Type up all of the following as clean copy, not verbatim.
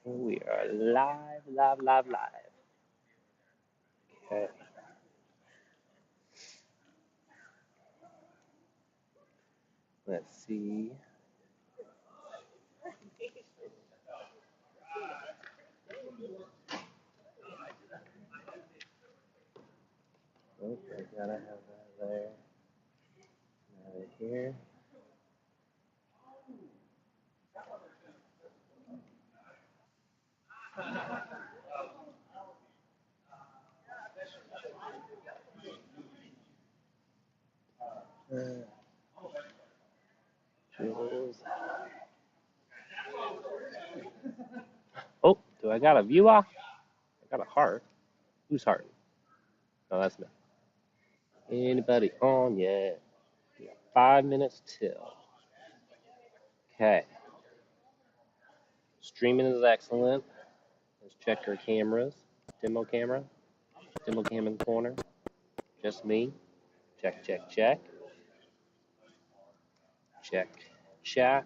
We are live, live, live, live. Okay. Let's see. Oh, I gotta have that there. Have it here. Jules. Oh, do I got a viewer? I got a heart. Whose heart? No, that's me. Anybody on yet? We got 5 minutes till. Okay. Streaming is excellent. Let's check our cameras. Demo camera. Demo cam in the corner. Just me. Check, check, check. Check chat.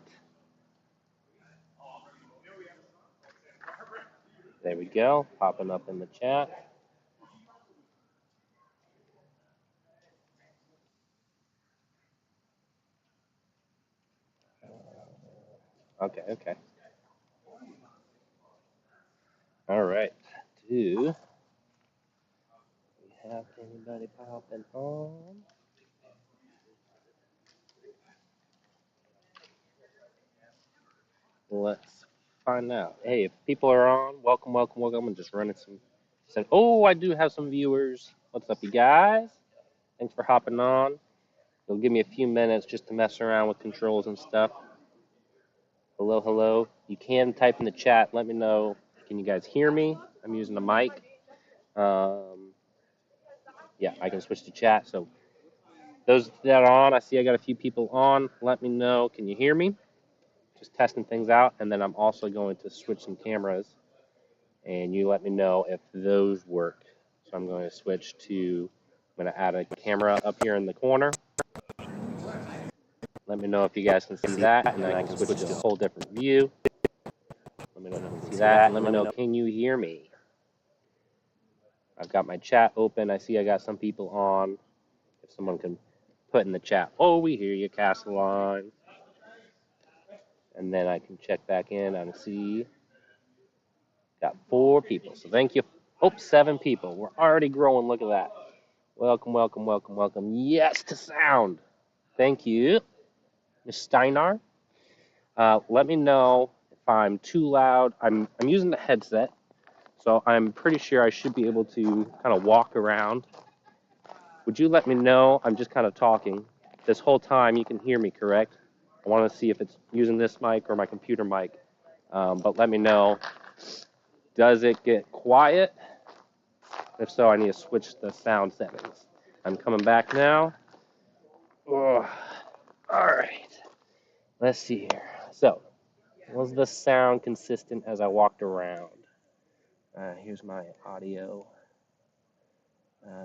There we go. Popping up in the chat. Okay. All right. Do we have anybody popping on? Let's find out. Hey, if people are on, welcome. I'm just running some. Oh, I do have some viewers. What's up, you guys? Thanks for hopping on. It'll give me a few minutes just to mess around with controls and stuff. Hello. You can type in the chat. Let me know. Can you guys hear me? I'm using a mic. Yeah, I can switch to chat. So those that are on, I see I got a few people on. Let me know. Can you hear me? Just testing things out. And then I'm also going to switch some cameras. And you let me know if those work. So I'm going to switch to, I'm going to add a camera up here in the corner. Let me know if you guys can see that. And then I can switch to a whole different view. Let me know if you can see that. And let me know, can you hear me? I've got my chat open. I see I got some people on. If someone can put in the chat, oh, we hear you, Castelline. And then I can check back in and see. Got 4 people. So thank you. Oh, 7 people. We're already growing. Look at that. Welcome. Yes to sound. Thank you, Ms. Steinar. Let me know if I'm too loud. I'm using the headset, so I'm pretty sure I should be able to kind of walk around. Would you let me know? I'm just kind of talking. This whole time you can hear me, correct? I want to see if it's using this mic or my computer mic. But let me know. Does it get quiet? If so, I need to switch the sound settings. I'm coming back now. Ugh. All right. Let's see here. So, was the sound consistent as I walked around? Here's my audio.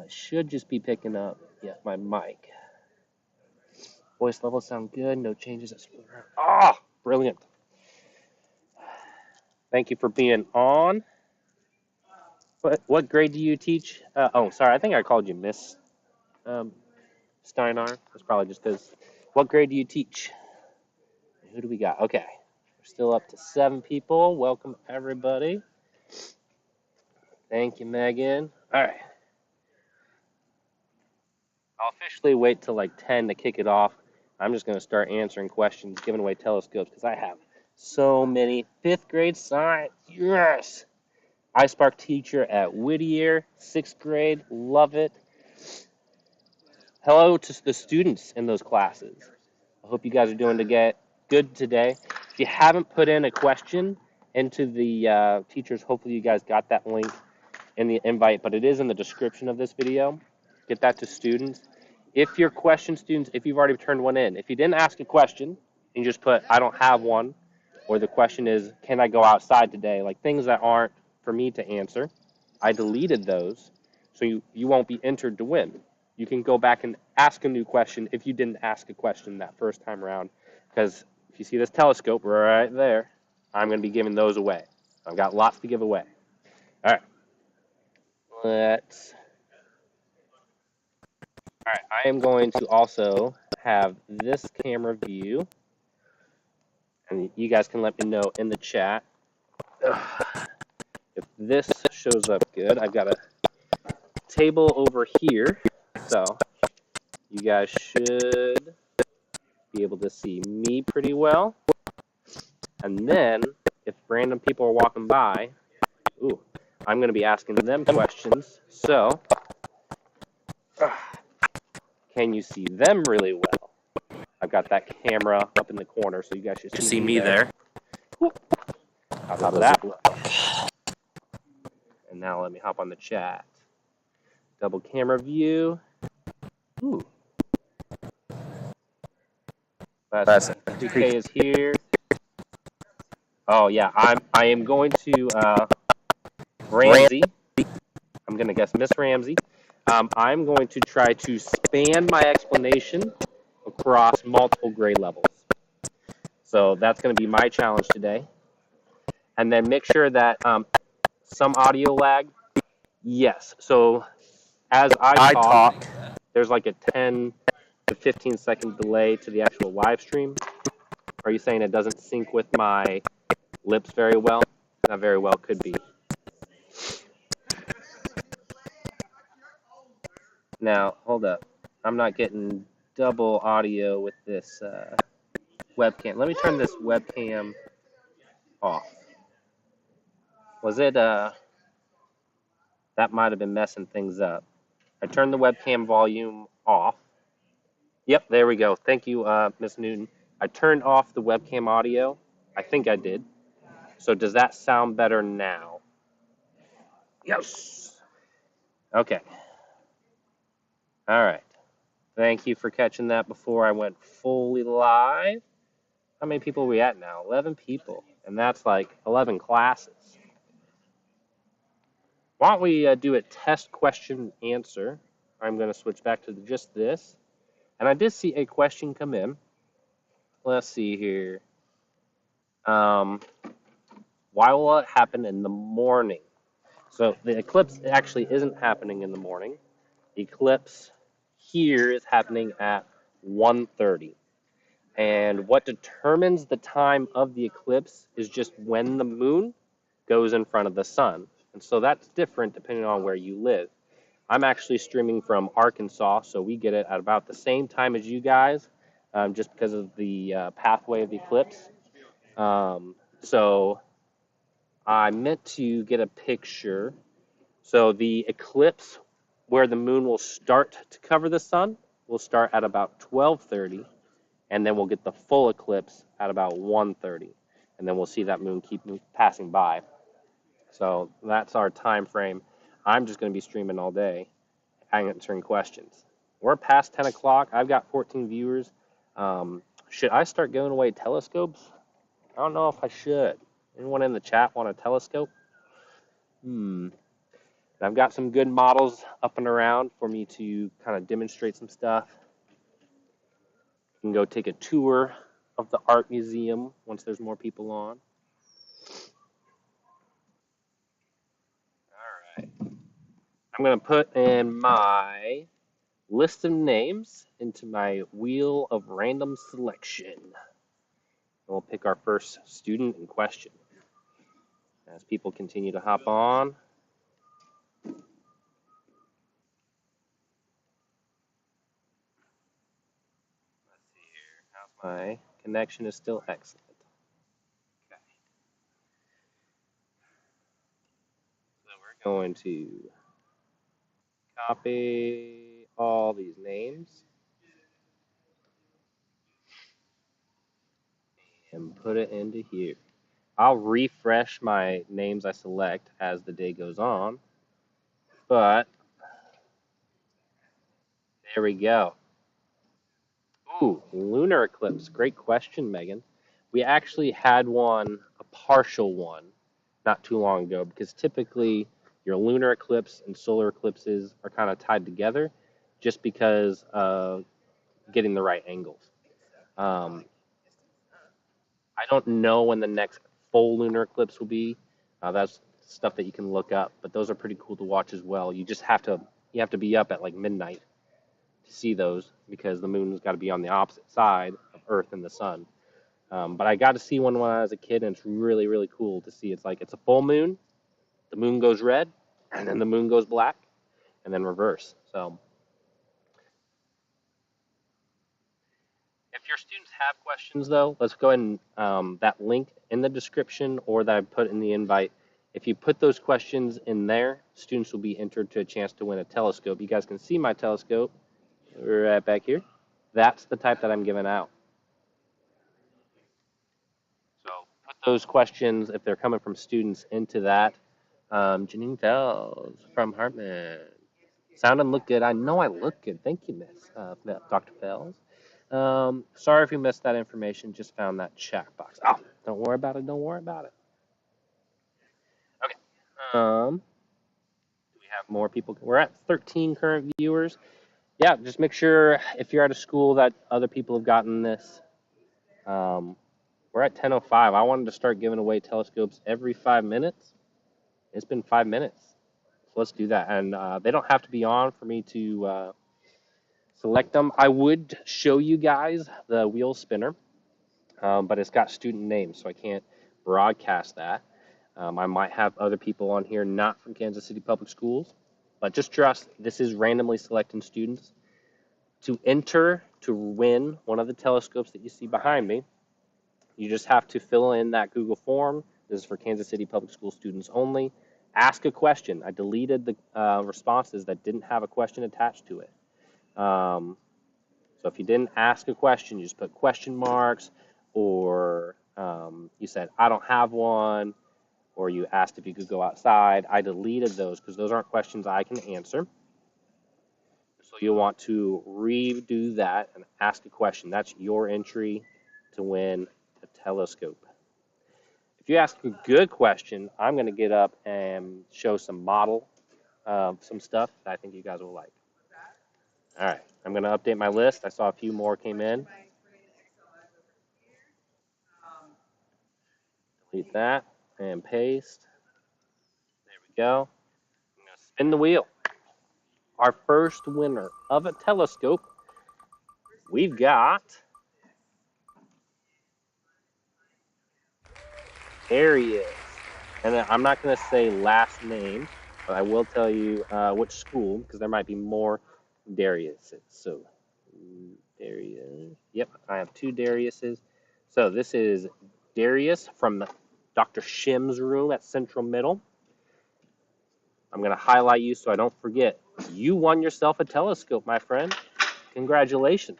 Should just be picking up, my mic. Voice levels sound good. No changes. Ah, brilliant. Thank you for being on. What grade do you teach? Sorry. I think I called you Miss Steinar. That's probably just because. What grade do you teach? Who do we got? Okay. We're still up to 7 people. Welcome, everybody. Thank you, Megan. All right. I'll officially wait till like 10 to kick it off. I'm just going to start answering questions, giving away telescopes, because I have so many. 5th grade science. Yes. iSpark teacher at Whittier. 6th grade. Love it. Hello to the students in those classes. I hope you guys are doing good today. If you haven't put in a question into the teachers, hopefully you guys got that link in the invite, but it is in the description of this video. Get that to students. If your question, students, if you've already turned one in, if you didn't ask a question, you just put, I don't have one, or the question is, can I go outside today? Like things that aren't for me to answer. I deleted those, so you won't be entered to win. You can go back and ask a new question if you didn't ask a question that first time around, because if you see this telescope right there, I'm going to be giving those away. I've got lots to give away. All right. All right. I am going to also have this camera view, and you guys can let me know in the chat if this shows up good. I've got a table over here, so you guys should be able to see me pretty well. And then, if random people are walking by, I'm going to be asking them questions. So, can you see them really well? I've got that camera up in the corner, so you guys should see me there. How does that look? And now let me hop on the chat. Double camera view. Ooh. Let's see. 2K is here. Oh yeah, I am going to Ramsey. I'm gonna guess Miss Ramsey. I'm going to try to span my explanation across multiple grade levels. So that's going to be my challenge today. And then make sure that some audio lag. Yes. So as I talk, there's like a 10 to 15 second delay to the actual live stream. Are you saying it doesn't sync with my lips very well? That very well could be. Now, hold up. I'm not getting double audio with this webcam. Let me turn this webcam off. Was it, that might have been messing things up. I turned the webcam volume off. Yep, there we go. Thank you, Miss Newton. I turned off the webcam audio. I think I did. So does that sound better now? Yes. Okay. All right. Thank you for catching that before I went fully live. How many people are we at now? 11 people. And that's like 11 classes. Why don't we do a test question answer? I'm going to switch back to just this. And I did see a question come in. Let's see here. Why will it happen in the morning? So the eclipse actually isn't happening in the morning. The eclipse here is happening at 1:30. And what determines the time of the eclipse is just when the moon goes in front of the sun. And so that's different depending on where you live. I'm actually streaming from Arkansas, so we get it at about the same time as you guys, just because of the pathway of the eclipse. So I meant to get a picture. So the eclipse where the moon will start to cover the sun will start at about 12:30, and then we'll get the full eclipse at about 1:30, and then we'll see that moon keep passing by. So that's our time frame. I'm just going to be streaming all day, answering questions. We're past 10 o'clock. I've got 14 viewers. Should I start giving away telescopes? I don't know if I should. Anyone in the chat want a telescope? I've got some good models up and around for me to kind of demonstrate some stuff. You can go take a tour of the art museum once there's more people on. All right. I'm going to put in my list of names into my wheel of random selection. And we'll pick our first student in question. As people continue to hop on. Let's see here. How's my connection is still excellent. Okay. So we're going to copy all these names and put it into here. I'll refresh my names I select as the day goes on, but there we go. Ooh, lunar eclipse. Great question, Megan. We actually had one, a partial one, not too long ago, because typically your lunar eclipse and solar eclipses are kind of tied together just because of getting the right angles. I don't know when the next full lunar eclipse will be. That's stuff that you can look up, but those are pretty cool to watch as well. You have to be up at like midnight to see those because the moon's got to be on the opposite side of Earth and the sun. But I got to see one when I was a kid, and it's really, really cool to see. It's a full moon, the moon goes red, and then the moon goes black, and then reverse. So if your students have questions, though, let's go ahead and that link in the description or that I put in the invite. If you put those questions in there, students will be entered to a chance to win a telescope. You guys can see my telescope right back here. That's the type that I'm giving out. So put those questions, if they're coming from students, into that. Janine Fells from Hartman. Sound and look good. I know I look good. Thank you, Miss Dr. Fells. Sorry if you missed that information. Just found that chat box. Oh, don't worry about it. Don't worry about it. Okay. Do we have more people? We're at 13 current viewers. Yeah, just make sure if you're at a school that other people have gotten this. We're at 10:05. I wanted to start giving away telescopes every 5 minutes. It's been 5 minutes. So let's do that. And they don't have to be on for me to select them. I would show you guys the wheel spinner, but it's got student names, so I can't broadcast that. I might have other people on here not from Kansas City Public Schools, but just trust this is randomly selecting students. To enter to win one of the telescopes that you see behind me, you just have to fill in that Google form. This is for Kansas City Public School students only. Ask a question. I deleted the responses that didn't have a question attached to it. So if you didn't ask a question, you just put question marks, or you said, I don't have one, or you asked if you could go outside. I deleted those because those aren't questions I can answer. So you'll want to redo that and ask a question. That's your entry to win a telescope. If you ask a good question, I'm going to get up and show some some stuff that I think you guys will like. All right, I'm going to update my list. I saw a few more came in. Delete that and paste. There we go. I'm going to spin the wheel. Our first winner of a telescope, we've got... There he is. And I'm not going to say last name, but I will tell you which school, because there might be more Dariuses. So, Darius. Yep, I have two Dariuses. So, this is Darius from Dr. Shim's room at Central Middle. I'm going to highlight you so I don't forget. You won yourself a telescope, my friend. Congratulations.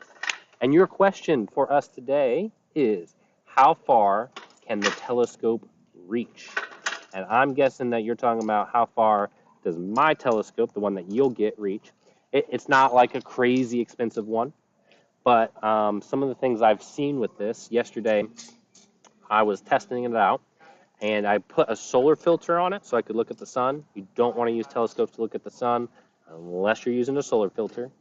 And your question for us today is, how far can the telescope reach? And I'm guessing that you're talking about how far does my telescope, the one that you'll get, reach. It's not like a crazy expensive one, but some of the things I've seen with this, yesterday I was testing it out, and I put a solar filter on it so I could look at the sun. You don't want to use telescopes to look at the sun unless you're using a solar filter.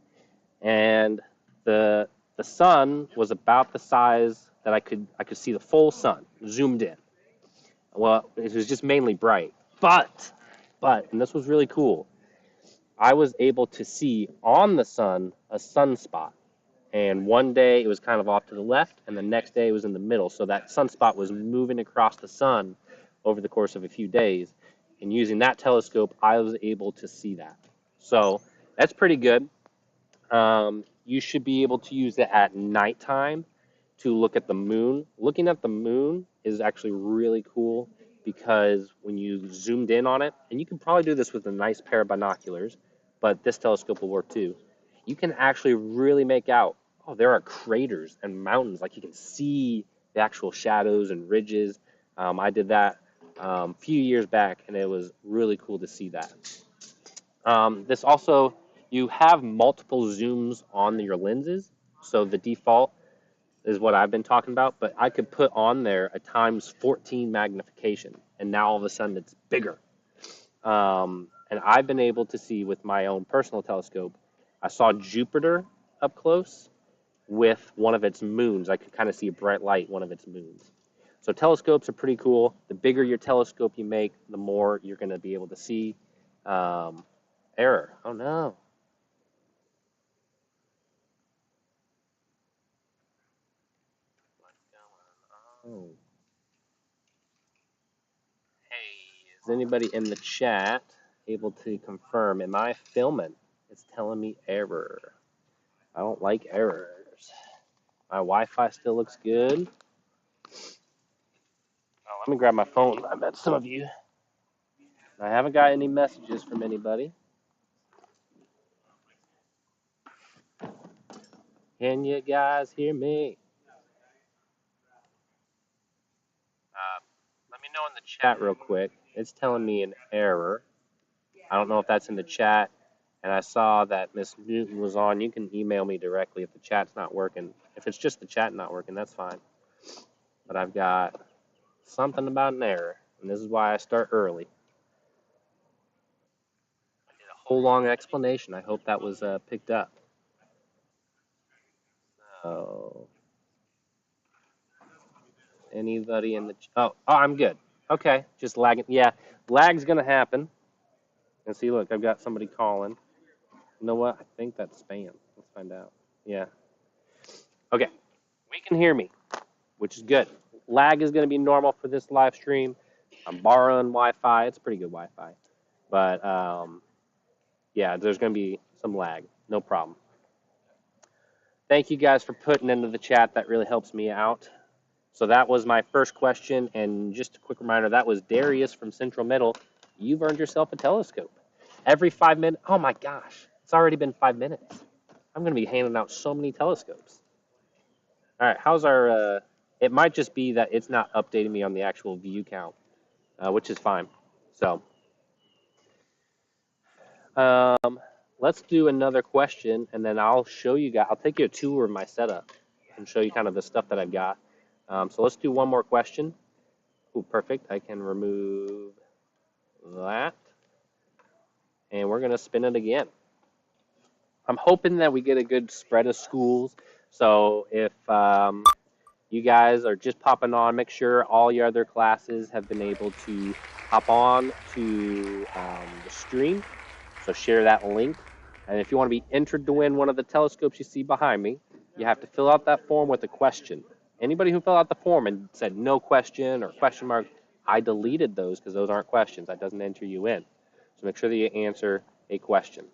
And the sun was about the size that I could see the full sun zoomed in. Well, it was just mainly bright, but and this was really cool. I was able to see on the sun a sunspot, and one day it was kind of off to the left, and the next day it was in the middle. So that sunspot was moving across the sun over the course of a few days. And using that telescope, I was able to see that. So that's pretty good. You should be able to use it at nighttime to look at the moon. Looking at the moon is actually really cool because when you zoomed in on it, and you can probably do this with a nice pair of binoculars, but this telescope will work too. You can actually really make out, oh, there are craters and mountains. Like you can see the actual shadows and ridges. I did that a few years back, and it was really cool to see that. This also, you have multiple zooms on your lenses, so the default is what I've been talking about, but I could put on there a times 14 magnification, and now all of a sudden it's bigger. And I've been able to see with my own personal telescope, I saw Jupiter up close with one of its moons. I could kind of see a bright light, one of its moons. So telescopes are pretty cool. The bigger your telescope you make, the more you're going to be able to see. Error. Oh, no. Oh. Hey, is anybody in the chat able to confirm? Am I filming? It's telling me error. I don't like errors. My Wi-Fi still looks good. Oh, let me grab my phone. I bet some of you. I haven't got any messages from anybody. Can you guys hear me? Let me know in the chat real quick. It's telling me an error. I don't know if that's in the chat. And I saw that Miss Newton was on. You can email me directly if the chat's not working. If it's just the chat not working, that's fine. But I've got something about an error, and this is why I start early. I did a whole long explanation. I hope that was picked up. So, anybody in the oh, I'm good. Okay, just lagging. Yeah, lag's gonna happen. And see, look, I've got somebody calling. You know what? I think that's spam. Let's find out. Yeah. Okay, we can hear me, which is good. Lag is going to be normal for this live stream. I'm borrowing Wi-Fi. It's pretty good Wi-Fi. But, yeah, there's going to be some lag. No problem. Thank you guys for putting into the chat. That really helps me out. So that was my first question. And just a quick reminder, that was Darius from Central Middle. You've earned yourself a telescope. Every 5 minutes. Oh, my gosh. It's already been 5 minutes. I'm going to be handing out so many telescopes. All right, how's our, it might just be that it's not updating me on the actual view count, which is fine. So, let's do another question, and then I'll show you guys, I'll take you a tour of my setup and show you kind of the stuff that I've got. So let's do one more question. Ooh, perfect. I can remove that. And we're going to spin it again. I'm hoping that we get a good spread of schools. So if you guys are just popping on, make sure all your other classes have been able to hop on to the stream. So share that link. And if you want to be entered to win one of the telescopes you see behind me, you have to fill out that form with a question. Anybody who filled out the form and said no question or question mark, I deleted those because those aren't questions. That doesn't enter you in. So make sure that you answer a question.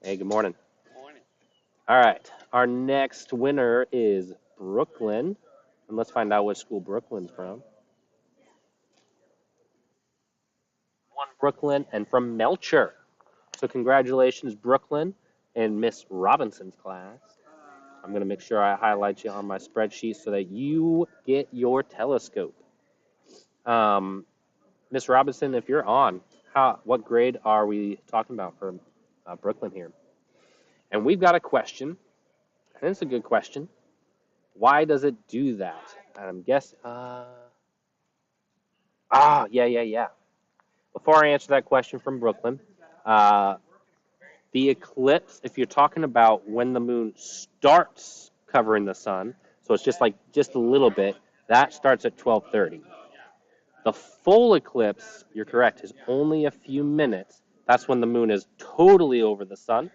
Hey, good morning. Morning. All right. Our next winner is Brooklyn. And let's find out what school Brooklyn's from. One Brooklyn and from Melcher. So congratulations, Brooklyn, and Miss Robinson's class. I'm going to make sure I highlight you on my spreadsheet so that you get your telescope. Miss Robinson, if you're on, what grade are we talking about for Brooklyn here? And we've got a question, and it's a good question. Why does it do that? I'm guessing, yeah. Before I answer that question from Brooklyn, the eclipse, if you're talking about when the moon starts covering the sun, so it's just a little bit, that starts at 12:30. The full eclipse, you're correct, is only a few minutes. That's when the moon is totally over the sun,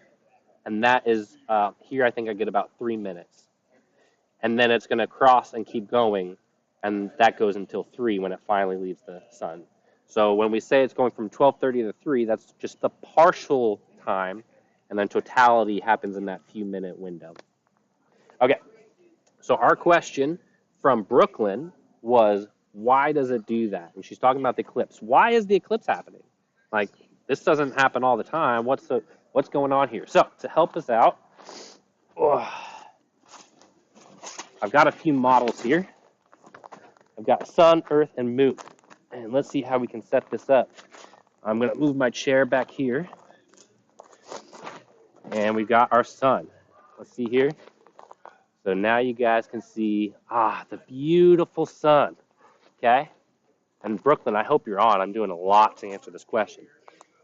and that is, here I think I get about 3 minutes. And then it's going to cross and keep going, and that goes until 3 when it finally leaves the sun. So when we say it's going from 12:30 to 3, that's just the partial time, and then totality happens in that few minute window. Okay, so our question from Brooklyn was, why does it do that? And she's talking about the eclipse. Why is the eclipse happening? Like, this doesn't happen all the time. What's going on here? So to help us out, I've got a few models here. I've got sun, earth, and moon. And let's see how we can set this up. I'm going to move my chair back here. And we've got our sun. Let's see here. So now you guys can see, the beautiful sun. Okay? And Brooklyn, I hope you're on. I'm doing a lot to answer this question.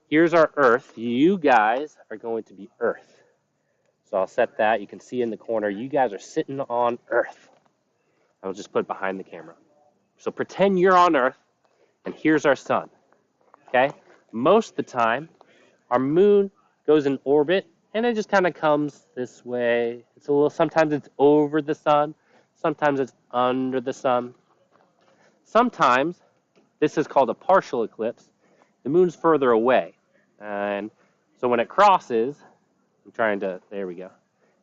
Here's our earth. You guys are going to be earth. So I'll set that. You can see in the corner, you guys are sitting on earth. I'll just put it behind the camera. So pretend you're on Earth, and here's our sun, okay? Most of the time, our moon goes in orbit, and it just kind of comes this way. It's a little, sometimes it's over the sun, sometimes it's under the sun. Sometimes, this is called a partial eclipse, the moon's further away. And so when it crosses, there we go.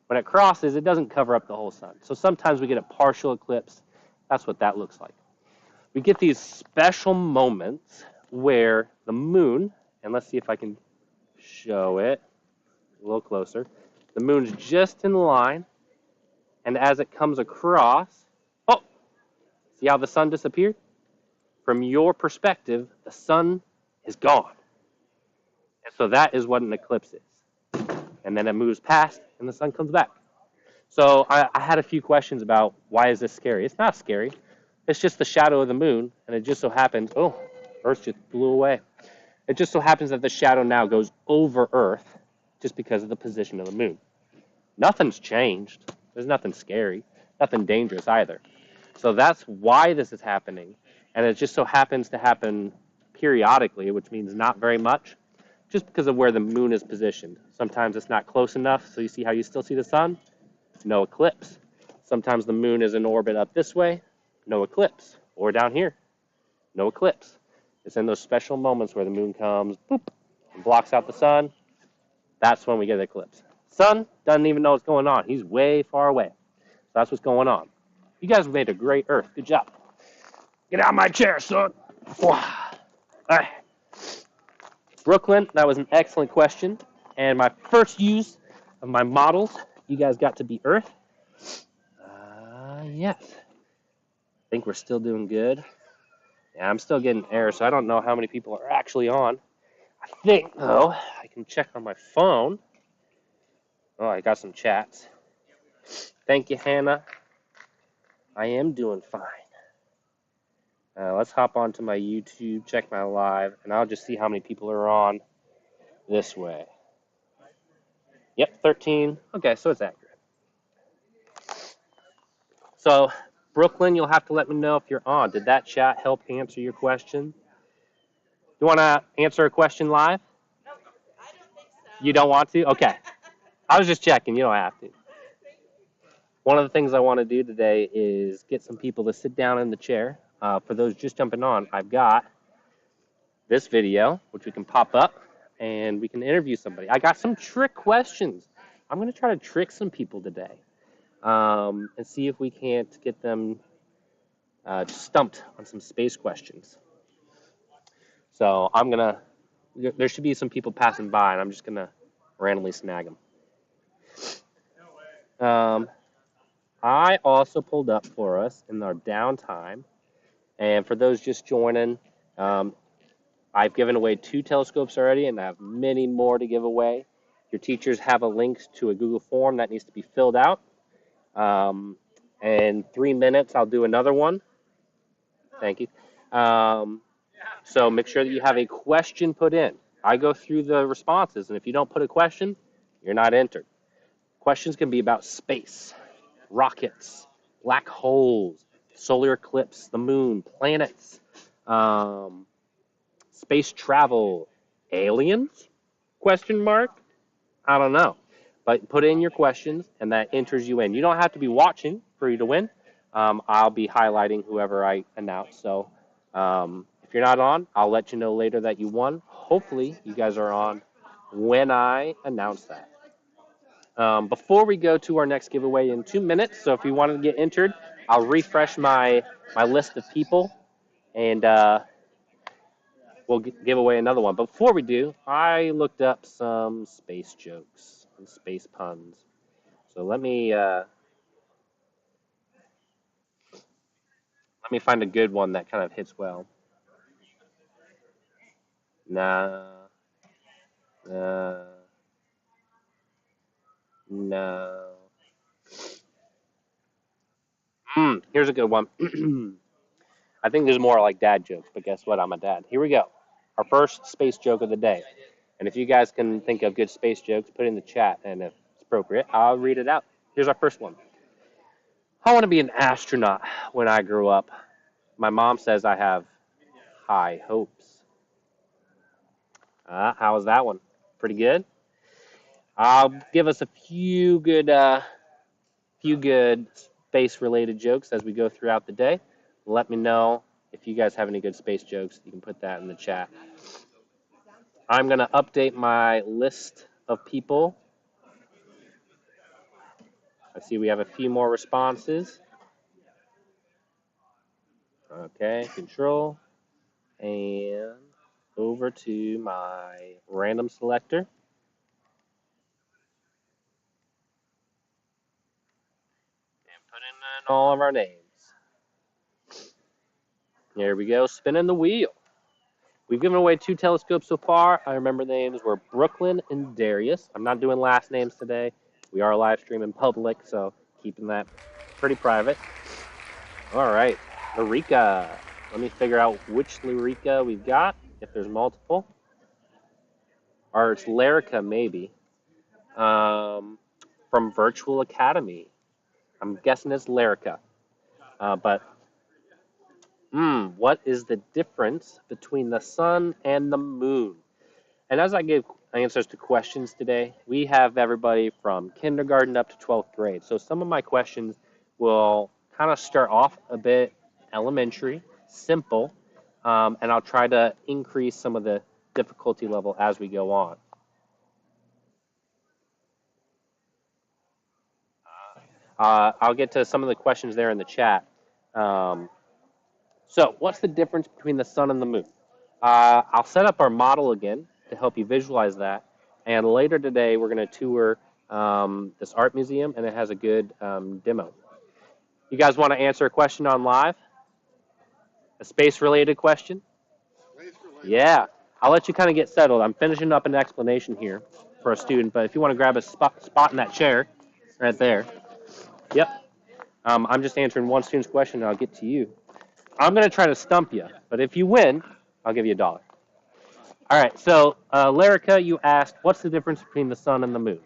When it crosses, it doesn't cover up the whole sun. So sometimes we get a partial eclipse. That's what that looks like. We get these special moments where the moon, and let's see if I can show it a little closer. The moon's just in line, and as it comes across, oh, see how the sun disappeared? From your perspective, the sun is gone. And so that is what an eclipse is. And then it moves past, and the sun comes back. So I had a few questions about why is this scary? It's not scary. It's just the shadow of the moon, and it just so happens, oh, Earth just blew away. It just so happens that the shadow now goes over Earth just because of the position of the moon. Nothing's changed. There's nothing scary, nothing dangerous either. So that's why this is happening. And it just so happens to happen periodically, which means not very much, just because of where the moon is positioned. Sometimes it's not close enough, so you see how you still see the sun? No eclipse. Sometimes the moon is in orbit up this way, no eclipse. Or down here, no eclipse. It's in those special moments where the moon comes, boop, and blocks out the sun. That's when we get an eclipse. Sun doesn't even know what's going on. He's way far away. So that's what's going on. You guys made a great Earth. Good job. Get out of my chair, son. All right. Brooklyn, that was an excellent question. And my first use of my models, you guys got to be Earth. Yes. I think we're still doing good. Yeah, I'm still getting errors, so I don't know how many people are actually on. I think, though, I can check on my phone. Oh, I got some chats. Thank you, Hannah. I am doing fine. Let's hop onto my YouTube, check my live, and I'll just see how many people are on this way. Yep, 13. Okay, so it's accurate. So, Brooklyn, you'll have to let me know if you're on. Did that chat help answer your question? You want to answer a question live? No, I don't think so. You don't want to? Okay. I was just checking. You don't have to. One of the things I want to do today is get some people to sit down in the chair. For those just jumping on, I've got this video, which we can pop up, and we can interview somebody. I got some trick questions. I'm going to try to trick some people today and see if we can't get them stumped on some space questions. So there should be some people passing by, and I'm just going to randomly snag them. I also pulled up for us in our downtime, and for those just joining, I've given away 2 telescopes already, and I have many more to give away. Your teachers have a link to a Google form that needs to be filled out. In 3 minutes, I'll do another one. Thank you. So make sure that you have a question put in. I go through the responses, and if you don't put a question, you're not entered. Questions can be about space, rockets, black holes, solar eclipse, the moon, planets, space travel, aliens? Question mark? I don't know. But put in your questions, and that enters you in. You don't have to be watching for you to win. I'll be highlighting whoever I announce. So if you're not on, I'll let you know later that you won. Hopefully, you guys are on when I announce that. Before we go to our next giveaway in 2 minutes, so if you want to get entered, I'll refresh my list of people, and we'll give away another one. But before we do, I looked up some space jokes and space puns. So let me find a good one that kind of hits well. No. Here's a good one. I think there's more like dad jokes, but guess what? I'm a dad. Here we go. Our first space joke of the day. And if you guys can think of good space jokes, put it in the chat, and if it's appropriate, I'll read it out. Here's our first one. I want to be an astronaut when I grow up. My mom says I have high hopes. How was that one? Pretty good? I'll give us a few good space-related jokes as we go throughout the day. Let me know if you guys have any good space jokes. You can put that in the chat. I'm going to update my list of people. I see we have a few more responses. Okay, control. And over to my random selector. And put in all of our names. There we go, spinning the wheel. We've given away 2 telescopes so far. I remember the names were Brooklyn and Darius. I'm not doing last names today. We are live streaming public, so keeping that pretty private. All right, Lurica. Let me figure out which Lurica we've got, if there's multiple. Or it's Larica, maybe. From Virtual Academy. I'm guessing it's Larica. But what is the difference between the sun and the moon? And as I give answers to questions today, we have everybody from kindergarten up to 12th grade. So some of my questions will kind of start off a bit elementary, simple, and I'll try to increase some of the difficulty level as we go on. I'll get to some of the questions there in the chat. So what's the difference between the sun and the moon? I'll set up our model again to help you visualize that. And later today, we're going to tour this art museum, and it has a good demo. You guys want to answer a question on live? A space-related question? Space-related. Yeah. I'll let you kind of get settled. I'm finishing up an explanation here for a student, but if you want to grab a spot in that chair right there. Yep. I'm just answering one student's question, and I'll get to you. I'm going to try to stump you, but if you win, I'll give you $1. All right, so Larica, you asked, what's the difference between the sun and the moon?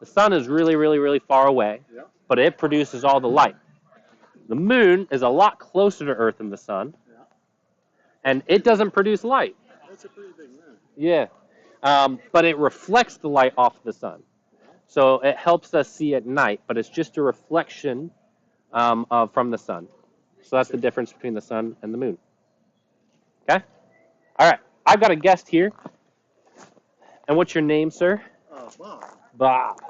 The sun is really, really, really far away, but it produces all the light. The moon is a lot closer to Earth than the sun, and it doesn't produce light. That's a pretty big moon. Yeah, but it reflects the light off the sun. So it helps us see at night, but it's just a reflection from the sun. So that's the difference between the sun and the moon. Okay? All right. I've got a guest here. And what's your name, sir? Bob. Bob.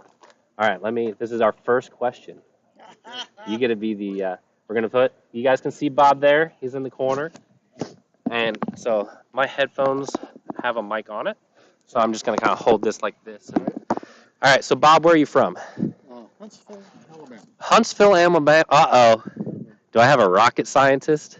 All right, this is our first question. You get to be the, we're going to put, you guys can see Bob there. He's in the corner. And so my headphones have a mic on it. So I'm just going to kind of hold this like this. All right, so Bob, where are you from? Huntsville, Alabama. Huntsville, Alabama. Uh-oh. Do I have a rocket scientist?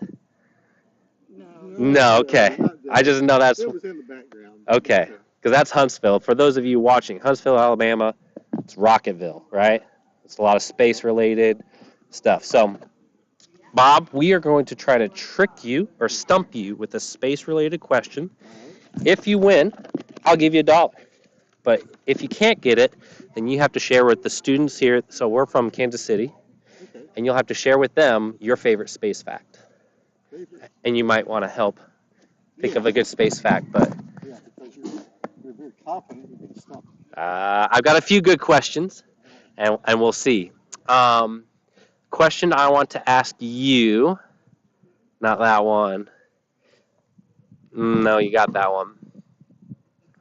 No, okay. I just know that's... It was in the background. Okay, because that's Huntsville. For those of you watching, Huntsville, Alabama, it's Rocketville, right? It's a lot of space-related stuff. So, Bob, we are going to try to trick you or stump you with a space-related question. If you win, I'll give you $1. But if you can't get it, then you have to share with the students here. So we're from Kansas City, and you'll have to share with them your favorite space fact. And you might want to help think of a good space fact, but... Yeah, because you're very confident you're going to stump. I've got a few good questions, and we'll see. Question I want to ask you, not that one. No, you got that one.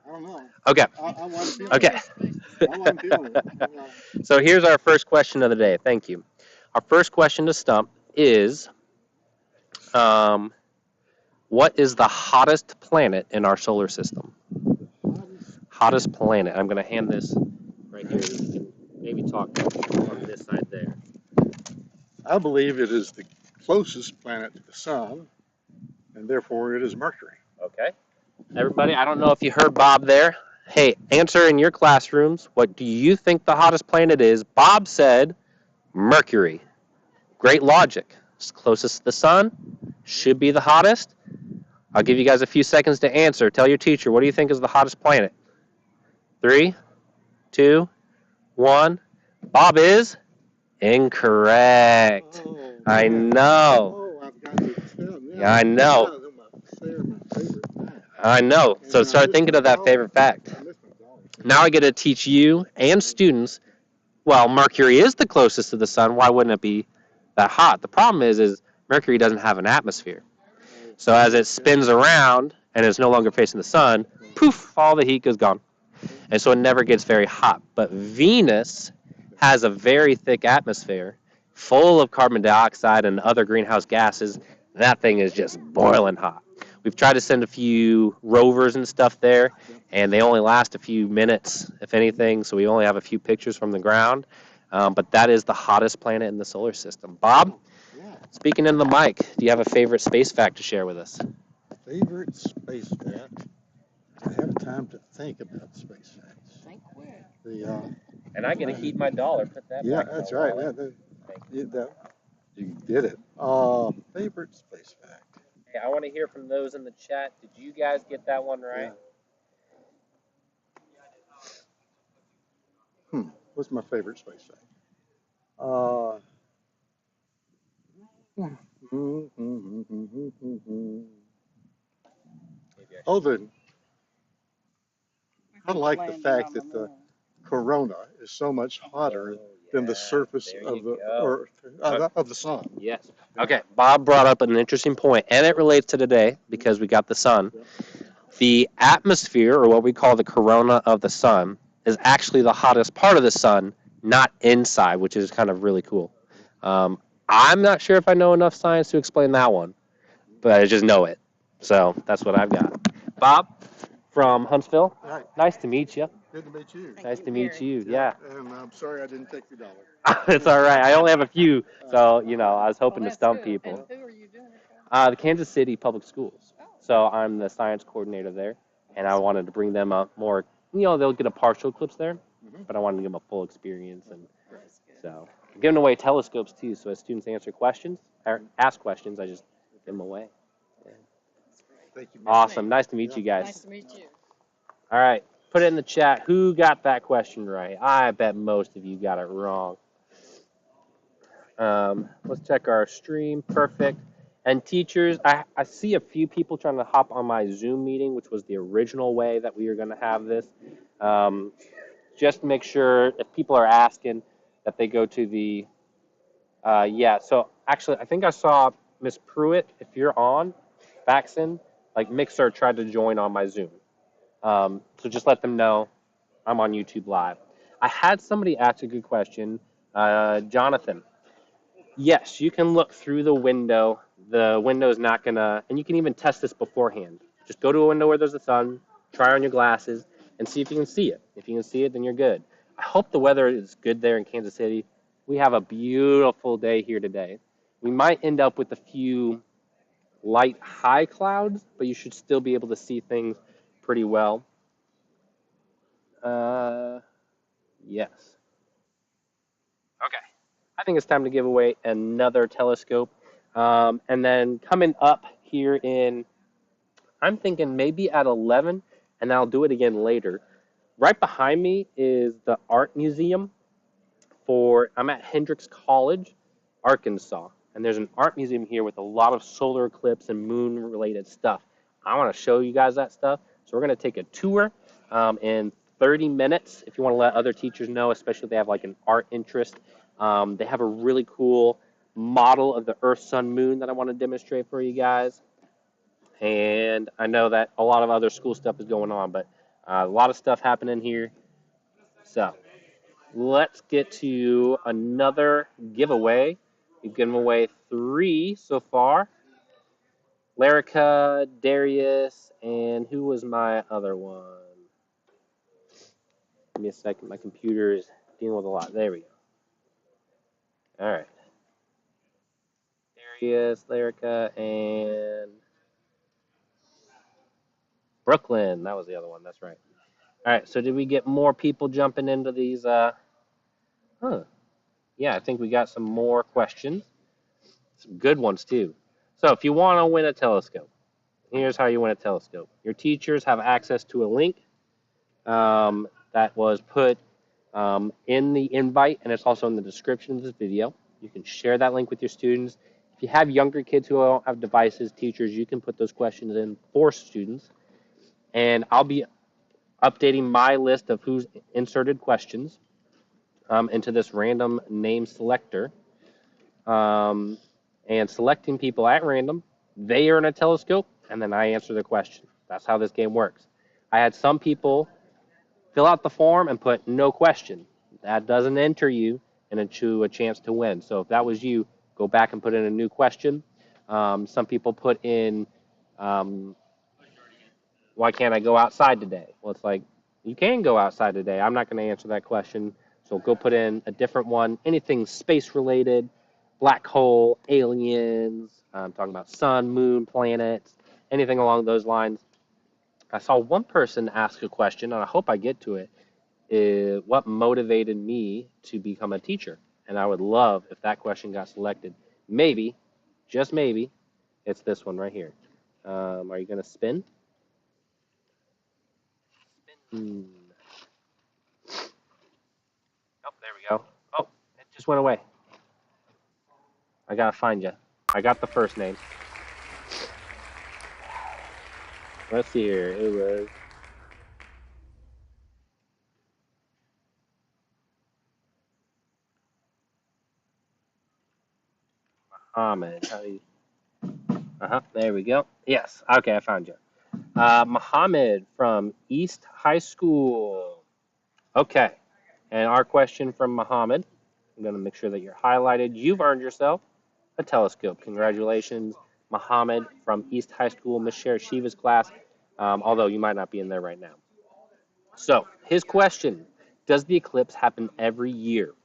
I don't know. Okay. I want to feel Okay. it. I want to feel it. So here's our first question of the day. Thank you. Our first question to stump is, what is the hottest planet in our solar system? Hottest planet. I'm going to hand this right here. You can maybe talk on this side there. I believe it is the closest planet to the sun, and therefore it is Mercury. Okay. Everybody, I don't know if you heard Bob there. Hey, answer in your classrooms. What do you think the hottest planet is? Bob said Mercury. Great logic. It's closest to the sun. Should be the hottest. I'll give you guys a few seconds to answer. Tell your teacher, what do you think is the hottest planet? 3, 2, 1. Bob is incorrect. I know. I've got to tell Yeah, I know. They're my favorite fact. I know. So And I start missed thinking my of that dollar. favorite fact. I missed my dollar. Now I get to teach you and students. Well, Mercury is the closest to the sun. Why wouldn't it be that hot? The problem is Mercury doesn't have an atmosphere. So as it spins around and is no longer facing the sun, poof, all the heat is gone. And so it never gets very hot. But Venus has a very thick atmosphere full of carbon dioxide and other greenhouse gases. That thing is just boiling hot. We've tried to send a few rovers and stuff there, and they only last a few minutes, if anything, so we only have a few pictures from the ground. But that is the hottest planet in the solar system. Bob, speaking into the mic, do you have a favorite space fact to share with us? Favorite space fact? I have time to think about space facts. Think quick. And I get to keep my dollar. Put that Yeah, back in that's my right. wallet. You did it. Favorite space fact. Hey, I want to hear from those in the chat. Did you guys get that one right? What's my favorite space fact? Uh, oh, I like the fact that the corona is so much hotter than the surface of the Earth, of the sun. Yes. Okay. Bob brought up an interesting point, and it relates to today because we got the sun. The atmosphere, or what we call the corona of the sun, is actually the hottest part of the sun, not inside, which is kind of really cool. I'm not sure if I know enough science to explain that one, but I just know it. So that's what I've got. Bob from Huntsville, Right. nice to meet you. Good to meet you. Nice to meet you. Yeah. And I'm sorry I didn't take your dollar. It's all right. I only have a few, so I was hoping to That's stump good. people. And who are you doing it for? The Kansas City Public Schools. So I'm the science coordinator there, and I wanted to bring them a more, they'll get a partial eclipse there, but I wanted to give them a full experience, and That's good. so I'm giving away telescopes too. So as students answer questions or ask questions, I just give them away. Yeah. Thank you. Awesome. Nice to meet you guys. Nice to meet you. All right. Put it in the chat. Who got that question right? I bet most of you got it wrong. Let's check our stream. Perfect. And teachers, I see a few people trying to hop on my Zoom meeting, which was the original way that we were going to have this. Just to make sure if people are asking that they go to the, so actually I think I saw Miss Pruitt, if you're on, Faxon, Mixer tried to join on my Zoom. So just let them know I'm on YouTube Live. I had somebody ask a good question, Jonathan. Yes, you can look through the window. The window's not gonna, and you can even test this beforehand. Just go to a window where there's the sun, try on your glasses, and see if you can see it. If you can see it, then you're good. I hope the weather is good there in Kansas City. We have a beautiful day here today. We might end up with a few light high clouds, but you should still be able to see things pretty well. Yes. Okay. I think it's time to give away another telescope. And then coming up here I'm thinking maybe at 11, and I'll do it again later. Right behind me is the art museum I'm at Hendrix College, Arkansas. And there's an art museum here with a lot of solar eclipse and moon related stuff. I want to show you guys that stuff. So we're going to take a tour in 30 minutes if you want to let other teachers know, especially if they have an art interest. They have a really cool model of the Earth, Sun, Moon that I want to demonstrate for you guys. And I know that a lot of other school stuff is going on, but a lot of stuff happening here. So let's get to another giveaway. We've given away 3 so far. Larica, Darius, and who was my other one? Give me a second. My computer is dealing with a lot. There we go. All right. Darius, Larica, and Brooklyn. That was the other one. That's right. All right. So did we get more people jumping into these? Yeah, I think we got some more questions. Some good ones, too. So if you want to win a telescope, here's how you win a telescope. Your teachers have access to a link that was put in the invite, and it's also in the description of this video. You can share that link with your students. If you have younger kids who don't have devices, teachers, you can put those questions in for students. And I'll be updating my list of who's inserted questions into this random name selector, and selecting people at random. They earn a telescope, and then I answer the question. That's how this game works. I had some people fill out the form and put no question. That doesn't enter you into a chance to win. So if that was you, go back and put in a new question. Some people put in, why can't I go outside today? Well, it's like, you can go outside today. I'm not going to answer that question. So go put in a different one. Anything space related, black hole, aliens, I'm talking about sun, moon, planets, anything along those lines. I saw one person ask a question, and I hope I get to it, is what motivated me to become a teacher? And I would love if that question got selected. Maybe, just maybe, it's this one right here. Are you going to spin? Spin. Oh, there we go. Oh, it just went away. I got to find you. I got the first name. Let's see here. It was Muhammad. There we go. Yes. Okay, I found you. Muhammad from East High School. Okay. And our question from Muhammad, I'm going to make sure that you're highlighted. You've earned yourself a telescope. Congratulations, Muhammad from East High School, Miss Sher Shiva's class, although you might not be in there right now. So his question, does the eclipse happen every year?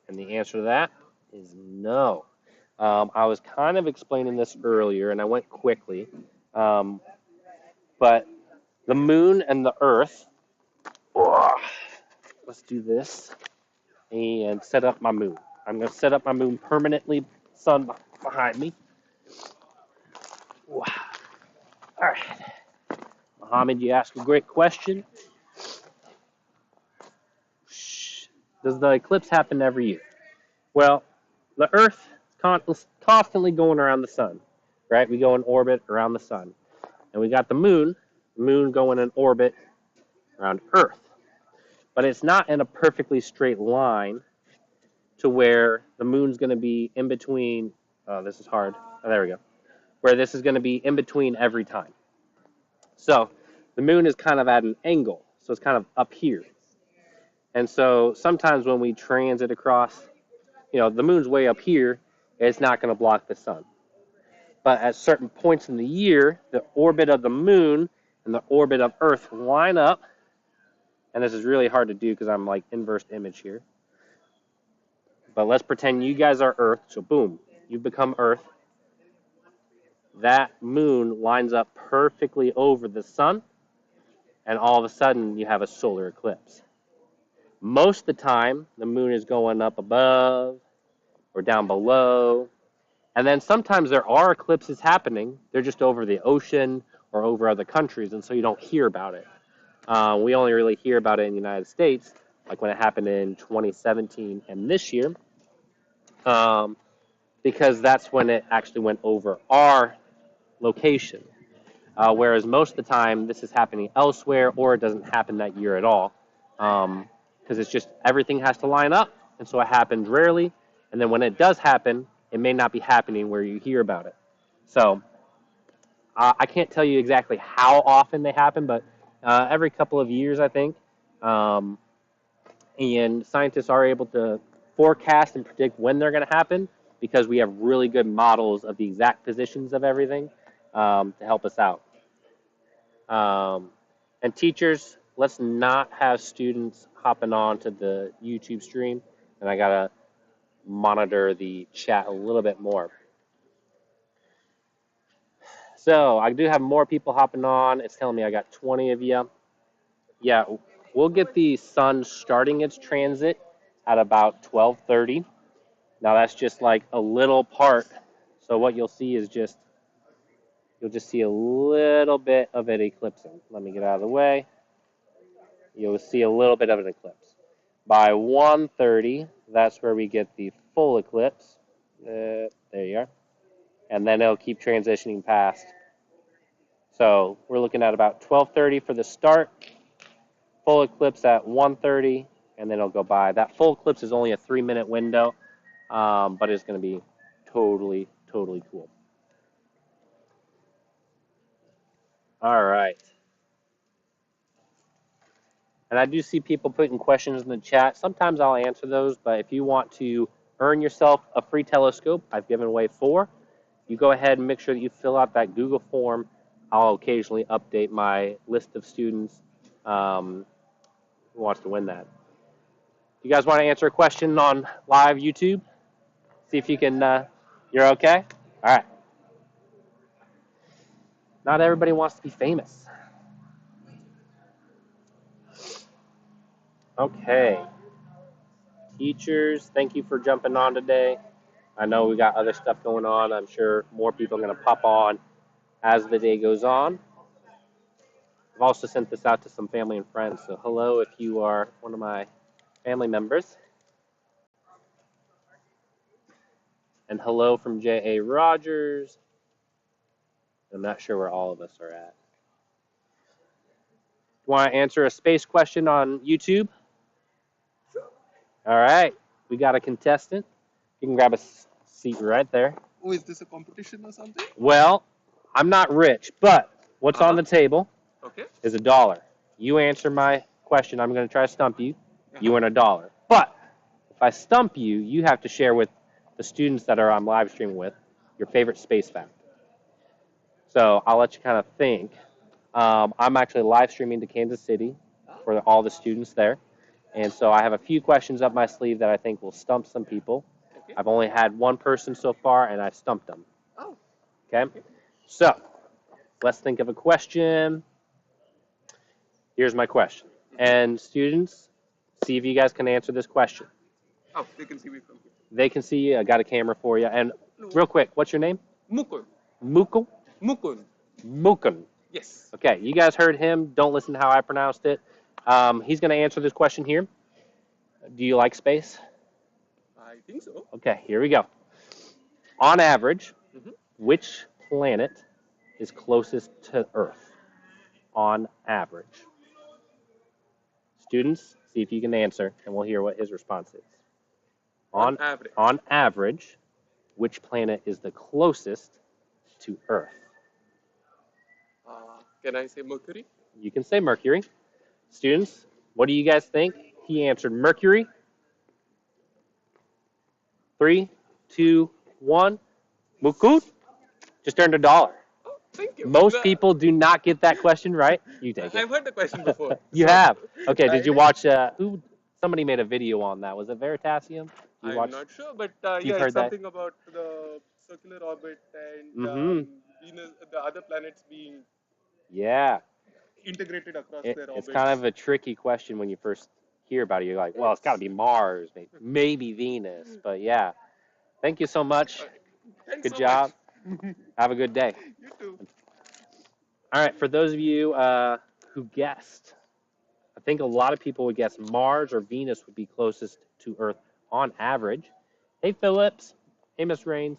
And the answer to that is no. I was kind of explaining this earlier, and I went quickly. But the moon and the earth, let's do this and set up my moon. I'm going to set up my moon permanently, sun behind me. All right. Mohammed, you asked a great question. Does the eclipse happen every year? Well, the Earth is constantly going around the sun, right? We go in orbit around the sun. And we got the moon going in orbit around Earth. But it's not in a perfectly straight line to where the moon's going to be in between. Oh, this is hard. Oh, there we go. Where this is going to be in between every time. So the moon is kind of at an angle. So it's kind of up here. And so sometimes when we transit across, the moon's way up here, it's not going to block the sun. But at certain points in the year, the orbit of the moon and the orbit of Earth line up. And this is really hard to do because I'm like inverse image here. But let's pretend you guys are Earth. So boom, you become Earth. That moon lines up perfectly over the sun. And all of a sudden, you have a solar eclipse. Most of the time, the moon is going up above or down below. And then sometimes there are eclipses happening. They're just over the ocean or over other countries, and so you don't hear about it. We only really hear about it in the United States, like when it happened in 2017 and this year, because that's when it actually went over our location. Whereas most of the time, this is happening elsewhere, or it doesn't happen that year at all, because it's just everything has to line up, and so it happens rarely. And then when it does happen, it may not be happening where you hear about it. So I can't tell you exactly how often they happen, but every couple of years, I think. And scientists are able to forecast and predict when they're going to happen because we have really good models of the exact positions of everything to help us out. And teachers, let's not have students hopping on to the YouTube stream, and I got to monitor the chat a little bit more. So I do have more people hopping on. It's telling me I got 20 of you. Yeah, we'll get the sun starting its transit at about 12:30. Now that's just like a little part. So what you'll see is you'll just see a little bit of it eclipsing. Let me get out of the way. You'll see a little bit of an eclipse. By 1:30, that's where we get the full eclipse. There you are. and then it'll keep transitioning past. So we're looking at about 12:30 for the start, full eclipse at 1:30, and then it'll go by. That full eclipse is only a 3-minute window, but it's going to be totally, totally cool. All right. And I do see people putting questions in the chat. Sometimes I'll answer those, but if you want to earn yourself a free telescope, I've given away 4. You go ahead and make sure that you fill out that Google form. I'll occasionally update my list of students who wants to win that. You guys want to answer a question on live YouTube? See if you can, you're okay? All right. Not everybody wants to be famous. Okay. Teachers, thank you for jumping on today. I know we got other stuff going on. I'm sure more people are going to pop on as the day goes on. I've also sent this out to some family and friends. So hello if you are one of my family members. And hello from J.A. Rogers. I'm not sure where all of us are at. Want to answer a space question on YouTube? All right. We got a contestant. You can grab a seat right there. Oh, is this a competition or something? Well, I'm not rich, but what's on the table is $1. You answer my question. I'm going to try to stump you. You win $1. But if I stump you, you have to share with the students that I'm live streaming with your favorite space fact. So I'll let you kind of think. I'm actually live streaming to Kansas City for all the students there. And so I have a few questions up my sleeve that I think will stump some people. I've only had one person so far, and I've stumped them. Okay? So let's think of a question. Here's my question. And students, see if you guys can answer this question. Oh, they can see me from here. They can see you. I got a camera for you. And real quick, what's your name? Mukun. Mukul? Mukun. Mukun. Yes. Okay, you guys heard him. Don't listen to how I pronounced it. He's going to answer this question here. Do you like space? I think so. Okay, here we go. On average, which planet is closest to Earth? On average. Students, see if you can answer, and we'll hear what his response is. On average, which planet is the closest to Earth? Can I say Mercury? You can say Mercury. Students, what do you guys think? He answered Mercury. 3, 2, 1. Mukut just earned $1. Oh, thank you. Most people do not get that question right. You take it. I've heard the question before. You have. Okay, did you watch, somebody made a video on that. Was it Veritasium? I'm not sure, but You've yeah, heard it's something about the circular orbit and Venus, the other planets being integrated across their orbits. It's kind of a tricky question when you first hear about it. You're like, well, it's got to be Mars, maybe Venus. But yeah, thank you so much. Good job. Have a good day. You too. All right, for those of you who guessed, I think a lot of people would guess Mars or Venus would be closest to Earth on average. Hey, Phillips. Hey, Miss Rains.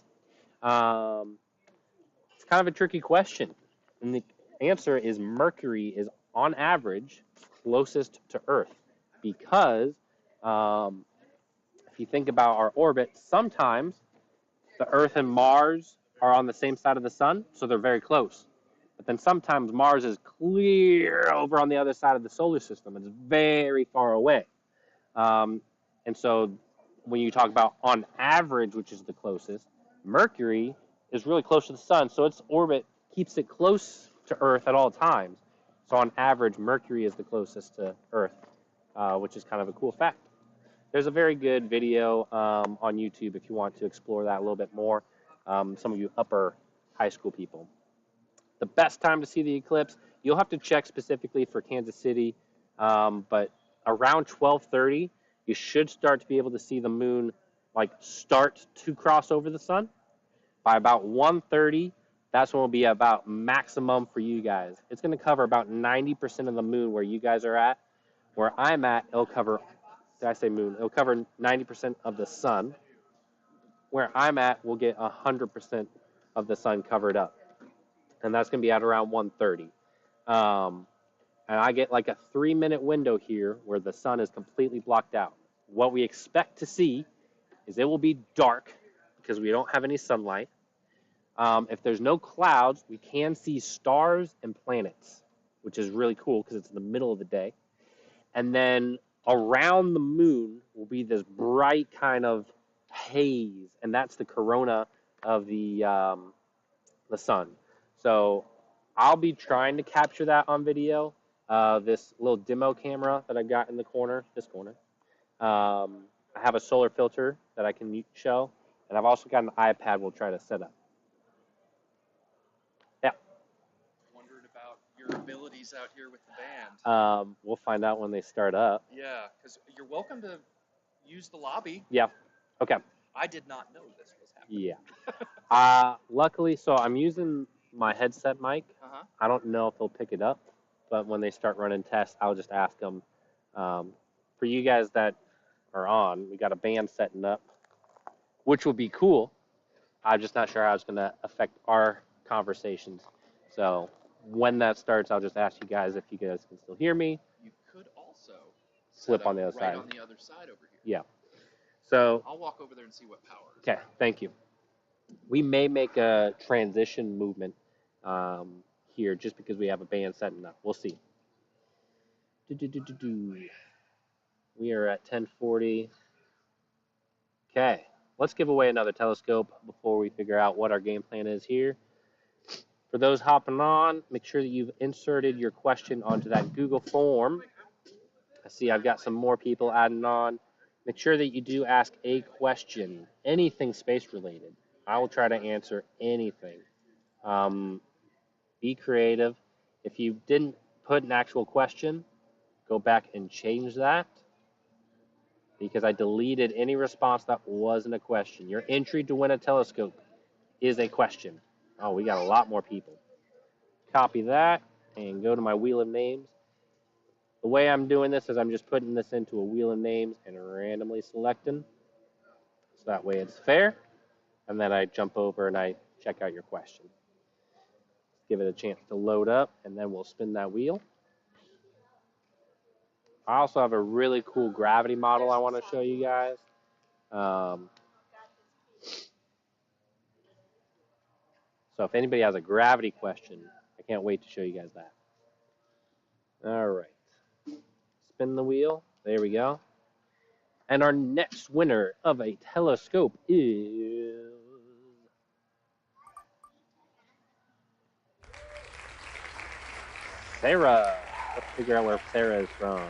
It's kind of a tricky question. And the answer is Mercury is, on average, closest to Earth. Because if you think about our orbit, sometimes the Earth and Mars are on the same side of the sun, so they're very close. But then sometimes Mars is clear over on the other side of the solar system. It's very far away. And so when you talk about on average, which is the closest, Mercury is really close to the sun, so its orbit keeps it close to Earth at all times. So on average, Mercury is the closest to Earth, which is kind of a cool fact. There's a very good video on YouTube if you want to explore that a little bit more. Some of you upper high school people. The best time to see the eclipse, you'll have to check specifically for Kansas City, but around 12:30, you should start to be able to see the moon start to cross over the sun. By about 1:30, that's when it will be about maximum for you guys. It's going to cover about 90% of the moon where you guys are at. Where I'm at, it'll cover, did I say moon? It'll cover 90% of the sun. Where I'm at, we'll get 100% of the sun covered up. And that's going to be at around 1:30. And I get like a 3-minute window here where the sun is completely blocked out. What we expect to see is it will be dark because we don't have any sunlight. If there's no clouds, we can see stars and planets, which is really cool because it's in the middle of the day. And then around the moon will be this bright kind of haze, and that's the corona of the sun. So I'll be trying to capture that on video. This little demo camera that I got in the corner, this corner. I have a solar filter that I can show, and I've also got an iPad we'll try to set up. Yeah. Wondered about your abilities out here with the band. We'll find out when they start up. Yeah, because you're welcome to use the lobby. Yeah. Okay. I did not know this was happening. Yeah. Luckily, so I'm using my headset mic. I don't know if they'll pick it up, but when they start running tests, I'll just ask them. For you guys that are on, we got a band setting up, which will be cool. I'm just not sure how it's going to affect our conversations. So when that starts, I'll just ask you guys if you guys can still hear me. You could also flip on the other side. Right on the other side over here. Yeah. So I'll walk over there and see what power. Okay, thank you. We may make a transition movement here just because we have a band setting up. We'll see. We are at 10:40. Okay, let's give away another telescope before we figure out what our game plan is here. For those hopping on, make sure that you've inserted your question onto that Google form. I see I've got some more people adding on. Make sure that you do ask a question, anything space related. I will try to answer anything. Be creative. If you didn't put an actual question, go back and change that because I deleted any response that wasn't a question. Your entry to win a telescope is a question. Oh, we got a lot more people. Copy that and go to my wheel of names. The way I'm doing this is I'm just putting this into a wheel of names and randomly selecting. So that way it's fair. And then I jump over and I check out your question. Give it a chance to load up, and then we'll spin that wheel. I also have a really cool gravity model I want to show you guys. So if anybody has a gravity question, I can't wait to show you guys that. All right. Spin the wheel. There we go. And our next winner of a telescope is Sarah. Let's figure out where Sarah is from.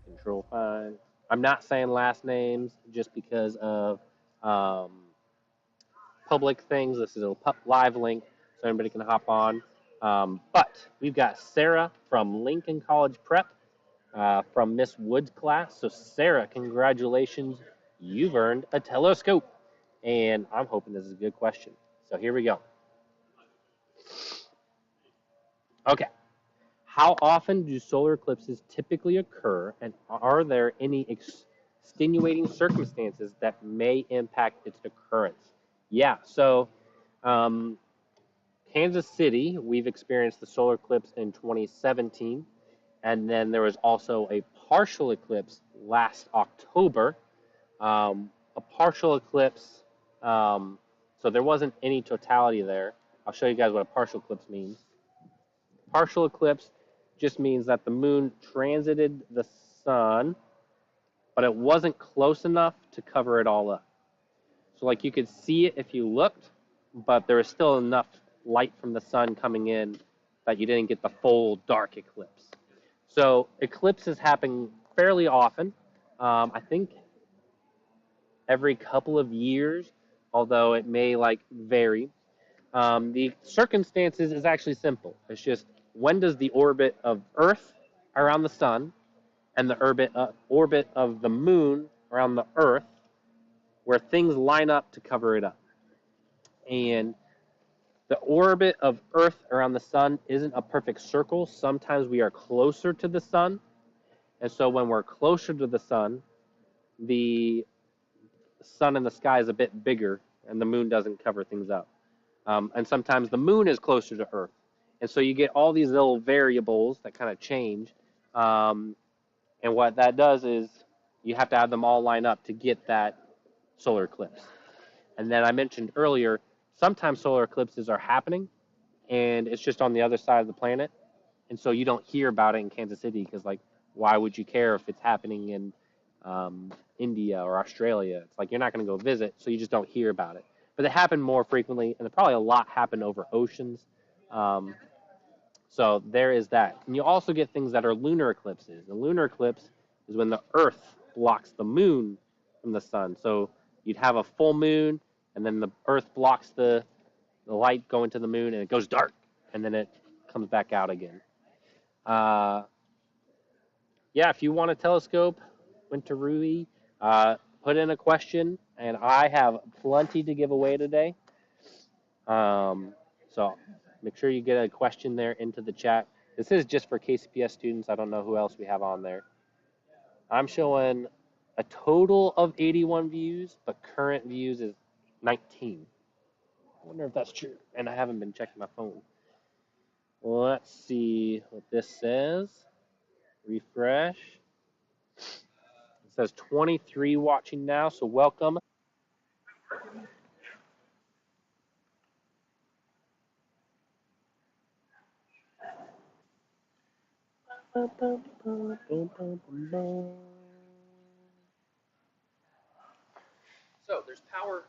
Control find. I'm not saying last names just because of public things. This is a live link, so anybody can hop on. But we've got Sarah from Lincoln College Prep from Miss Wood's class. So Sarah, congratulations. You've earned a telescope. And I'm hoping this is a good question. So here we go. Okay. How often do solar eclipses typically occur, and are there any extenuating circumstances that may impact its occurrence? Yeah, so Kansas City, we've experienced the solar eclipse in 2017, and then there was also a partial eclipse last October. A partial eclipse, so there wasn't any totality there. I'll show you guys what a partial eclipse means. Partial eclipse just means that the moon transited the sun, but it wasn't close enough to cover it all up. So like you could see it if you looked, but there was still enough light from the sun coming in that you didn't get the full dark eclipse. So eclipses happen fairly often. I think every couple of years, although it may vary. The circumstances is actually simple. It's just when does the orbit of Earth around the sun and the orbit of the moon around the Earth, where things line up to cover it up. And the orbit of Earth around the sun isn't a perfect circle. Sometimes we are closer to the sun. And so when we're closer to the sun in the sky is a bit bigger. and the moon doesn't cover things up. And sometimes the moon is closer to Earth. And so you get all these little variables that kind of change. Um, and what that does is you have to have them all line up to get that solar eclipse. And then I mentioned earlier, sometimes solar eclipses are happening and it's just on the other side of the planet. And so you don't hear about it in Kansas City because, like, why would you care if it's happening in India or Australia? It's like you're not going to go visit, so you just don't hear about it. But they happen more frequently, and probably a lot happen over oceans. Um, so there is that. And you also get things that are lunar eclipses. The lunar eclipse is when the Earth blocks the moon from the sun. So you'd have a full moon, and then the Earth blocks the light going to the moon, and it goes dark, and then it comes back out again. Yeah, if you want a telescope, Winterui, put in a question, and I have plenty to give away today. So make sure you get a question there into the chat. This is just for KCPS students. I don't know who else we have on there. I'm showing a total of 81 views, but current views is 19. I wonder if that's true, and I haven't been checking my phone. Let's see what this says. Refresh. It says 23 watching now, so welcome. So there's power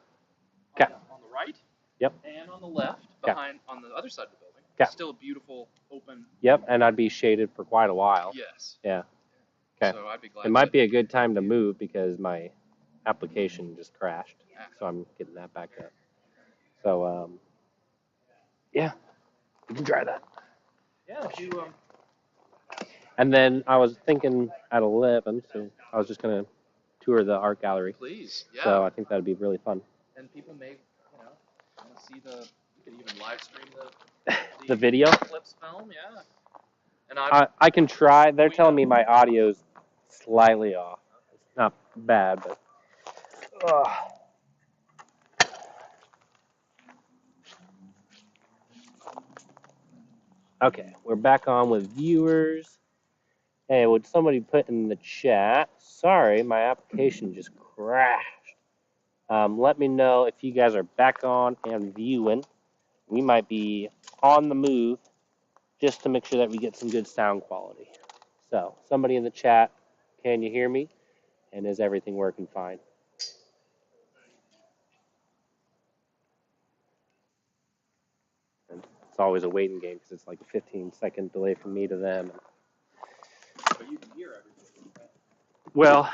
Okay. on the right. Yep. And on the left, Okay. behind on the other side of the building. Okay. Still a beautiful open. Yep, and I'd be shaded for quite a while. Yes. Yeah. Okay. So I'd be glad. It might be a good time to move because my application just crashed, so I'm getting that back up. So yeah, you can try that. Yeah. If you And then I was thinking at 11, so I was just gonna tour the art gallery. please. Yeah. So I think that'd be really fun. And people may, want to see the. You could even live stream The video? Eclipse film. Yeah. And I can try. They're telling me my audio's slightly off. It's not bad, but. Okay, we're back on with viewers. Hey, would somebody put in the chat? Sorry, my application just crashed. Let me know if you guys are back on and viewing. We might be on the move just to make sure that we get some good sound quality. So, somebody in the chat, can you hear me? And is everything working fine? And it's always a waiting game because it's like a 15-second delay from me to them. But you can hear everything. Well,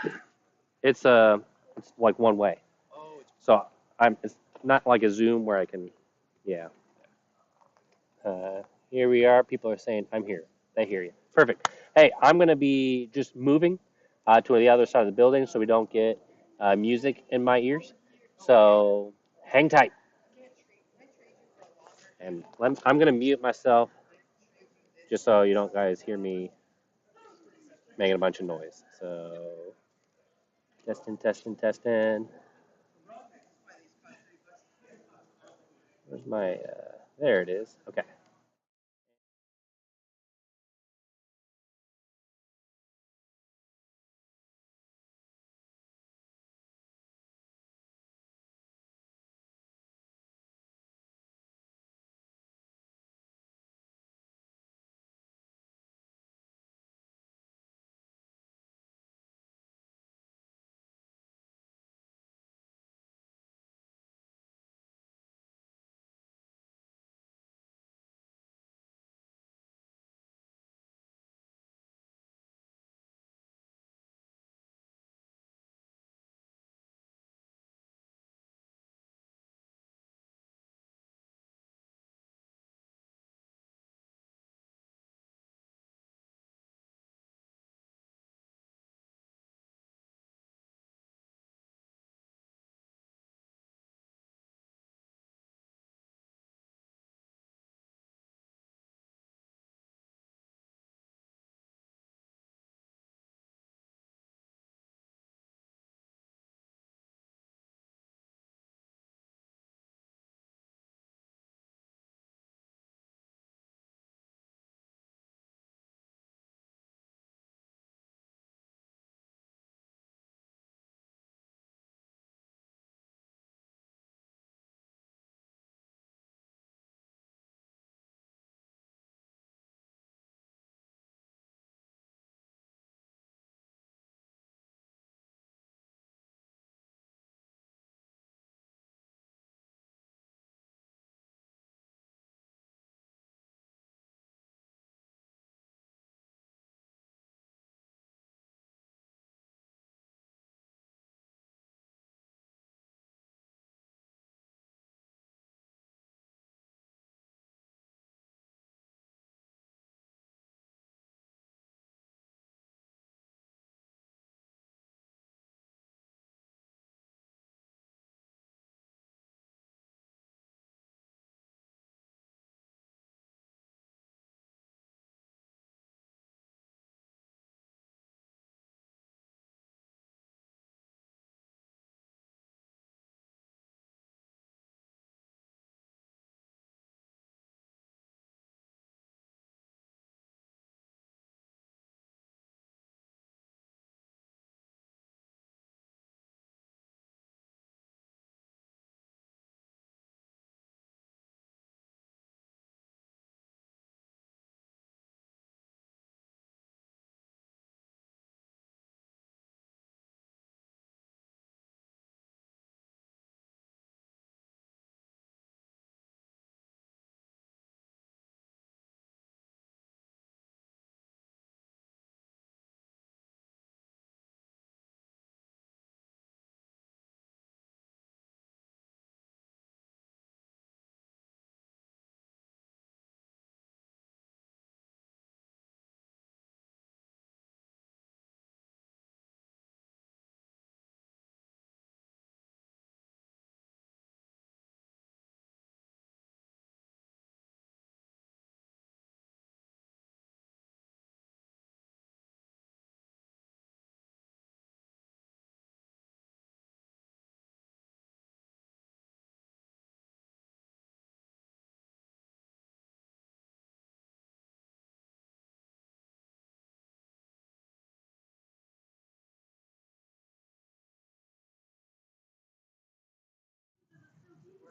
it's like one way. Oh, So it's not like a Zoom where I can, yeah. Here we are. People are saying, I'm here. They hear you. Perfect. Hey, I'm going to be just moving to the other side of the building so we don't get music in my ears. So hang tight. And I'm going to mute myself just so you don't guys hear me making a bunch of noise. So testing, testing, testing. Where's my, there it is. Okay.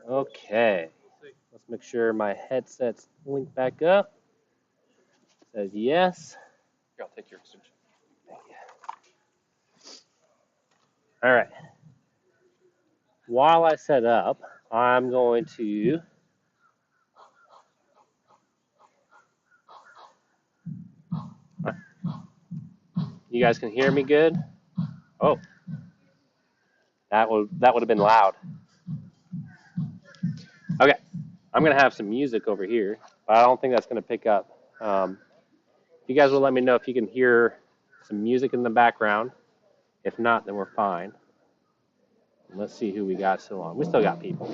Okay. Let's make sure my headset's linked back up. Says yes. Here, I'll take your extension. Thank you. All right. While I set up, I'm going to you guys can hear me good? Oh, that would have been loud. Okay, I'm gonna have some music over here, but I don't think that's gonna pick up. You guys will let me know if you can hear some music in the background. If not, then we're fine. Let's see who we got still on. We still got people.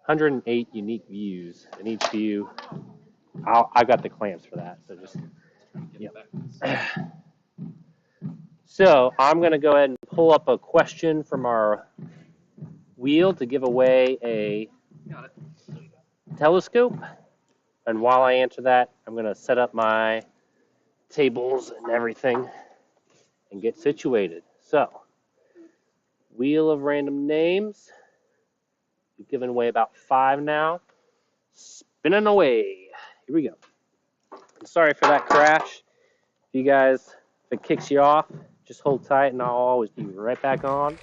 108 unique views, and each view, I got the clamps for that, so just. Yep. So I'm gonna go ahead and pull up a question from our wheel to give away a telescope. And while I answer that, I'm going to set up my tables and everything and get situated. So, wheel of random names. We've given away about 5 now. Spinning away. Here we go. I'm sorry for that crash. If you guys, if it kicks you off, just hold tight and I'll always be right back on.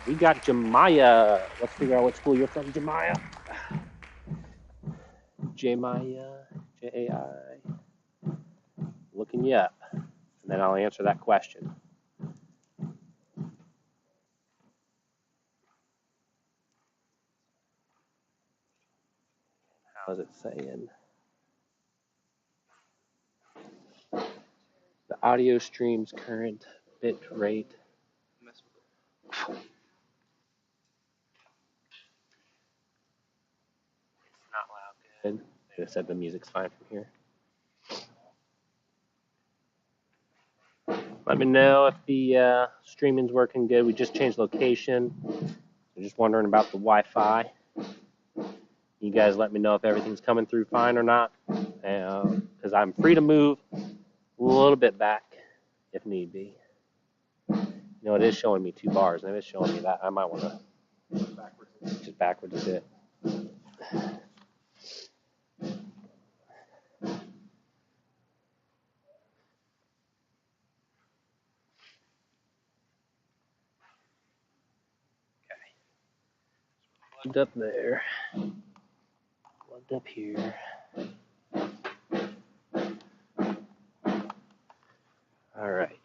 We got Jemiah. Let's figure out what school you're from, Jemiah. Jemiah, J-A-I. Looking you up. And then I'll answer that question. How's it saying? The audio stream's current bit rate. Mess with it. It's not loud. Good. They said the music's fine from here. Let me know if the streaming's working good. We just changed location. I'm just wondering about the Wi-Fi. You guys let me know if everything's coming through fine or not. Because I'm free to move a little bit back if need be. You know, it is showing me 2 bars, and if it's showing me that, I might want to just backwards a bit. Plugged up there. Plugged up here. All right.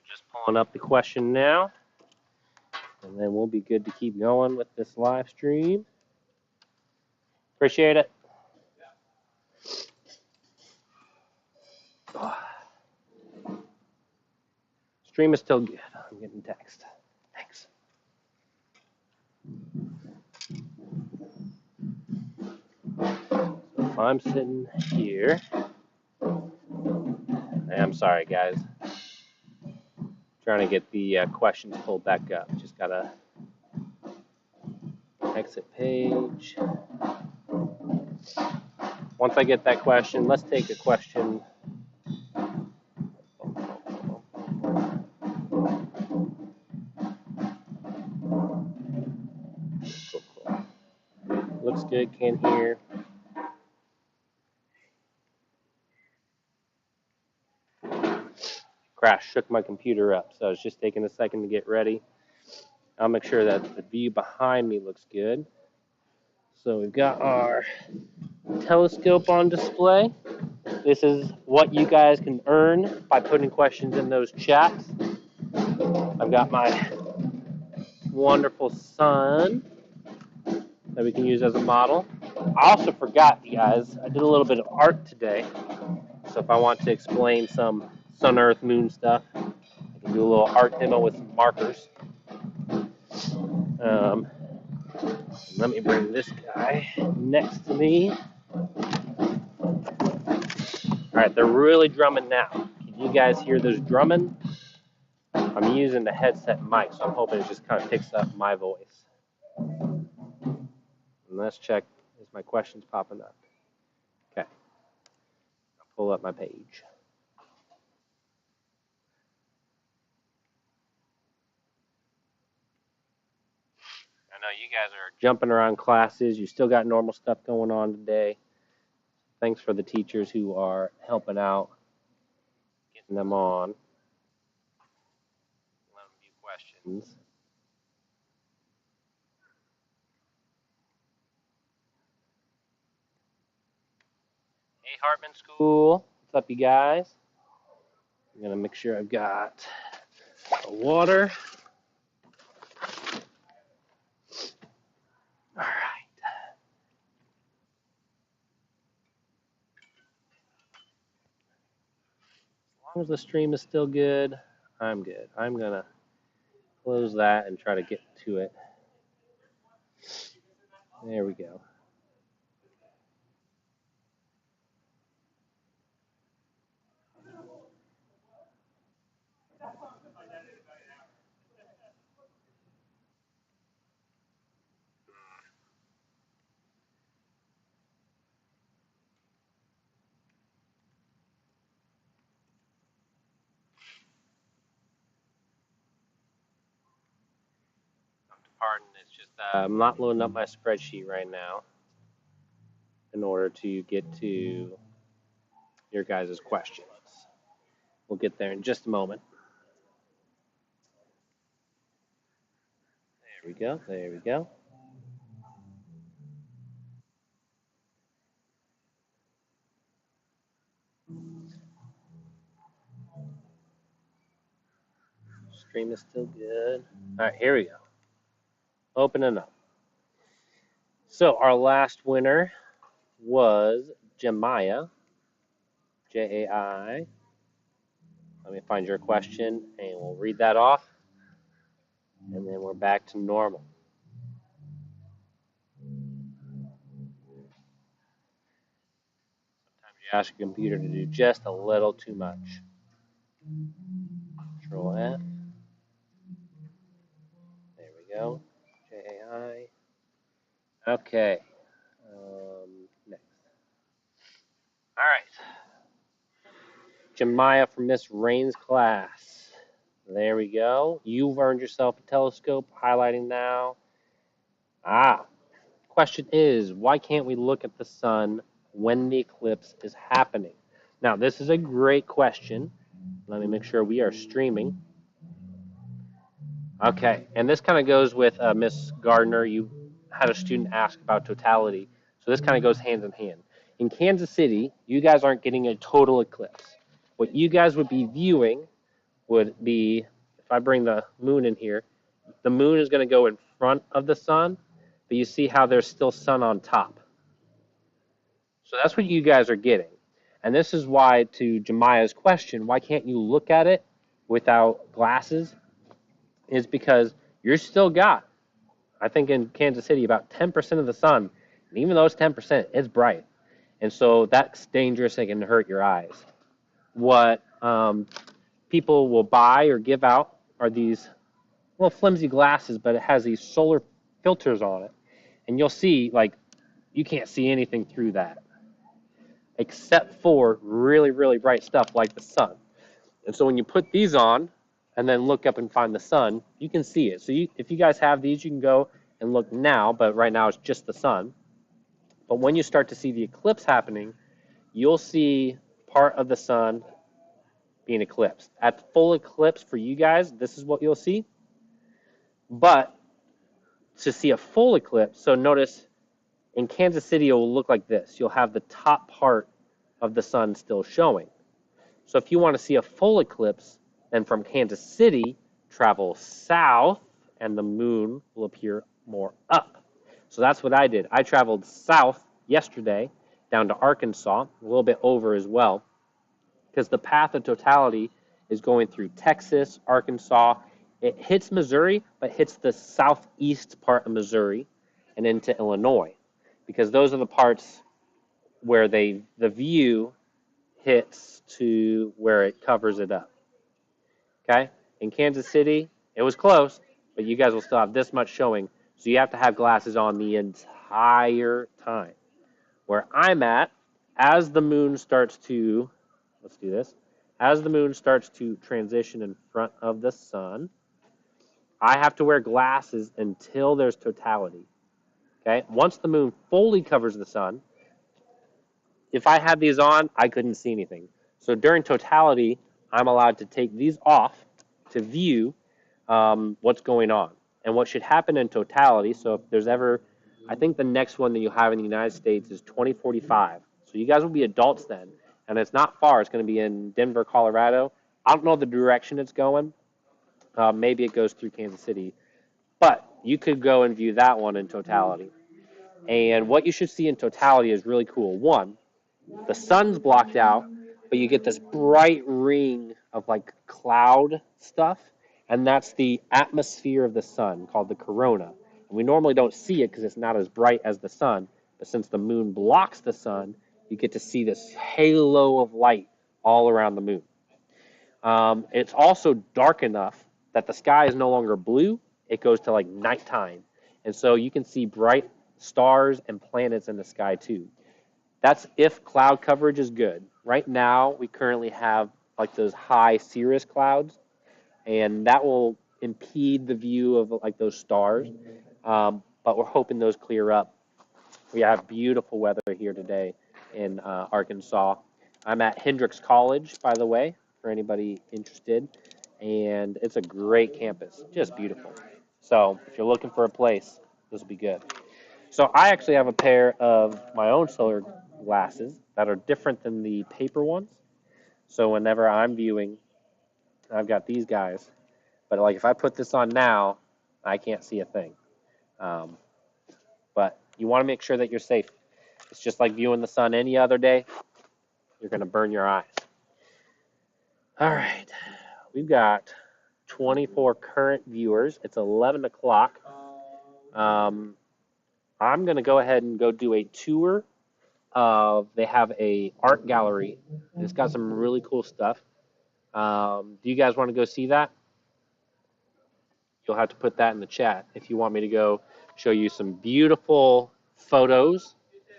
Just pulling up the question now, and then we'll be good to keep going with this live stream. Appreciate it. Stream is still good. I'm getting text. Thanks. So if I'm sitting here, I'm sorry, guys. Trying to get the questions pulled back up. Just gotta exit page. Once I get that question, let's take a question. Cool. Looks good, can't hear. Crash, shook my computer up, so it's just taking a second to get ready. I'll make sure that the view behind me looks good. So we've got our telescope on display. This is what you guys can earn by putting questions in those chats. I've got my wonderful sun that we can use as a model. I also forgot, you guys, I did a little bit of art today. So if I want to explain some sun, earth, moon stuff, I can do a little art demo with some markers. Let me bring this guy next to me. All right, they're really drumming now. Can you guys hear this drumming? I'm using the headset mic, so I'm hoping it just kind of picks up my voice. And let's check, is my questions popping up? Okay. I'll pull up my page. know you guys are jumping around classes. You still got normal stuff going on today. Thanks for the teachers who are helping out, getting them on. Let them view questions. Hey, Hartman School. What's up, you guys? I'm going to make sure I've got water. All right. As long as the stream is still good, I'm good. I'm going to close that and try to get to it. There we go. Pardon, it's just I'm not loading up my spreadsheet right now in order to get to your guys' questions. We'll get there in just a moment. There we go. There we go. Stream is still good. All right, here we go. Opening up. So our last winner was Jemiah, Jai. Let me find your question, and we'll read that off, and then we're back to normal. Sometimes you ask your computer to do just a little too much. Control F. There we go. Jai. Okay. Next. All right. Jemiah from Miss Rain's class. There we go. You've earned yourself a telescope, highlighting now. Question is, why can't we look at the sun when the eclipse is happening? Now, this is a great question. Let me make sure we are streaming. Okay, and this kind of goes with Miss Gardner. You had a student ask about totality. So this kind of goes hand in hand. In Kansas City, you guys aren't getting a total eclipse. What you guys would be viewing would be, if I bring the moon in here, the moon is going to go in front of the sun, but you see how there's still sun on top. So that's what you guys are getting. And this is why, to Jemiah's question, why can't you look at it without glasses, is because you're still got, I think in Kansas City, about 10% of the sun. And even though it's 10%, it's bright. And so that's dangerous and can hurt your eyes. What people will buy or give out are these little flimsy glasses, but it has these solar filters on it. And you'll see, like, you can't see anything through that, except for really, really bright stuff like the sun. And so when you put these on and then look up and find the sun, you can see it. So if you guys have these, you can go and look now, but right now it's just the sun. But when you start to see the eclipse happening, you'll see part of the sun being eclipsed. At full eclipse for you guys, this is what you'll see. But to see a full eclipse, so notice in Kansas City, it will look like this. You'll have the top part of the sun still showing. So if you want to see a full eclipse, then from Kansas City, travel south, and the moon will appear more up. So that's what I did. I traveled south yesterday down to Arkansas, a little bit over as well, because the path of totality is going through Texas, Arkansas. It hits Missouri, but hits the southeast part of Missouri and into Illinois, because those are the parts where the view hits to where it covers it up. Okay? In Kansas City, it was close, but you guys will still have this much showing, so you have to have glasses on the entire time. Where I'm at, as the moon starts to, let's do this, as the moon starts to transition in front of the sun, I have to wear glasses until there's totality. Okay? Once the moon fully covers the sun, if I had these on, I couldn't see anything. So during totality, I'm allowed to take these off to view what's going on and what should happen in totality. So if there's ever, I think the next one that you have in the United States is 2045. So you guys will be adults then, and it's not far. It's going to be in Denver, Colorado. I don't know the direction it's going. Maybe it goes through Kansas City, but you could go and view that one in totality. And what you should see in totality is really cool. One, the sun's blocked out, but you get this bright ring of like cloud stuff, and that's the atmosphere of the sun called the corona. And we normally don't see it because it's not as bright as the sun, but since the moon blocks the sun, you get to see this halo of light all around the moon. It's also dark enough that the sky is no longer blue, it goes to like nighttime. And so you can see bright stars and planets in the sky too. That's if cloud coverage is good. Right now, we currently have like those high cirrus clouds, and that will impede the view of like those stars. But we're hoping those clear up. We have beautiful weather here today in Arkansas. I'm at Hendrix College, by the way, for anybody interested, and it's a great campus, just beautiful. So if you're looking for a place, this will be good. So I actually have a pair of my own solar glasses that are different than the paper ones. So whenever I'm viewing, I've got these guys. But like if I put this on now, I can't see a thing. But you want to make sure that you're safe. It's just like viewing the sun any other day. You're going to burn your eyes. All right. We've got 24 current viewers. It's 11 o'clock. I'm going to go ahead and go do a tour. They have a art gallery. It's got some really cool stuff. Do you guys want to go see that? You'll have to put that in the chat if you want me to go show you some beautiful photos.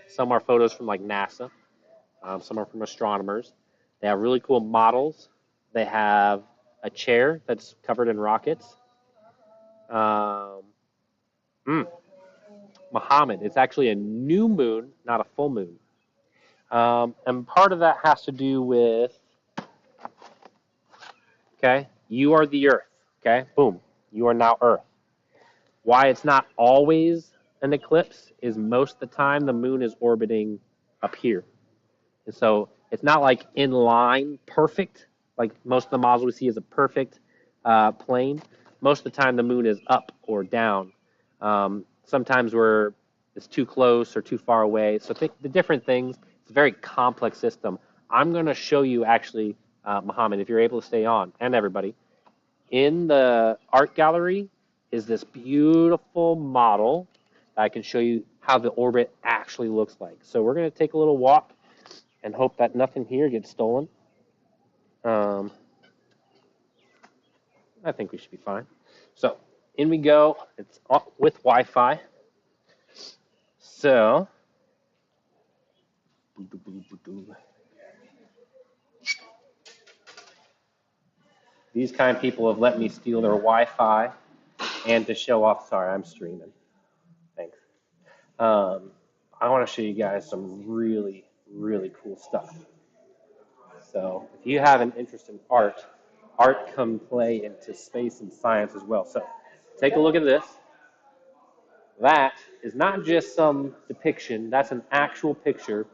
Some are photos from like NASA. Some are from astronomers. They have really cool models. They have a chair that's covered in rockets. Muhammad. It's actually a new moon, not a full moon. And part of that has to do with, okay, you are the Earth, okay? Boom. You are now Earth. Why it's not always an eclipse is most of the time the moon is orbiting up here. And so it's not like in line, perfect, like most of the models we see is a perfect plane. Most of the time the moon is up or down. Sometimes it's too close or too far away. So think the different things. It's a very complex system. I'm going to show you actually, Muhammad, if you're able to stay on, and everybody. In the art gallery is this beautiful model that I can show you how the orbit actually looks like. So we're going to take a little walk and hope that nothing here gets stolen. I think we should be fine. So in we go. It's with Wi-Fi. So these kind of people have let me steal their Wi-Fi and to show off. Sorry, I'm streaming. Thanks. I want to show you guys some really, really cool stuff. So if you have an interest in art can play into space and science as well. So take a look at this. That is not just some depiction. That's an actual picture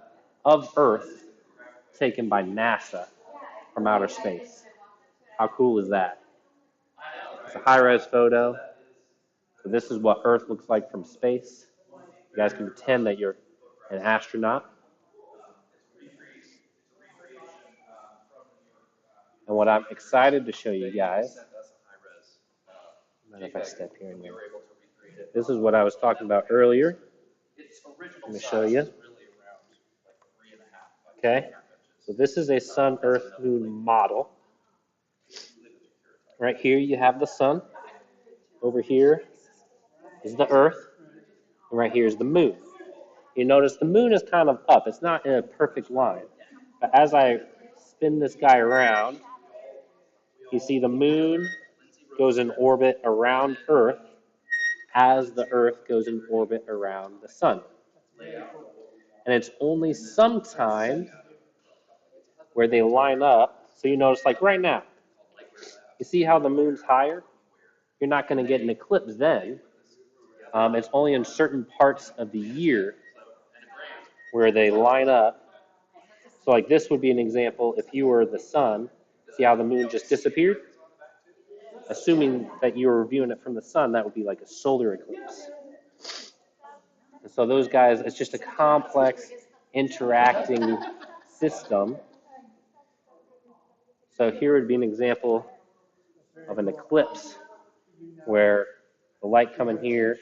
of Earth taken by NASA from outer space. How cool is that? It's a high-res photo. So this is what Earth looks like from space. You guys can pretend that you're an astronaut. And what I'm excited to show you guys, I don't know if I step here anymore. This is what I was talking about earlier. Let me show you. Okay, so this is a Sun, Earth, Moon model. Right here you have the Sun. Over here is the Earth. And right here is the Moon. You notice the Moon is kind of up. It's not in a perfect line. But as I spin this guy around, you see the Moon goes in orbit around Earth as the Earth goes in orbit around the sun. And it's only sometimes where they line up. So you notice, like right now, you see how the moon's higher? You're not going to get an eclipse then. It's only in certain parts of the year where they line up. So like this would be an example if you were the sun. See how the moon just disappeared? Assuming that you were viewing it from the sun, that would be like a solar eclipse. And so those guys, it's just a complex interacting system. So here would be an example of an eclipse where the light coming here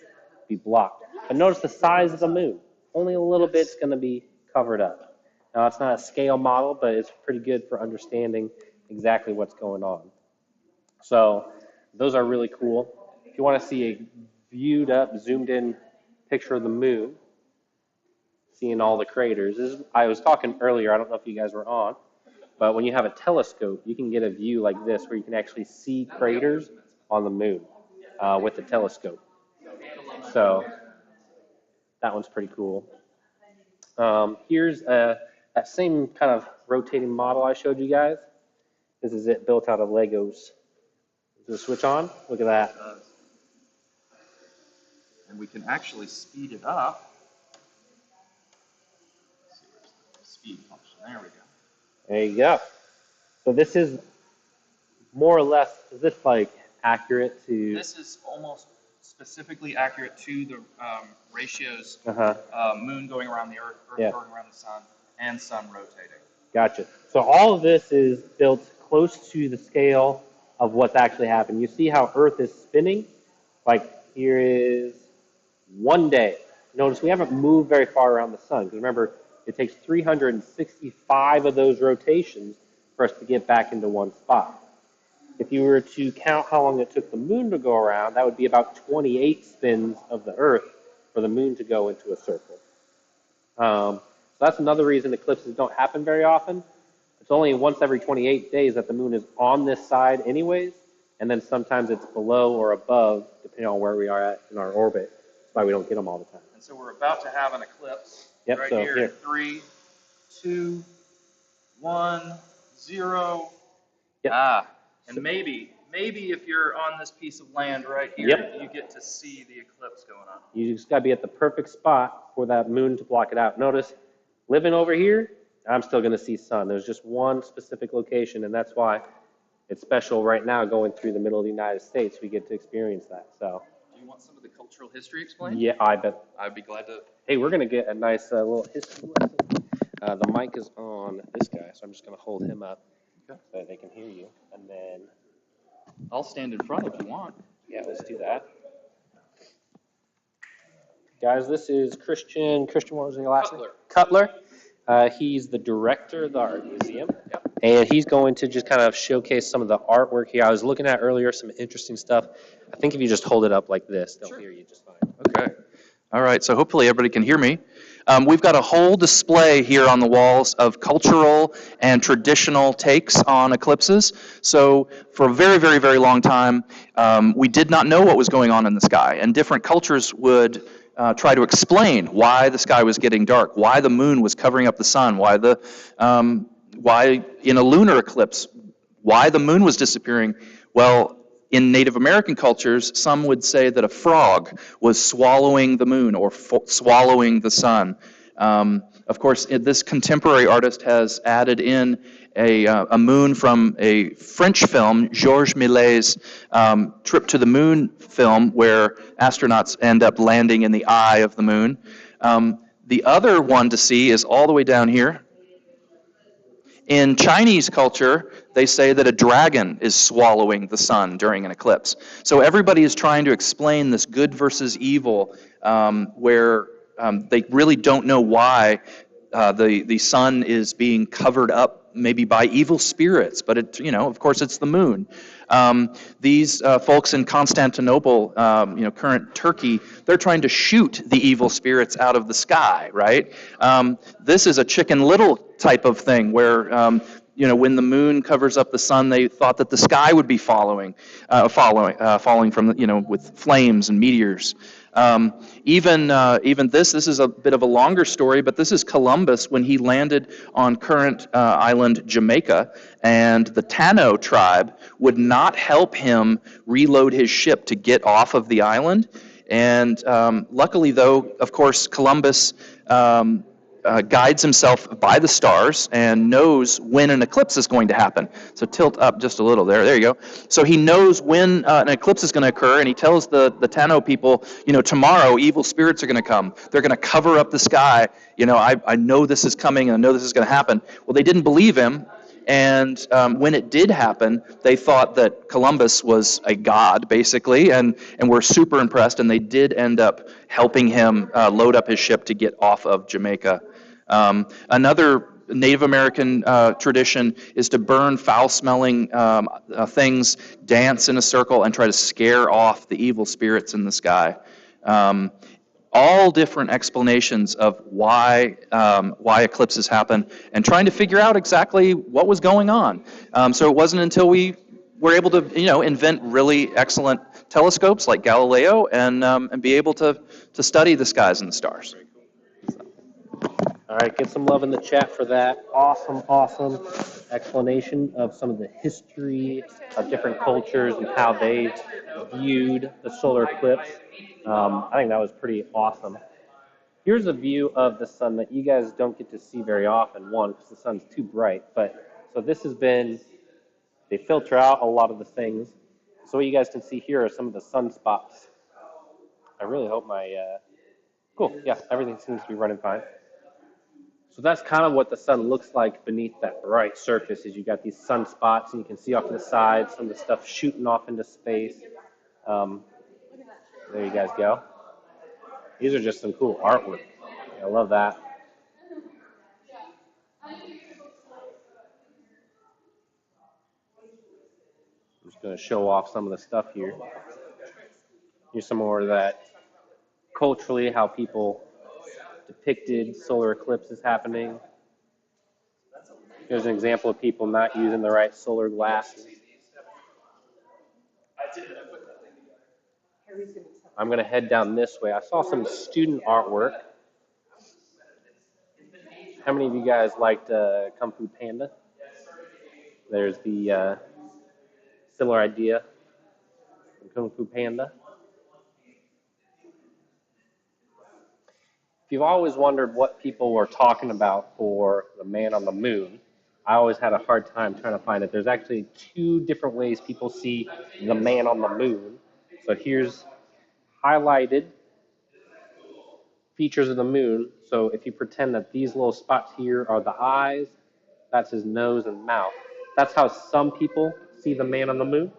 be blocked. But notice the size of the moon. Only a little bit's going to be covered up. Now, it's not a scale model, but it's pretty good for understanding exactly what's going on. So those are really cool. If you want to see a viewed up, zoomed in picture of the moon, seeing all the craters. I was talking earlier, I don't know if you guys were on, but when you have a telescope, you can get a view like this where you can actually see craters on the moon with the telescope. So that one's pretty cool. Here's that same kind of rotating model I showed you guys. This is it built out of Legos. Does it switch on? Look at that. And we can actually speed it up. Let's see, where's the speed function? There we go. There you go. So this is more or less, is this like accurate to? This is almost specifically accurate to the ratios, moon going around the Earth, Earth going around the sun, and sun rotating. Gotcha. So all of this is built close to the scale of what's actually happened. You see how Earth is spinning? Like here is 1 day. Notice we haven't moved very far around the sun. Because remember, it takes 365 of those rotations for us to get back into one spot. If you were to count how long it took the moon to go around, that would be about 28 spins of the Earth for the moon to go into a circle. So that's another reason eclipses don't happen very often. It's only once every 28 days that the moon is on this side anyways, and then sometimes it's below or above, depending on where we are at in our orbit. That's why we don't get them all the time. And so we're about to have an eclipse right so here. 3, 2, 1, 0. Yep. And maybe if you're on this piece of land right here, you get to see the eclipse going on. You just got to be at the perfect spot for that moon to block it out. Notice, living over here, I'm still going to see sun. There's just one specific location, and that's why it's special right now going through the middle of the United States. We get to experience that. So. Do you want some of the cultural history explained? Yeah, I bet. I'd be glad to. Hey, we're going to get a nice little history lesson. The mic is on this guy, so I'm just going to hold him up so that they can hear you. And then I'll stand in front if you want. Yeah, let's do that. Guys, this is Christian, what was his last name? Cutler. He's the director of the art museum. Yep. And he's going to just kind of showcase some of the artwork here. I was looking at earlier some interesting stuff. I think if you just hold it up like this, they'll hear you just fine. Okay. All right, so hopefully everybody can hear me. We've got a whole display here on the walls of cultural and traditional takes on eclipses. So for a very, very, very long time, we did not know what was going on in the sky, and different cultures would try to explain why the sky was getting dark, why the moon was covering up the sun, why in a lunar eclipse, why the moon was disappearing. Well, in Native American cultures, some would say that a frog was swallowing the moon or swallowing the sun. Of course, this contemporary artist has added in a moon from a French film, Georges Méliès' Trip to the Moon film, where astronauts end up landing in the eye of the moon. The other one to see is all the way down here. In Chinese culture, they say that a dragon is swallowing the sun during an eclipse. So everybody is trying to explain this good versus evil, where they really don't know why the sun is being covered up maybe by evil spirits, but of course it's the moon. These folks in Constantinople, current Turkey, they're trying to shoot the evil spirits out of the sky, right? This is a Chicken Little type of thing where, when the moon covers up the sun, they thought that the sky would be falling from, with flames and meteors. Even this is a bit of a longer story, but this is Columbus when he landed on current island Jamaica, and the Tano tribe would not help him reload his ship to get off of the island. And luckily, though, of course, Columbus guides himself by the stars and knows when an eclipse is going to happen. So tilt up just a little there. There you go. So he knows when an eclipse is going to occur, and he tells the Tano people, tomorrow evil spirits are going to come. They're going to cover up the sky. I know this is coming, and I know this is going to happen. Well, they didn't believe him. And when it did happen, they thought that Columbus was a god, basically, and were super impressed, and they did end up helping him load up his ship to get off of Jamaica. Another Native American tradition is to burn foul-smelling things, dance in a circle, and try to scare off the evil spirits in the sky. All different explanations of why eclipses happen, and trying to figure out exactly what was going on. So it wasn't until we were able to, invent really excellent telescopes like Galileo and be able to study the skies and the stars. All right, get some love in the chat for that. Awesome explanation of some of the history of different cultures and how they viewed the solar eclipse. I think that was pretty awesome. Here's a view of the sun that you guys don't get to see very often, one, because the sun's too bright. So this has been, they filter out a lot of the things. So what you guys can see here are some of the sunspots. I really hope cool, yeah, everything seems to be running fine. So that's kind of what the sun looks like beneath that bright surface. Is you got these sunspots, and you can see off to the side some of the stuff shooting off into space. There you guys go. These are just some cool artwork. I love that. I'm just going to show off some of the stuff here. Here's some more of that culturally, how people depicted solar eclipses happening. Here's an example of people not using the right solar glasses. I'm going to head down this way. I saw some student artwork. How many of you guys liked Kung Fu Panda? There's the similar idea from Kung Fu Panda. If you've always wondered what people were talking about for the man on the moon, I always had a hard time trying to find it. There's actually two different ways people see the man on the moon. So here's highlighted features of the moon. So if you pretend that these little spots here are the eyes, that's his nose and mouth. That's how some people see the man on the moon.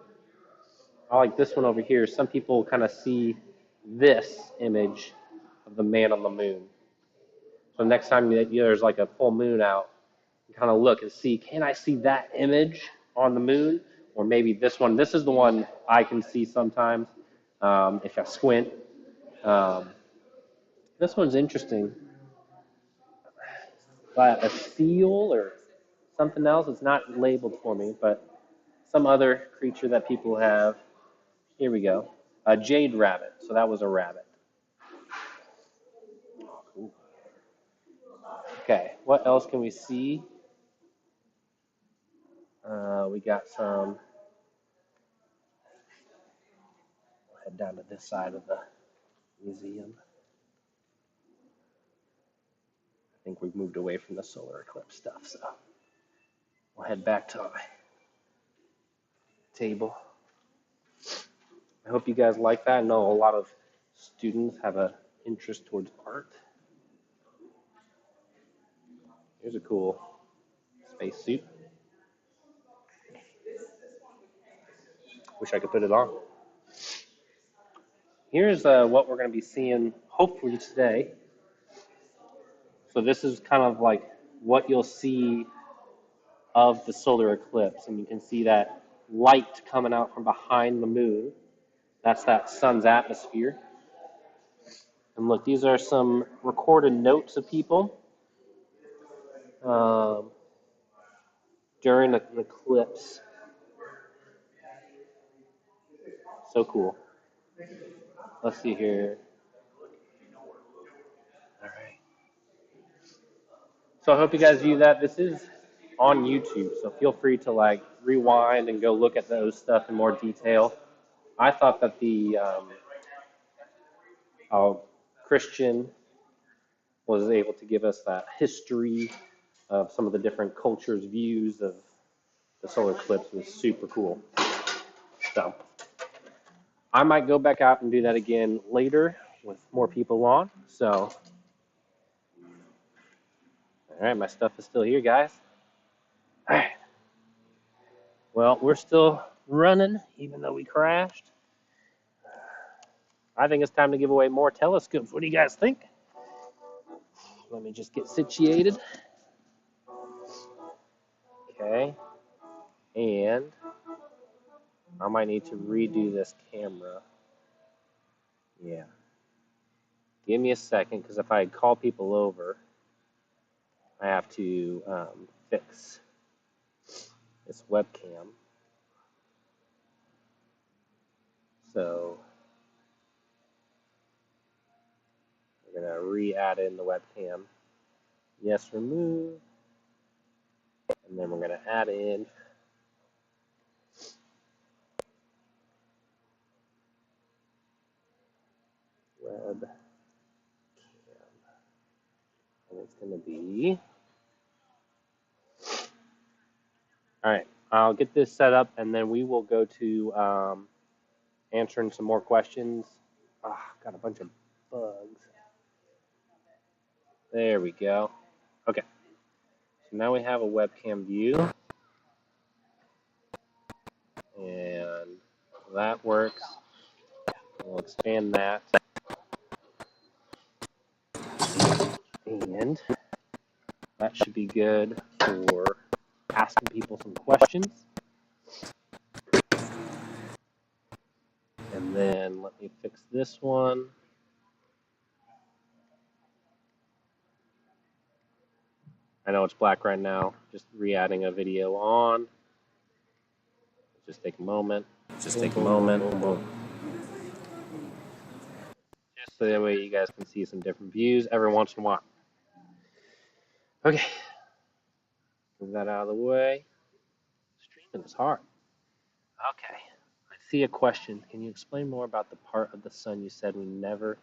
I like this one over here. Some people kind of see this image of the man on the moon. So next time there's like a full moon out, you kind of look and see, can I see that image on the moon? Or maybe this one. This is the one I can see sometimes if I squint. This one's interesting. But a seal or something else, it's not labeled for me, but some other creature that people have. Here we go. A jade rabbit. So that was a rabbit. Cool. Okay, what else can we see? We got some. We'll head down to this side of the museum. I think we've moved away from the solar eclipse stuff, so we'll head back to my table. I hope you guys like that. I know a lot of students have an interest towards art. Here's a cool spacesuit. Wish I could put it on. Here's what we're going to be seeing hopefully today. So this is kind of like what you'll see of the solar eclipse. And you can see that light coming out from behind the moon. That's that sun's atmosphere. And look, these are some recorded notes of people. during an eclipse. So cool. Let's see here. All right. So I hope you guys view that. This is on YouTube, so feel free to like rewind and go look at those stuff in more detail. I thought that the Christian was able to give us that history of some of the different cultures' views of the solar eclipse was super cool. So I might go back out and do that again later with more people on. So, all right, my stuff is still here, guys. All right. Well, we're still running, even though we crashed. I think it's time to give away more telescopes. What do you guys think? Let me just get situated. Okay. And I might need to redo this camera. Yeah. Give me a second, because if I call people over, I have to fix this webcam. So we're going to re-add in the webcam. Yes, remove. And then we're going to add in webcam. And it's going to be... All right, I'll get this set up, and then we will go to answering some more questions. Got a bunch of bugs. There we go. Okay, so now we have a webcam view, and that works. We'll expand that, and that should be good for asking people some questions. And then let me fix this one. I know it's black right now. Just re-adding a video on. Just take a moment. Just so that way you guys can see some different views every once in a while. Okay. Move that out of the way. Streaming is hard. Okay. I see a question. Can you explain more about the part of the sun you said we never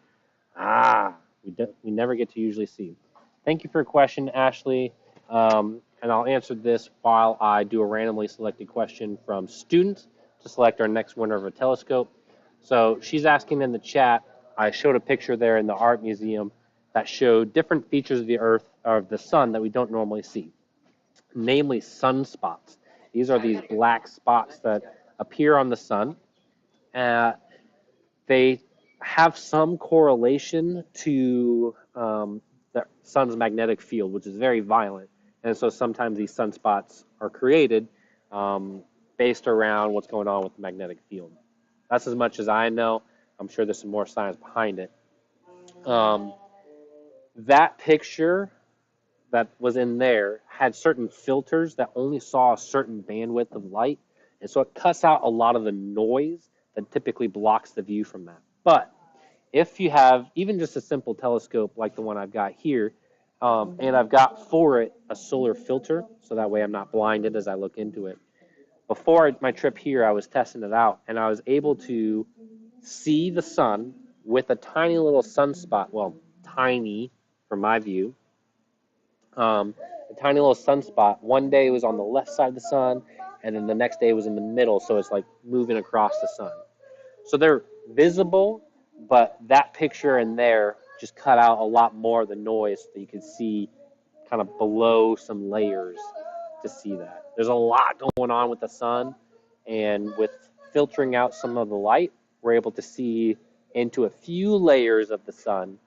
never get to usually see? Thank you for your question, Ashley. And I'll answer this while I do a randomly selected question from students to select our next winner of a telescope. So she's asking in the chat, I showed a picture there in the art museum that showed different features of the Earth, or of the sun, that we don't normally see, namely sunspots. These are these black spots that appear on the sun. They have some correlation to the sun's magnetic field, which is very violent. And so sometimes these sunspots are created based around what's going on with the magnetic field. That's as much as I know. I'm sure there's some more science behind it. That picture that was in there had certain filters that only saw a certain bandwidth of light. And so it cuts out a lot of the noise that typically blocks the view from that. But if you have even just a simple telescope like the one I've got here, and I've got for it a solar filter, so that way I'm not blinded as I look into it. Before my trip here, I was testing it out, and I was able to see the sun with a tiny little sunspot, well, tiny from my view, a tiny little sunspot. One day it was on the left side of the sun, and then the next day it was in the middle, so it's like moving across the sun. So they're visible, but that picture in there just cut out a lot more of the noise so that you could see kind of below some layers to see that. There's a lot going on with the sun, and with filtering out some of the light, we're able to see into a few layers of the sun,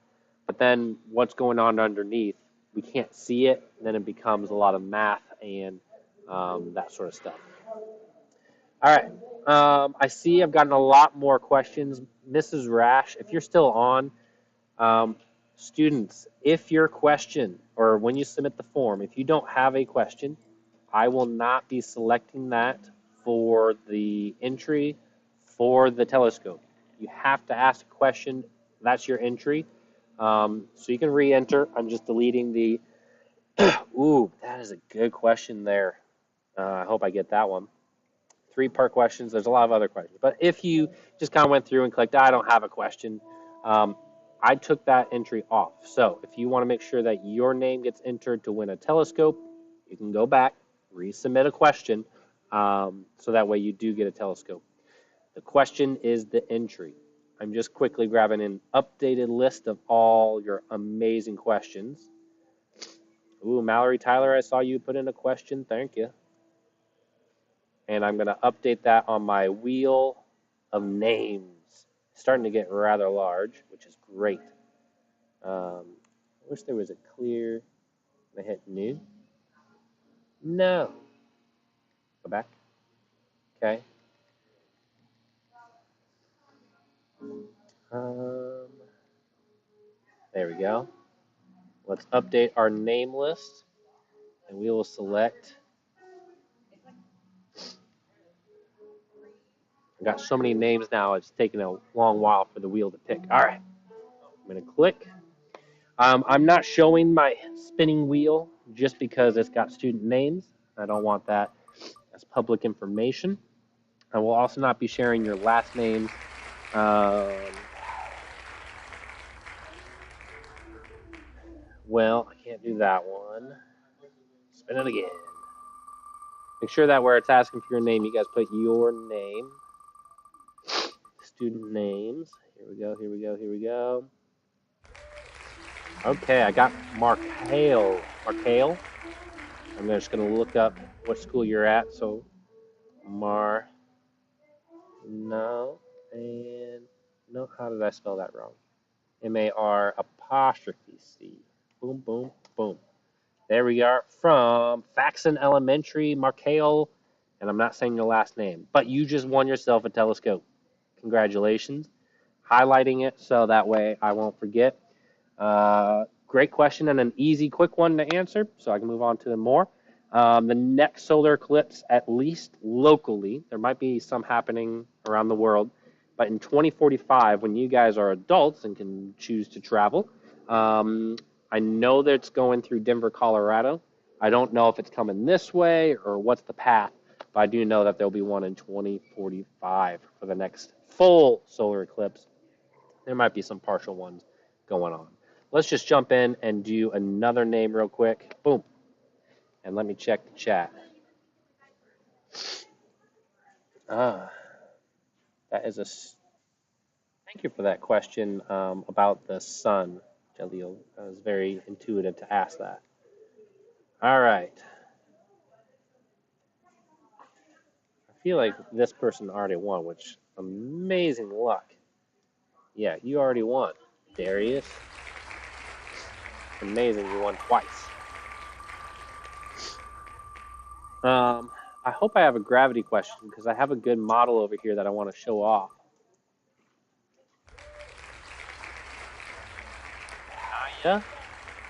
but then what's going on underneath, we can't see it, and then it becomes a lot of math and that sort of stuff. All right. I see I've gotten a lot more questions. Mrs. Rash, if you're still on, students, if your question, or when you submit the form, if you don't have a question, I will not be selecting that for the entry for the telescope. You have to ask a question. That's your entry. So you can re-enter. I'm just deleting the. Ooh, that is a good question there. I hope I get that one. 3-part questions. There's a lot of other questions. But if you just kind of went through and clicked, I don't have a question, I took that entry off. So if you want to make sure that your name gets entered to win a telescope, you can go back, resubmit a question, so that way you do get a telescope. The question is the entry. I'm just quickly grabbing an updated list of all your amazing questions. Ooh, Mallory Tyler, I saw you put in a question. Thank you. And I'm going to update that on my wheel of names. Starting to get rather large, which is great. I wish there was a clear. I hit new. No. Go back. Okay. There we go. Let's update our name list, and we will select. I've got so many names now, it's taking a long while for the wheel to pick. All right. I'm going to click. I'm not showing my spinning wheel just because it's got student names. I don't want that as public information. I will also not be sharing your last names. Well, I can't do that one. Spin it again. Make sure that where it's asking for your name, you guys put your name. Student names. Here we go, here we go, here we go. Okay, I got Markale. I'm just going to look up what school you're at. So, no, how did I spell that wrong? MAR apostrophe C. Boom, boom, boom. There we are, from Faxon Elementary, Markale, and I'm not saying your last name, but you just won yourself a telescope. Congratulations. Highlighting it so that way I won't forget. Great question and an easy, quick one to answer, so I can move on to more. The next solar eclipse, at least locally, there might be some happening around the world, but in 2045, when you guys are adults and can choose to travel, I know that it's going through Denver, Colorado. I don't know if it's coming this way or what's the path, but I do know that there'll be one in 2045 for the next full solar eclipse. There might be some partial ones going on. Let's just jump in and do another name real quick. Boom. And let me check the chat. That is a. Thank you for that question about the sun, Jaleel. That was very intuitive to ask that. All right. I feel like this person already won, which amazing luck. Yeah, you already won, Darius. Amazing, you won twice. I hope I have a gravity question because I have a good model over here that I want to show off. Naya?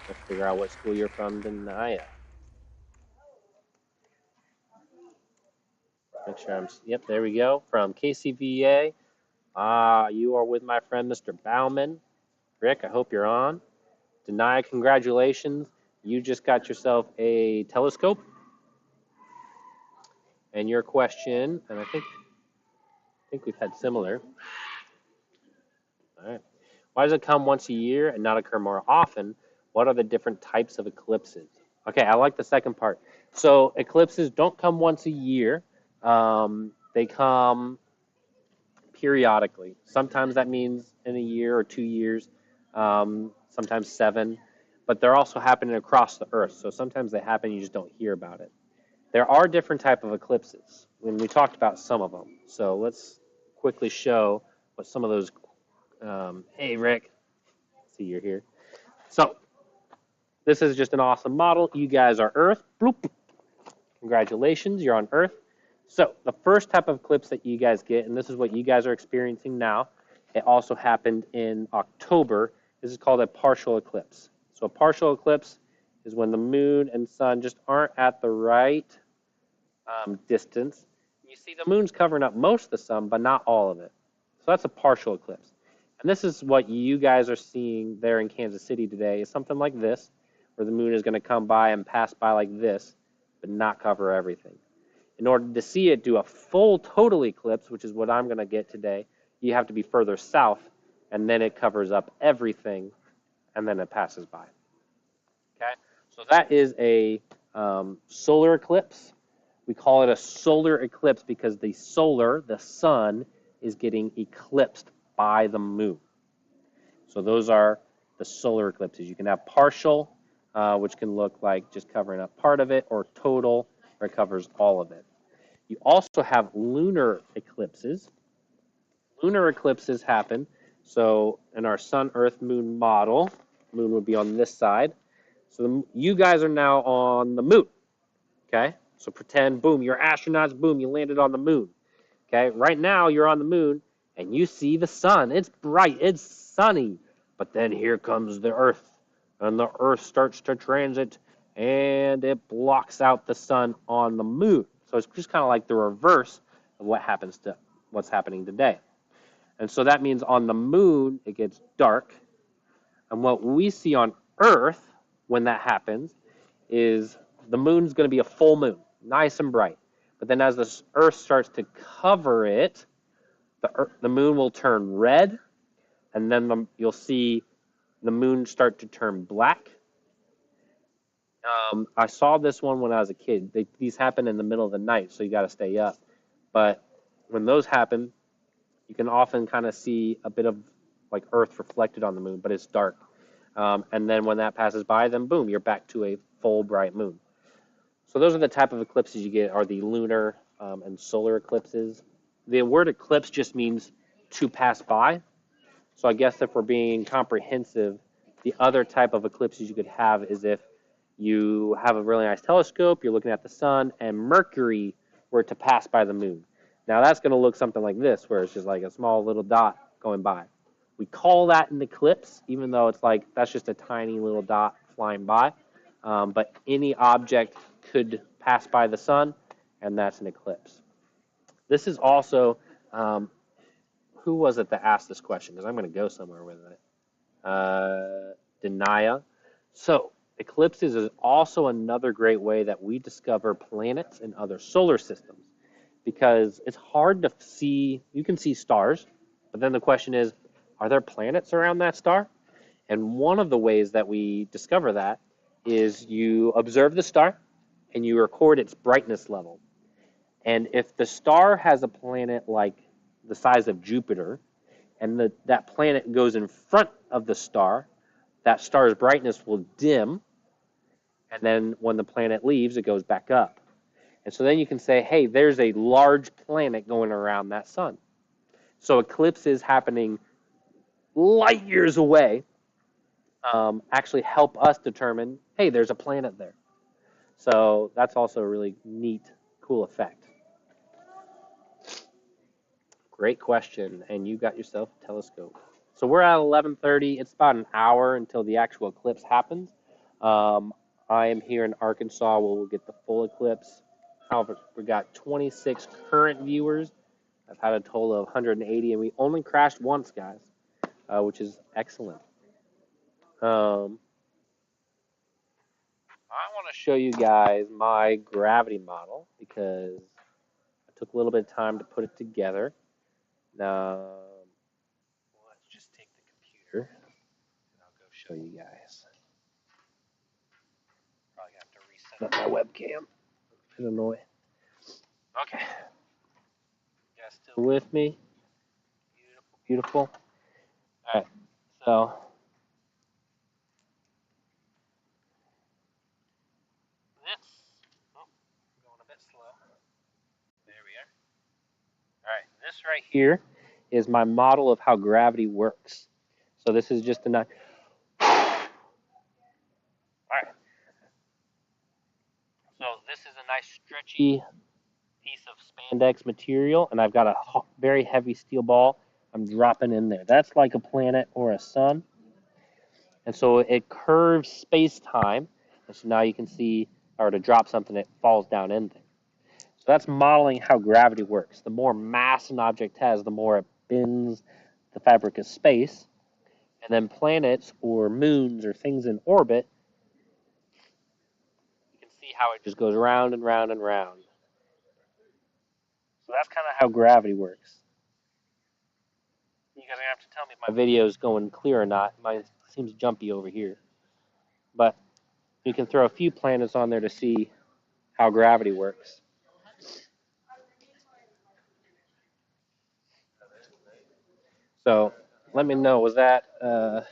Let's figure out what school you're from, Naya. Make sure I'm. Yep, there we go. From KCPS. You are with my friend, Mr. Bauman. Rick, I hope you're on. Denai, congratulations. You just got yourself a telescope. And your question, and I think we've had similar. All right. Why does it come once a year and not occur more often? What are the different types of eclipses? Okay, I like the second part. So eclipses don't come once a year. They come periodically. Sometimes that means in a year or 2 years, sometimes 7. But they're also happening across the Earth. So sometimes they happen, you just don't hear about it. There are different type of eclipses, and we talked about some of them. So let's quickly show what some of those. Hey, Rick. See, you're here. So this is just an awesome model. You guys are Earth. Bloop. Congratulations, you're on Earth. So the first type of eclipse that you guys get, and this is what you guys are experiencing now, it also happened in October. This is called a partial eclipse. So a partial eclipse is when the moon and sun just aren't at the right distance, you see the moon's covering up most of the sun, but not all of it. So that's a partial eclipse. And this is what you guys are seeing there in Kansas City today, is something like this, where the moon is going to come by and pass by like this, but not cover everything. In order to see it do a full total eclipse, which is what I'm going to get today, you have to be further south, and then it covers up everything, and then it passes by. Okay, so that is a solar eclipse. We call it a solar eclipse because the sun, is getting eclipsed by the moon. So those are the solar eclipses. You can have partial, which can look like just covering up part of it, or total, where it covers all of it. You also have lunar eclipses. Lunar eclipses happen. So in our sun, earth, moon model, moon would be on this side. So you guys are now on the moon. Okay? So pretend, boom, you're astronauts, boom, you landed on the moon. Okay? Right now you're on the moon and you see the sun. It's bright, it's sunny. But then here comes the earth. And the earth starts to transit and it blocks out the sun on the moon. So it's just kind of like the reverse of what's happening today. And so that means on the moon it gets dark. And what we see on Earth when that happens is the moon's going to be a full moon, nice and bright. But then as the Earth starts to cover it, the moon will turn red, and then you'll see the moon start to turn black. I saw this one when I was a kid. These happen in the middle of the night, so you got to stay up. But when those happen, you can often kind of see a bit of like Earth reflected on the moon, but it's dark. And then when that passes by, then boom, you're back to a full bright moon. So those are the type of eclipses you get, are the lunar and solar eclipses. The word eclipse just means to pass by. So I guess if we're being comprehensive, the other type of eclipses you could have is if you have a really nice telescope, you're looking at the sun, and Mercury were to pass by the moon. Now that's going to look something like this, where it's just like a small little dot going by. We call that an eclipse, even though it's like that's just a tiny little dot flying by. But any object could pass by the sun, and that's an eclipse. This is also, who was it that asked this question? Because I'm going to go somewhere with it. Denia. So eclipses is also another great way that we discover planets and other solar systems, because it's hard to see. You can see stars, but then the question is, are there planets around that star? And one of the ways that we discover that is you observe the star and you record its brightness level. And if the star has a planet like the size of Jupiter, and that planet goes in front of the star, that star's brightness will dim, and then when the planet leaves, it goes back up. And so then you can say, hey, there's a large planet going around that sun. So eclipses happening light years away actually help us determine, hey, there's a planet there. So that's also a really neat, cool effect. Great question, and you got yourself a telescope. So we're at 11:30. It's about an hour until the actual eclipse happens. I am here in Arkansas where we'll get the full eclipse. However, we got 26 current viewers. I've had a total of 180, and we only crashed once, guys, which is excellent. I want to show you guys my gravity model because I took a little bit of time to put it together. Now, let's just take the computer and I'll go show you guys. Probably have to reset up my webcam. Bit annoying. Okay. You guys still with me? Beautiful, beautiful. All right. So this. Oh, I'm going a bit slow. There we are. All right. This right here is my model of how gravity works. So this is just a nice. All right. So this is a nice stretchy piece of spandex material, and I've got a very heavy steel ball I'm dropping in there. That's like a planet or a sun. And so it curves space-time. And so now you can see, or to drop something, it falls down in there. So that's modeling how gravity works. The more mass an object has, the more it bends the fabric of space. And then planets or moons or things in orbit, you can see how it just goes round and round and round. So that's kind of how gravity works. You guys are going to have to tell me if my video is going clear or not. Mine seems jumpy over here. But you can throw a few planets on there to see how gravity works. So let me know, was that, I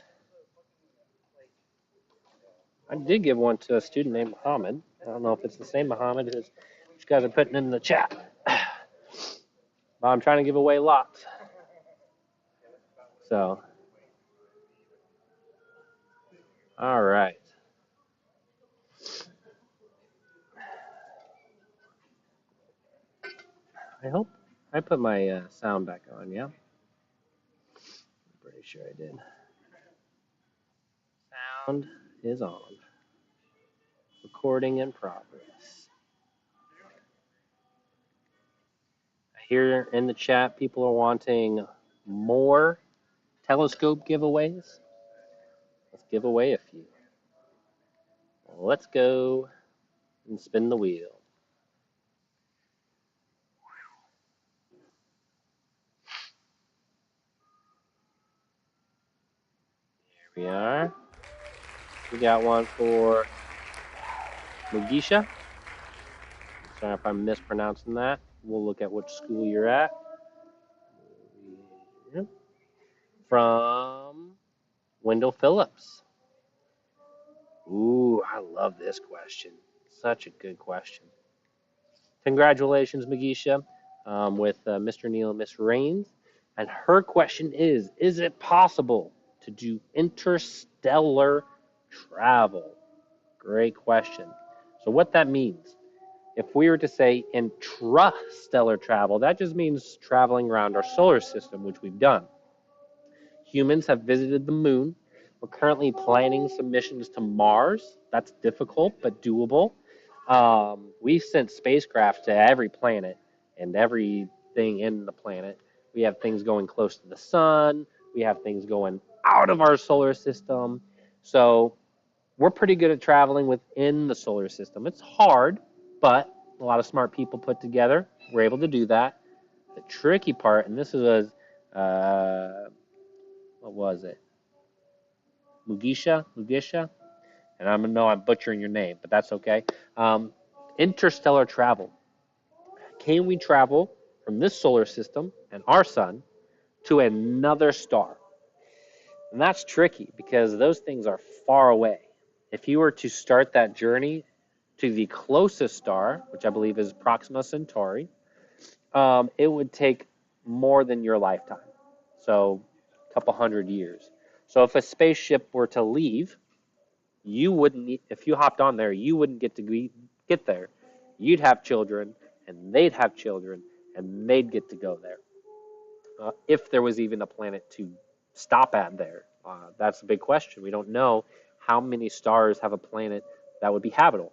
did give one to a student named Muhammad. I don't know if it's the same Muhammad as you guys are putting in the chat. But I'm trying to give away lots. So, all right. I hope I put my sound back on, yeah? I'm pretty sure I did. Sound is on. Recording in progress. I hear in the chat people are wanting more telescope giveaways. Let's give away a few. Let's go and spin the wheel. Here we are. We got one for Mugisha. Sorry if I'm mispronouncing that. We'll look at which school you're at. From Wendell Phillips. Ooh, I love this question. Such a good question. Congratulations, Mugisha, with Mr. Neal and Miss Rains. And her question is it possible to do interstellar travel? Great question. So what that means, if we were to say intrastellar travel, that just means traveling around our solar system, which we've done. Humans have visited the moon. We're currently planning some missions to Mars. That's difficult, but doable. We've sent spacecraft to every planet and everything in the planet. We have things going close to the sun. We have things going out of our solar system. So we're pretty good at traveling within the solar system. It's hard, but a lot of smart people put together. We're able to do that. The tricky part, and this is what was it? Mugisha, and I know I'm butchering your name, but that's okay. Interstellar travel. Can we travel from this solar system and our sun to another star? And that's tricky because those things are far away. If you were to start that journey to the closest star, which I believe is Proxima Centauri, it would take more than your lifetime. So a couple hundred years. So if a spaceship were to leave, you wouldn't, if you hopped on there, you wouldn't get to get there. You'd have children, and they'd have children, and they'd get to go there. If there was even a planet to stop at there, that's a big question. We don't know how many stars have a planet that would be habitable.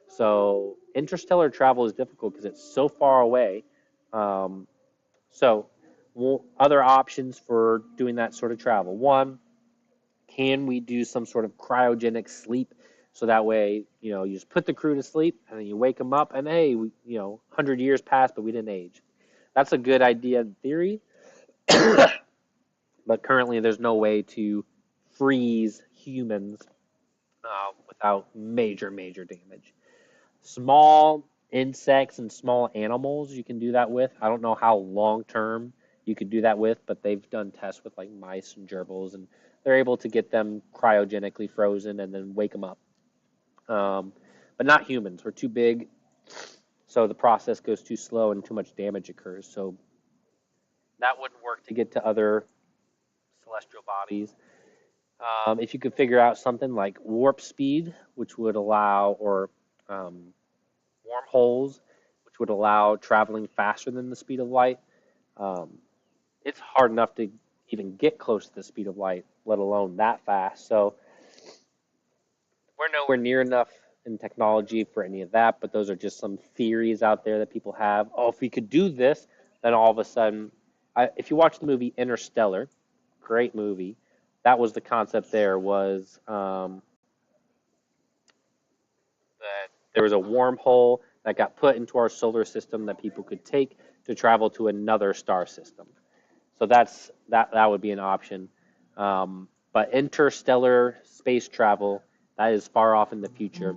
So interstellar travel is difficult because it's so far away. So other options for doing that sort of travel. One, can we do some sort of cryogenic sleep so that way, you just put the crew to sleep and then you wake them up and hey, 100 years passed, but we didn't age. That's a good idea in theory, but currently there's no way to freeze humans without major damage. Small insects and small animals you can do that with. I don't know how long term you could do that with, but they've done tests with like mice and gerbils, and they're able to get them cryogenically frozen and then wake them up. But not humans. We're too big, so the process goes too slow and too much damage occurs. So that wouldn't work to get to other celestial bodies. If you could figure out something like warp speed, which would allow, or wormholes, which would allow traveling faster than the speed of light, it's hard enough to even get close to the speed of light, let alone that fast. So we're nowhere near enough in technology for any of that, but those are just some theories out there that people have. Oh, if we could do this, then all of a sudden, if you watch the movie Interstellar, great movie, that was the concept there was that there was a wormhole that got put into our solar system that people could take to travel to another star system. So that would be an option. But interstellar space travel, that is far off in the future.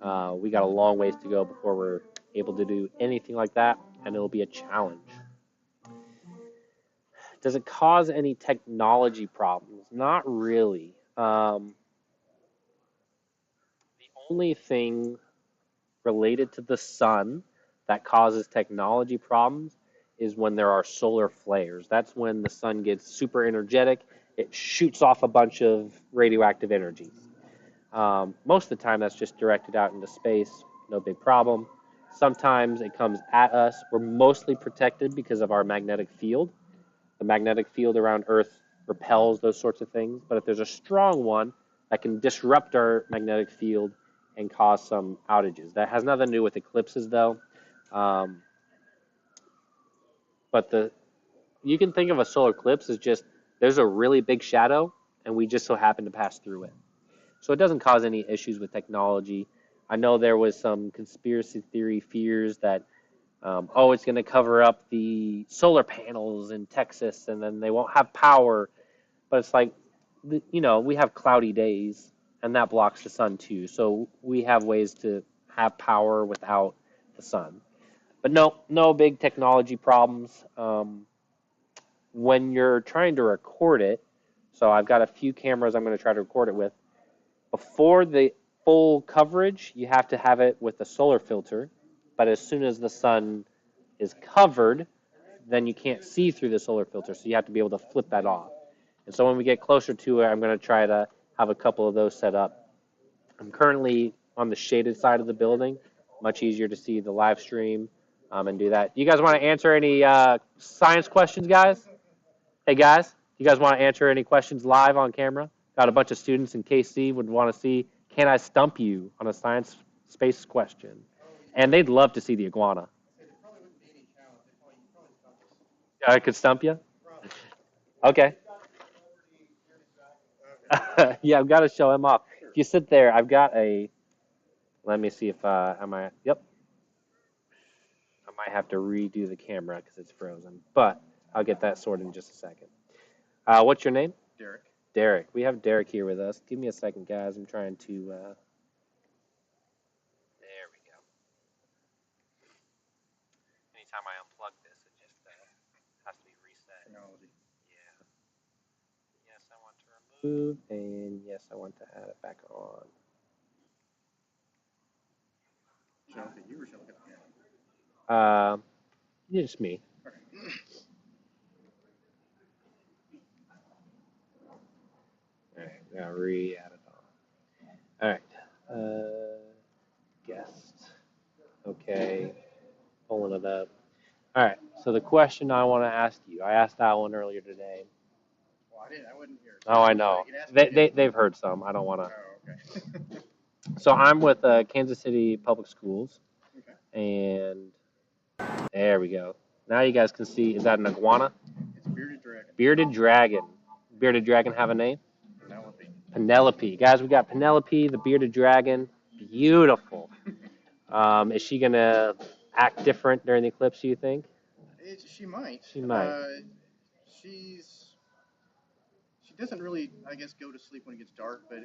We got a long ways to go before we're able to do anything like that, and it'll be a challenge. Does it cause any technology problems? Not really. The only thing related to the sun that causes technology problems is when there are solar flares. That's when the sun gets super energetic. It shoots off a bunch of radioactive energies. Most of the time, that's just directed out into space, no big problem. Sometimes it comes at us. We're mostly protected because of our magnetic field. The magnetic field around Earth repels those sorts of things. But if there's a strong one that can disrupt our magnetic field and cause some outages. That has nothing to do with eclipses, though. But you can think of a solar eclipse as just there's a really big shadow, and we just so happen to pass through it. So it doesn't cause any issues with technology. I know there was some conspiracy theory fears that, it's going to cover up the solar panels in Texas, and then they won't have power. But it's like, we have cloudy days, and that blocks the sun too. So we have ways to have power without the sun. But no big technology problems. When you're trying to record it, so I've got a few cameras I'm going to try to record it with. Before the full coverage, you have to have it with a solar filter. But as soon as the sun is covered, then you can't see through the solar filter. So you have to be able to flip that off. And so when we get closer to it, I'm going to try to have a couple of those set up. I'm currently on the shaded side of the building. Much easier to see the live stream and do that. You guys want to answer any science questions, guys? Hey, guys, you guys want to answer any questions live on camera? Got a bunch of students in KC would want to see, can I stump you on a science space question? And they'd love to see the iguana. I could stump you? Okay. Yeah, I've got to show him off. If you sit there, I've got let me see if, yep. I might have to redo the camera because it's frozen, but I'll get that sorted in just a second. What's your name? Derek. Derek. We have Derek here with us. Give me a second, guys. I'm trying to, there we go. Anytime I unplug this, it just has to be reset. Technology. Yeah. Yes, I want to remove, and yes, I want to add it back on. Should I look at you or should I look at the camera? Just me. Okay. All right, we gotta re-add it on. All right, guest. Okay, pulling it up. All right, so the question I want to ask you, I asked that one earlier today. Well, I wouldn't hear. Oh, I know. They've heard some. I don't want to. Oh, okay. So I'm with Kansas City Public Schools, Okay. and there we go. Now you guys can see. Is that an iguana? It's bearded dragon. Bearded dragon. Bearded dragon have a name? Penelope. Penelope. Guys, we got Penelope, the bearded dragon. Beautiful. Is she gonna act different during the eclipse? Do you think? She might. She might. She doesn't really, I guess, go to sleep when it gets dark. But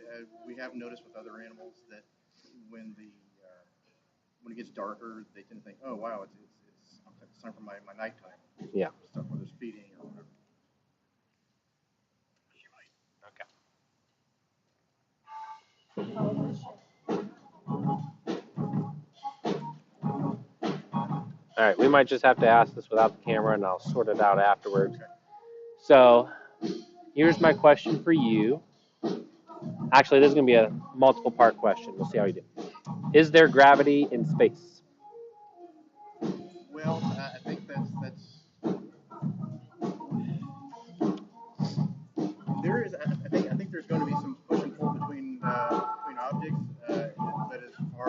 we have noticed with other animals that when it gets darker, they tend to think, oh wow, it's time for my nighttime. Yeah. Stuff whether it's feeding or whatever. She might. Okay. All right, we might just have to ask this without the camera, and I'll sort it out afterwards. Okay. So, here's my question for you. Actually, this is going to be a multiple part question. We'll see how you do. Is there gravity in space? Well, I think that's there is. I think there's going to be some push and pull between objects, but as far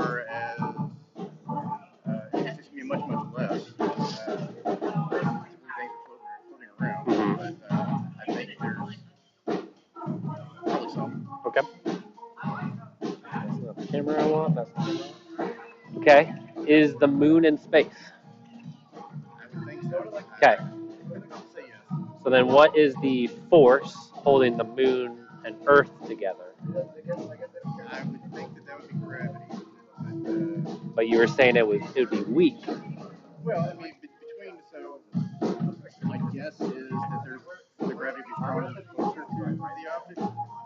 Okay. That's not the camera I want. That's the camera I want. Okay. Is the moon in space? I would think so. Okay. I'll say yes. So then what is the force holding the moon and Earth together? I would think that would be gravity. But you were saying it would be weak. Well, I mean, between, so my guess is that the gravity will be stronger the closer to the object,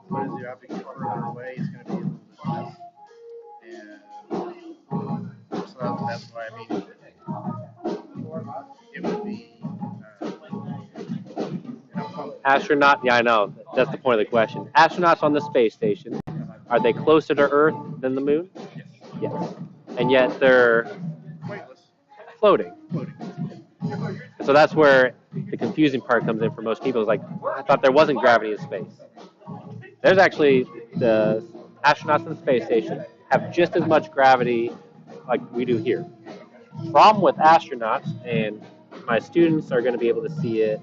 but as the object gets further away, it's going to be a little bit less. And so that's why, I mean, it would be Astronaut, yeah, I know. That's the point of the question. Astronauts on the space station, are they closer to Earth than the moon? Yes. And yet they're floating. So that's where the confusing part comes in for most people. It's like, I thought there wasn't gravity in space. There's actually the astronauts on the space station have just as much gravity like we do here. Problem with astronauts, and my students are going to be able to see it.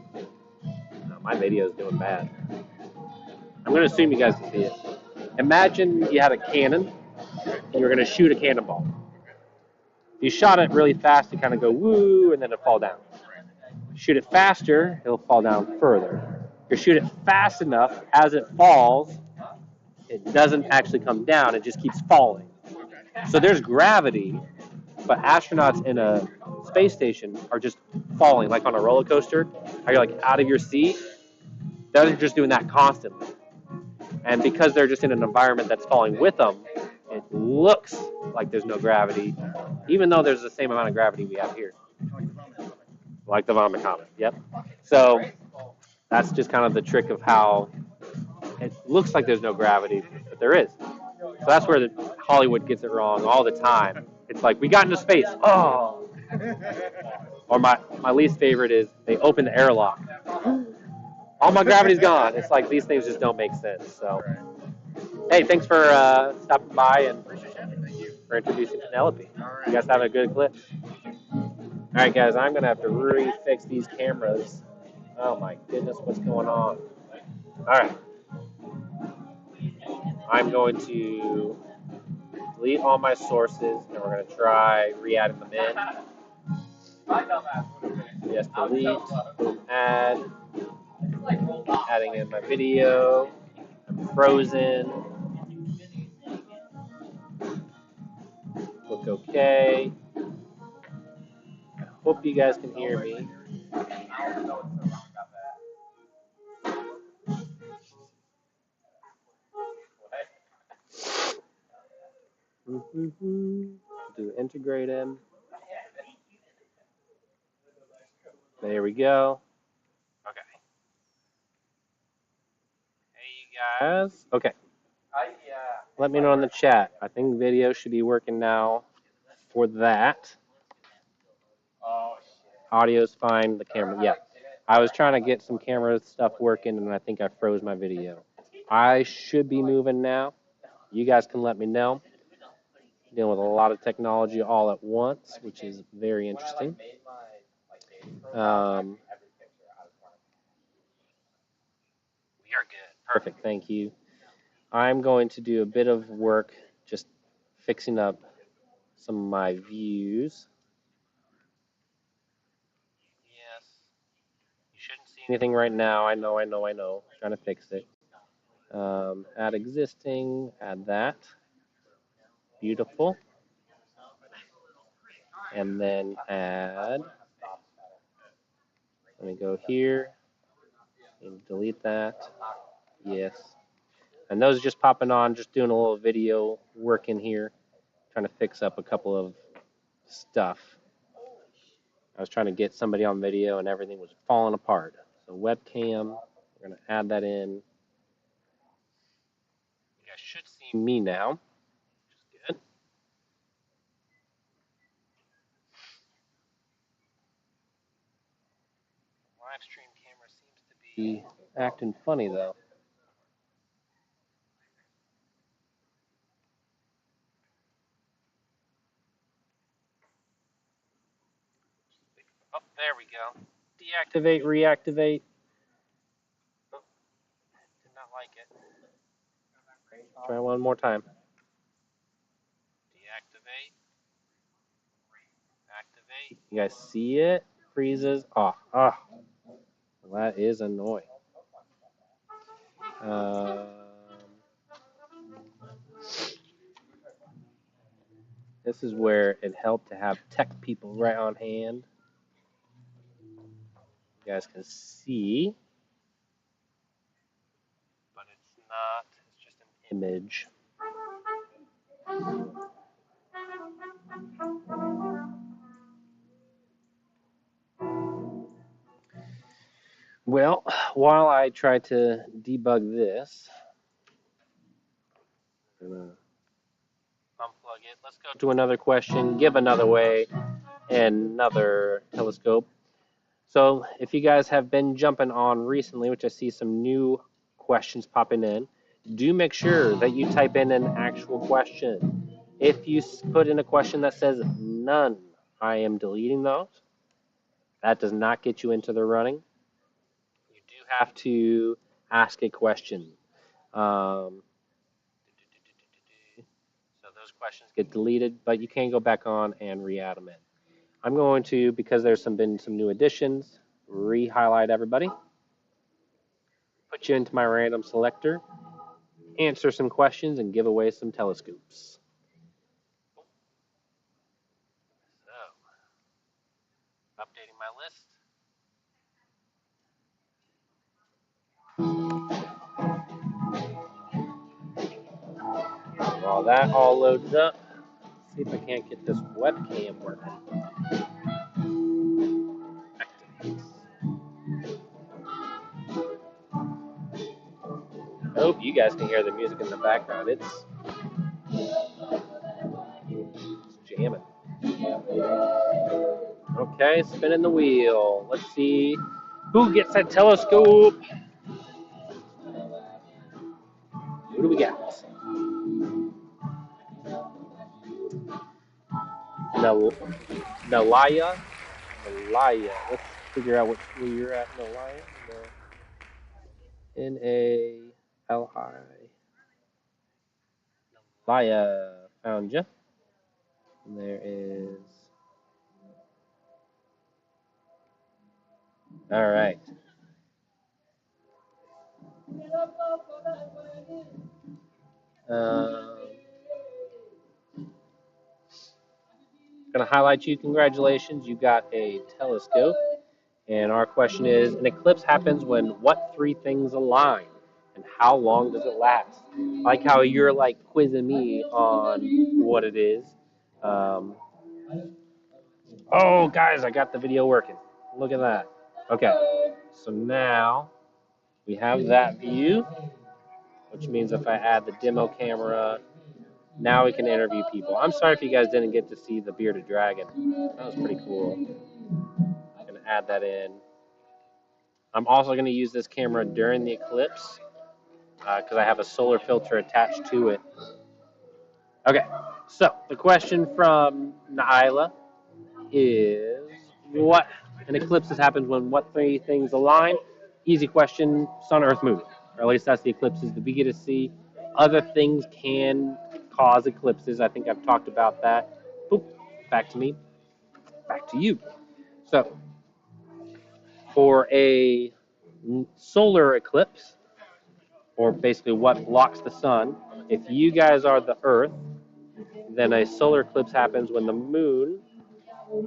No, my video is doing bad. I'm going to assume you guys can see it. Imagine you had a cannon and you're going to shoot a cannonball. If you shot it really fast, it kind of go woo, and then it'll fall down. Shoot it faster, it'll fall down further. If you shoot it fast enough, as it falls, it doesn't actually come down, it just keeps falling. So there's gravity, but astronauts in a space station are just falling, like on a roller coaster. Are you like out of your seat? They're just doing that constantly. And because they're just in an environment that's falling with them, it looks like there's no gravity, even though there's the same amount of gravity we have here. Like the vomit comet, yep. So that's just kind of the trick of how it looks like there's no gravity, but there is. So that's where Hollywood gets it wrong all the time. It's like, we got into space, oh. Or my least favorite is they open the airlock. All my gravity's gone. It's like these things just don't make sense. So, hey, thanks for stopping by and for introducing Penelope. You guys have a good clip. All right, guys, I'm going to have to refix these cameras. Oh, my goodness, what's going on? All right. I'm going to delete all my sources, and we're going to try re-adding them in. Yes, delete, add, adding in my video. I'm frozen. Click OK. I hope you guys can hear me. Do integrate in. There we go. Okay. Hey, you guys. Okay. Let me know in the chat. I think video should be working now for that. Audio's fine. The camera, yeah. I was trying to get some camera stuff working, and I think I froze my video. I should be moving now. You guys can let me know. Dealing with a lot of technology all at once, which is very interesting. We are good. Perfect. Thank you. I'm going to do a bit of work just fixing up some of my views. Yes. You shouldn't see anything right now. I know. Trying to fix it. Add existing. Add that. Beautiful. And then add. Let me go here and delete that. Yes. And those are just popping on, just doing a little video work in here, trying to fix up a couple of stuff. I was trying to get somebody on video and everything was falling apart. So webcam, we're going to add that in. You guys should see me now, which is good. Live stream camera seems to be acting funny though. Oh, there we go. Deactivate, reactivate. Oh, did not like it. Try one more time. Deactivate. Activate. You guys see it? Freezes off. Ah, well, that is annoying. This is where it helped to have tech people right on hand. You guys can see, but it's not. It's just an image. Well, while I try to debug this, I'm gonna unplug it. Let's go to another question, give another way, and another telescope. So if you guys have been jumping on recently, which I see some new questions popping in, do make sure that you type in an actual question. If you put in a question that says none, I am deleting those. That does not get you into the running. You do have to ask a question. So those questions get deleted, but you can go back on and re-add them in. I'm going to, because there's been some new additions, re-highlight everybody, put you into my random selector, answer some questions, and give away some telescopes. So, updating my list. While that all loads up, let's see if I can't get this webcam working. Activate. I hope you guys can hear the music in the background. It's jamming. Okay, spinning the wheel. Let's see who gets that telescope. Who do we got? Nalaya. Let's figure out where you're at, Nalaya. N-A-L-I. Nalaya. Found you. And there is. All right. Going to highlight you. Congratulations. You got a telescope. And our question is, an eclipse happens when what three things align? And how long does it last? I like how you're like quizzing me on what it is. Oh, guys, I got the video working. Look at that. Okay, so now we have that view, which means if I add the demo camera, now we can interview people. I'm sorry if you guys didn't get to see the bearded dragon. That was pretty cool. I'm going to add that in. I'm also going to use this camera during the eclipse because I have a solar filter attached to it. Okay, so the question from Naila is, what an eclipse happens when what three things align? Easy question, sun, earth, moon. Or at least that's the eclipses that we get to see. Other things can cause eclipses. I think I've talked about that. Oop, back to me. Back to you. So, for a solar eclipse, or basically what blocks the sun, if you guys are the earth, then a solar eclipse happens when the moon,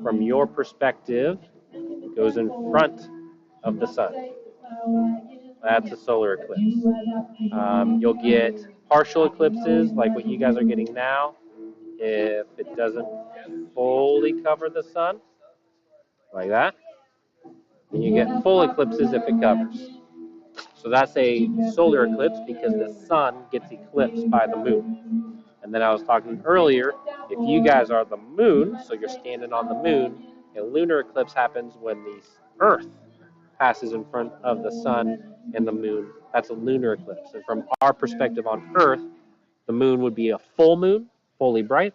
from your perspective, goes in front of the sun. That's a solar eclipse. You'll get partial eclipses like what you guys are getting now if it doesn't fully cover the sun, like that. And you get full eclipses if it covers. So that's a solar eclipse because the sun gets eclipsed by the moon. And then I was talking earlier, if you guys are the moon, so you're standing on the moon, a lunar eclipse happens when the earth passes in front of the sun and the moon. That's a lunar eclipse. And from our perspective on Earth, the moon would be a full moon, fully bright.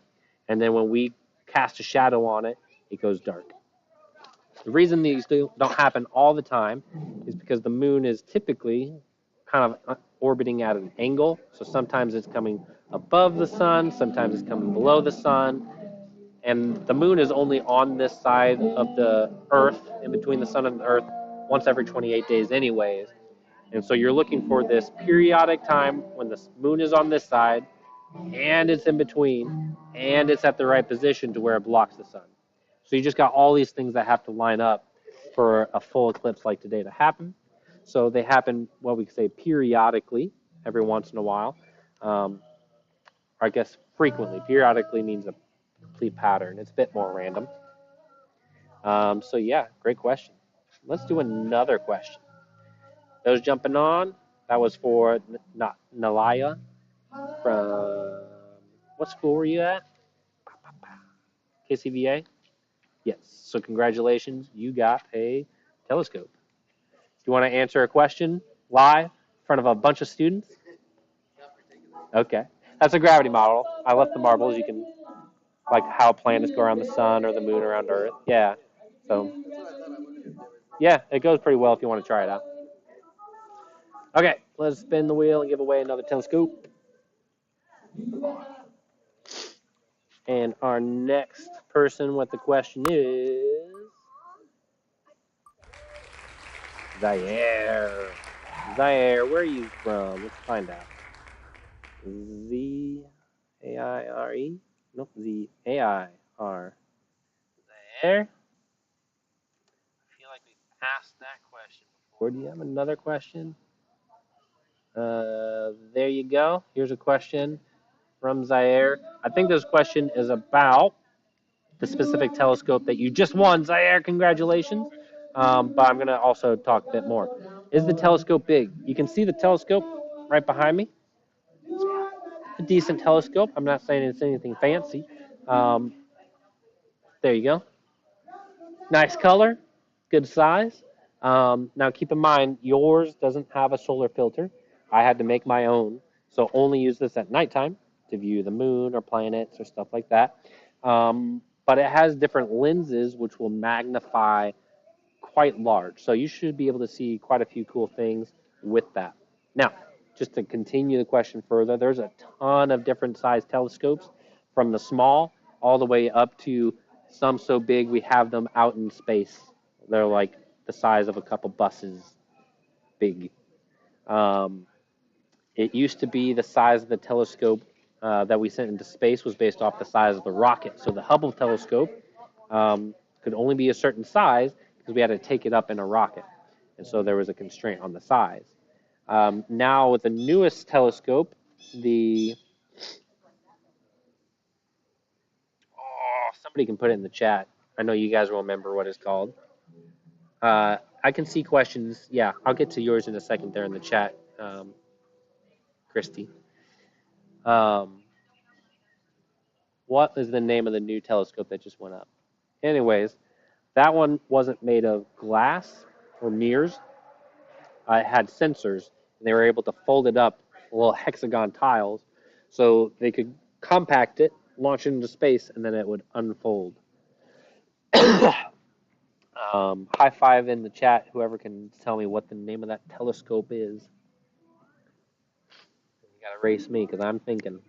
And then when we cast a shadow on it, it goes dark. The reason these don't happen all the time is because the moon is typically kind of orbiting at an angle. So sometimes it's coming above the sun, sometimes it's coming below the sun. And the moon is only on this side of the Earth, in between the sun and the Earth, once every 28 days anyways. And so you're looking for this periodic time when the moon is on this side, and it's in between, and it's at the right position to where it blocks the sun. So you just got all these things that have to line up for a full eclipse like today to happen. So they happen, what we could say, periodically, every once in a while. I guess frequently. Periodically means a complete pattern. It's a bit more random. So yeah, great question. Let's do another question. Those jumping on, that was for Nalaya from, what school were you at? KCPS? Yes. So congratulations, you got a telescope. Do you want to answer a question live in front of a bunch of students? Okay. That's a gravity model. I left the marbles. You can, like how planets go around the sun or the moon around Earth. Yeah. So, yeah, it goes pretty well if you want to try it out. Okay, let's spin the wheel and give away another telescope. And our next person with the question is Zaire. Zaire, where are you from? Let's find out. Z-A-I-R-E? Nope, Z-A-I-R. Zaire? I feel like we passed that question before. Do you have another question? There you go. Here's a question from Zaire. I think this question is about the specific telescope that you just won, Zaire. Congratulations. But I'm going to also talk a bit more. Is the telescope big? You can see the telescope right behind me. It's a decent telescope. I'm not saying it's anything fancy. There you go. Nice color, good size. Now keep in mind, yours doesn't have a solar filter. I had to make my own, so only use this at nighttime to view the moon or planets or stuff like that. But it has different lenses which will magnify quite large, so you should be able to see quite a few cool things with that. Now, just to continue the question further, there's a ton of different size telescopes, from the small all the way up to some so big we have them out in space. They're like the size of a couple buses big. It used to be the size of the telescope that we sent into space was based off the size of the rocket. So the Hubble telescope could only be a certain size because we had to take it up in a rocket. And so there was a constraint on the size. Now with the newest telescope, somebody can put it in the chat. I know you guys will remember what it's called. I can see questions. Yeah, I'll get to yours in a second there in the chat, Christy. What is the name of the new telescope that just went up? Anyways, that one wasn't made of glass or mirrors. It had sensors, and they were able to fold it up, little hexagon tiles, so they could compact it, launch it into space, and then it would unfold. High five in the chat, whoever can tell me what the name of that telescope is. You gotta race me, because I'm thinking.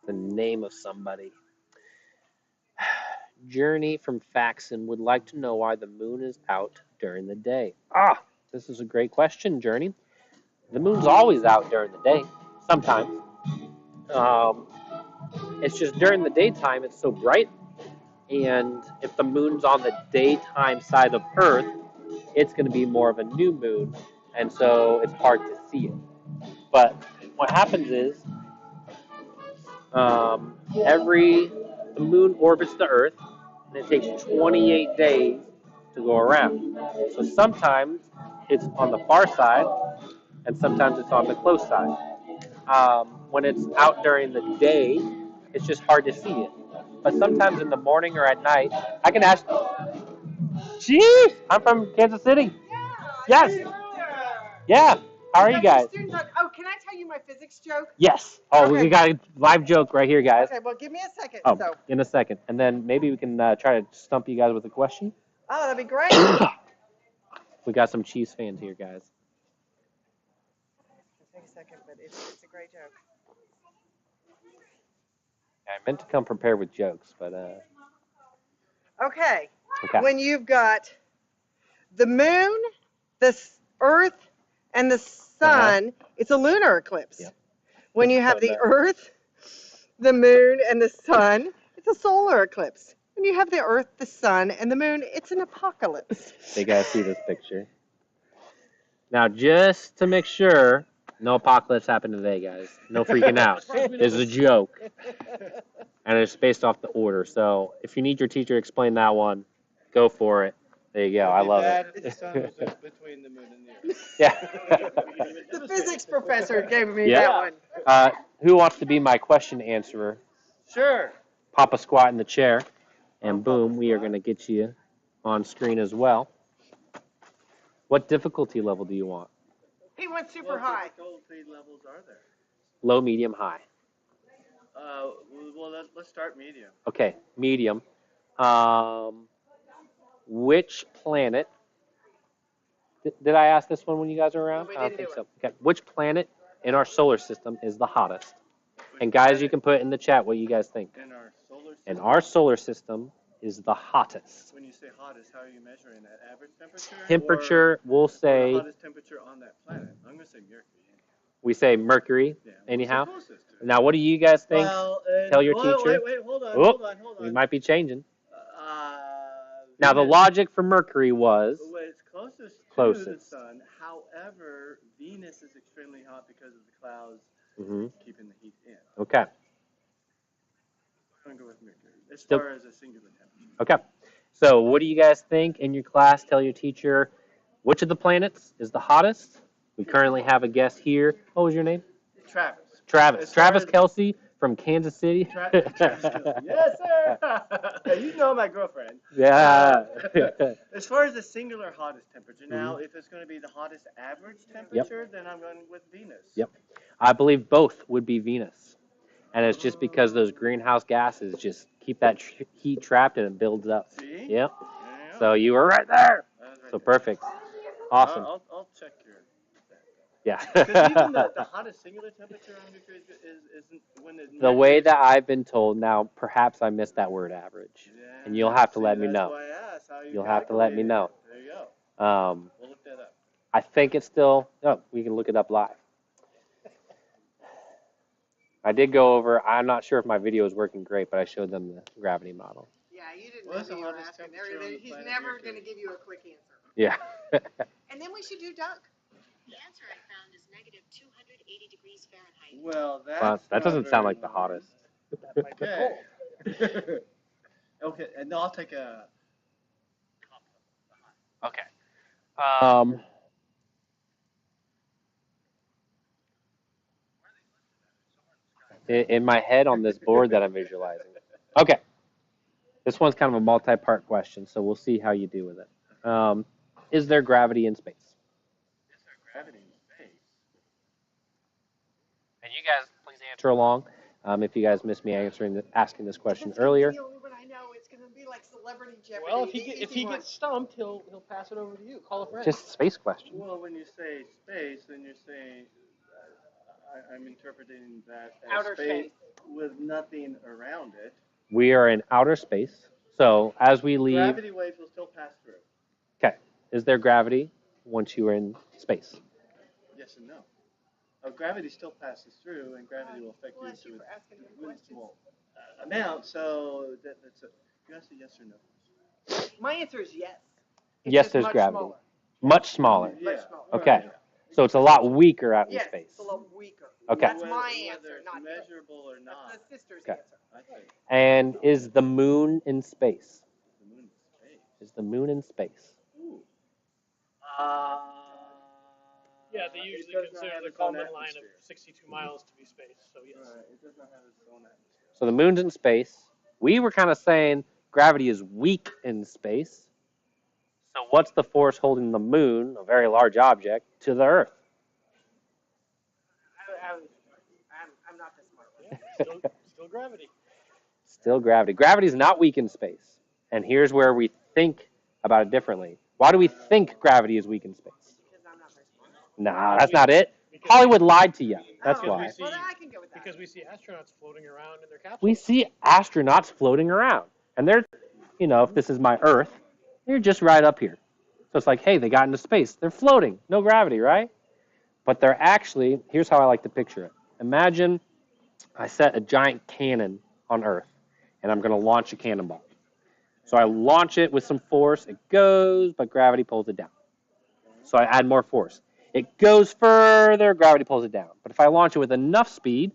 The name of somebody. Journey from Faxon would like to know why the moon is out during the day. This is a great question, Journey. The moon's always out during the day, sometimes. It's just during the daytime it's so bright, and if the moon's on the daytime side of Earth, it's going to be more of a new moon, and so it's hard to see it. But what happens is, the moon orbits the Earth, and it takes 28 days to go around. So sometimes it's on the far side, and sometimes it's on the close side. When it's out during the day, it's just hard to see it. But sometimes in the morning or at night, I can ask, Chief, I'm from Kansas City. Yes. Yeah. How are you guys? Oh, can I tell you my physics joke? Yes. Oh, Okay. we got a live joke right here, guys. Okay, well, give me a second. Oh, So, in a second. And then maybe we can try to stump you guys with a question. oh, that'd be great. We got some Chiefs fans here, guys. Take a second, but it's a great joke. I meant to come prepared with jokes, but Okay. okay. When you've got the moon, the Earth, and the sun, it's a lunar eclipse. Yep. When you have the Earth, the moon, and the sun, it's a solar eclipse. When you have the Earth, the sun, and the moon, it's an apocalypse. They guys see this picture. Now, just to make sure, no apocalypse happened today, guys. No freaking out. It's a joke. And it's based off the order. So if you need your teacher to explain that one, go for it. There you go. I love it. Between the moon and the Earth. Yeah. The physics professor gave me Yeah. that one. Who wants to be my question answerer? Sure. Pop a squat in the chair. And boom, we are going to get you on screen as well. What difficulty level do you want? He went super high. What difficulty levels are there? Low, medium, high. Well, let's start medium. Okay, medium. Which planet? Did I ask this one when you guys were around? We I don't didn't think do so. Okay, which planet in our solar system is the hottest? And guys, you can put in the chat what you guys think. In our solar system. And our solar system is the hottest. When you say hottest, how are you measuring that? Average temperature? Temperature, we'll Or the say, hottest temperature on that planet? I'm going to say Mercury. we say Mercury, Yeah. anyhow. What's the closest to it? Now, what do you guys think? Well, Tell your teacher. Wait, hold on, Oh, hold on. we might be changing. Uh, Now, the Venus- logic for Mercury was, Well, it's closest to the Closest. sun. However, Venus is extremely hot because of the clouds mhm, keeping the heat in. okay, I'm going to go with Mercury as Still- far as a singular temperature. okay. So, what do you guys think in your class? Tell your teacher which of the planets is the hottest. We currently have a guest here. What was your name? Travis. Travis. As far Travis as- Kelsey from Kansas City. Travis Kelsey. Yes, sir. You know my girlfriend. Yeah. As far as the singular hottest temperature, now, Mm-hmm. if it's going to be the hottest average temperature, then I'm going with Venus. Yep. I believe both would be Venus. And it's just because those greenhouse gases just keep that heat trapped and it builds up. See? Yep. Yeah. So you were right there. That was right So there. perfect. Awesome. I'll check your. Yeah. Because even the hottest singular temperature on Mercury isn't when it. The way that I've been told now, perhaps I missed that word average. Yeah, And you'll have to let me that's know. why I asked how you You'll have to let me calculated know. it. There you go. We'll look that up. I think it's still, oh, we can look it up live. I did go over, I'm not sure if my video is working great, but I showed them the gravity model. Yeah, you didn't Well, that's know the you were hottest asking. temperature on the He's planet never Mercury. going to give you a quick answer. Yeah. And then we should do Doug. The answer I found is negative 280 degrees Fahrenheit. Well, Well, that's that doesn't sound very like the hottest. Okay. Okay, and I'll take a. Okay. In my head on this board that I'm visualizing. Okay. This one's kind of a multi-part question, so we'll see how you do with it. Is there gravity in space? Is there gravity in space? And you guys, please answer along. If you guys missed me asking this question earlier. The only one I know, it's going to be like Celebrity Jeopardy. Well, the if easy he one. gets stumped, he'll pass it over to you. Call a friend. Just space question. Well, when you say space, then you're saying I'm interpreting that as Outer space. with nothing around it. We are in outer space. So as we leave, Gravity waves will still pass through. okay, is there gravity once you are in space? Yes and no. Gravity still passes through, and gravity will affect you Bless to you for asking me a questions. small amount. So that's a. You ask a yes or no. My answer is yes. It's Yes, just there's much gravity. Smaller. Much smaller. Yeah. Much smaller. Okay. So it's a lot weaker out in Yes, space. it's a little weaker. Okay. That's my Whether answer, it's not his. measurable or not. That's the sister's Okay. answer. I think And is the moon in space? the moon is space. Is the moon in space? Ooh. Yeah, they It usually does not consider have the its own Kalman line of atmosphere. 62 miles to be space. So yes. It does not have its own atmosphere. So the moon's in space. We were kind of saying gravity is weak in space. So what's the force holding the moon, a very large object, to the Earth? Still gravity. Still gravity. Gravity is not weak in space. And here's where we think about it differently. Why do we think gravity is weak in space? Because I'm not very smart. Nah, that's not it. Hollywood lied to you. That's Oh, why. okay. Well, then I can go with that. Because we see astronauts floating around in their capsules. We see astronauts floating around. And they're, if this is my Earth, they're just right up here. So it's like, hey, they got into space. They're floating. No gravity, right? But they're actually, here's how I like to picture it. Imagine I set a giant cannon on Earth, and I'm going to launch a cannonball. So I launch it with some force. It goes, but gravity pulls it down. So I add more force. It goes further, gravity pulls it down. But if I launch it with enough speed,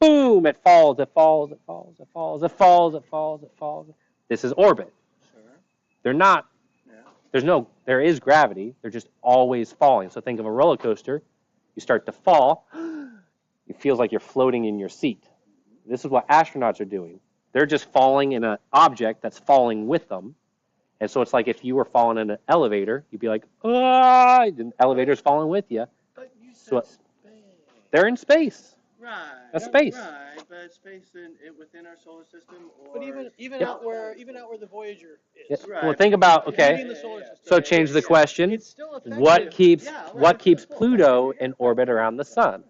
boom, it falls, it falls, it falls, it falls, it falls, it falls, it falls. This is orbit. They're not, there is gravity. They're just always falling. So think of a roller coaster. You start to fall. It feels like you're floating in your seat. This is what astronauts are doing. They're just falling in an object that's falling with them. And so it's like if you were falling in an elevator, you'd be like, ah, the elevator's falling with you. But you said So space. they're in space. Right. That's space. Right, but space within our solar system, or But even Yep. out where the Voyager is. Yeah. Well, think about, okay, Leaving the solar system. so change the question. It's still effective. What keeps Pluto in orbit around the sun?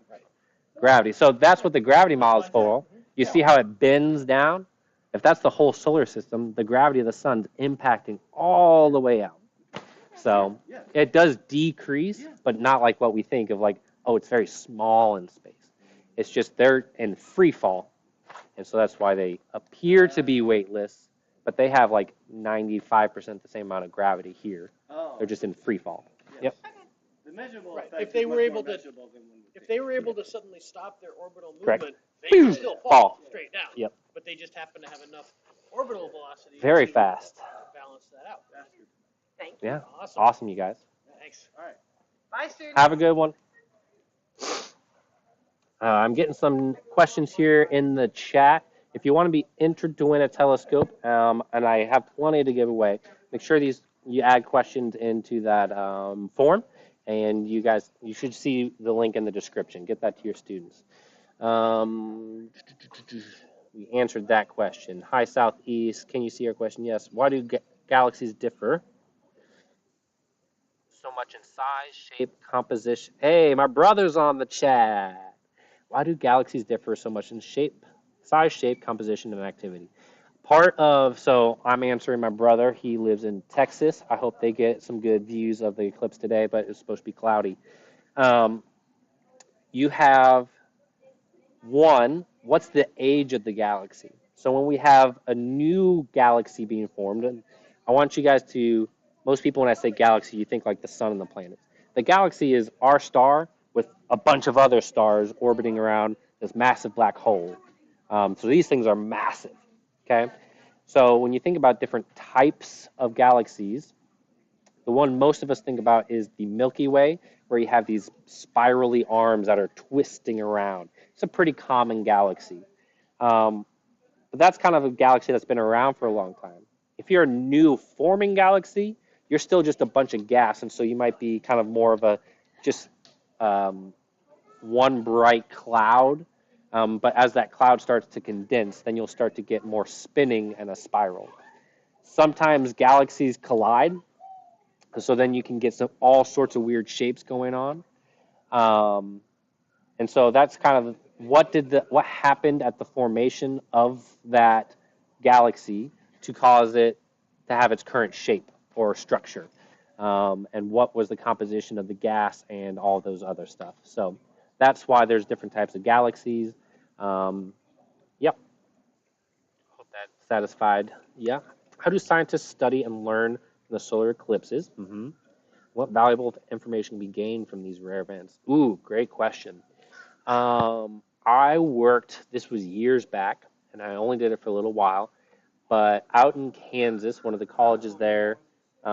Gravity. So that's what the gravity model is for. You see how it bends down? If that's the whole solar system, the gravity of the sun's impacting all the way out. So it does decrease, but not like what we think of like, oh, it's very small in space. It's just they're in free fall. And so that's why they appear to be weightless, but they have like 95% the same amount of gravity here. They're just in free fall. Yep. the measurable Right. effect If they is were much able more to- measurable than when we If think. they were able to suddenly stop their orbital Correct. movement, they could still fall straight down. Yep. But they just happen to have enough orbital velocity Very to fast. balance that out. Thank you. Yeah. Awesome. Awesome, you guys. Thanks. All right. Bye, students. Have a good one. I'm getting some questions here in the chat. If you want to be entered to win a telescope, and I have plenty to give away, make sure you add questions into that form, and you should see the link in the description. Get that to your students. We answered that question. Hi, Southeast. Can you see our question? Yes. Why do galaxies differ so much in size, shape, composition? Hey, my brother's on the chat. Why do galaxies differ so much in size, shape, composition, and activity? So I'm answering my brother. He lives in Texas. I hope they get some good views of the eclipse today, but it's supposed to be cloudy. You have what's the age of the galaxy? So when we have a new galaxy being formed, and I want you guys most people when I say galaxy, you think like the sun and the planets. The galaxy is our star with a bunch of other stars orbiting around this massive black hole. So these things are massive, okay? So when you think about different types of galaxies, the one most of us think about is the Milky Way, where you have these spirally arms that are twisting around. It's a pretty common galaxy. But that's kind of a galaxy that's been around for a long time. If you're a new forming galaxy, you're still just a bunch of gas, and so you might be kind of more of one bright cloud. But as that cloud starts to condense, then you'll start to get more spinning and a spiral. Sometimes galaxies collide, so then you can get all sorts of weird shapes going on. And so that's kind of what happened at the formation of that galaxy to cause it to have its current shape or structure, and what was the composition of the gas and all those other stuff. So that's why there's different types of galaxies. Yep. Hope that satisfied. Yeah. How do scientists study and learn from the solar eclipses? What valuable information can be gained from these rare events? Ooh, great question. This was years back, and I only did it for a little while, but out in Kansas, one of the colleges there, I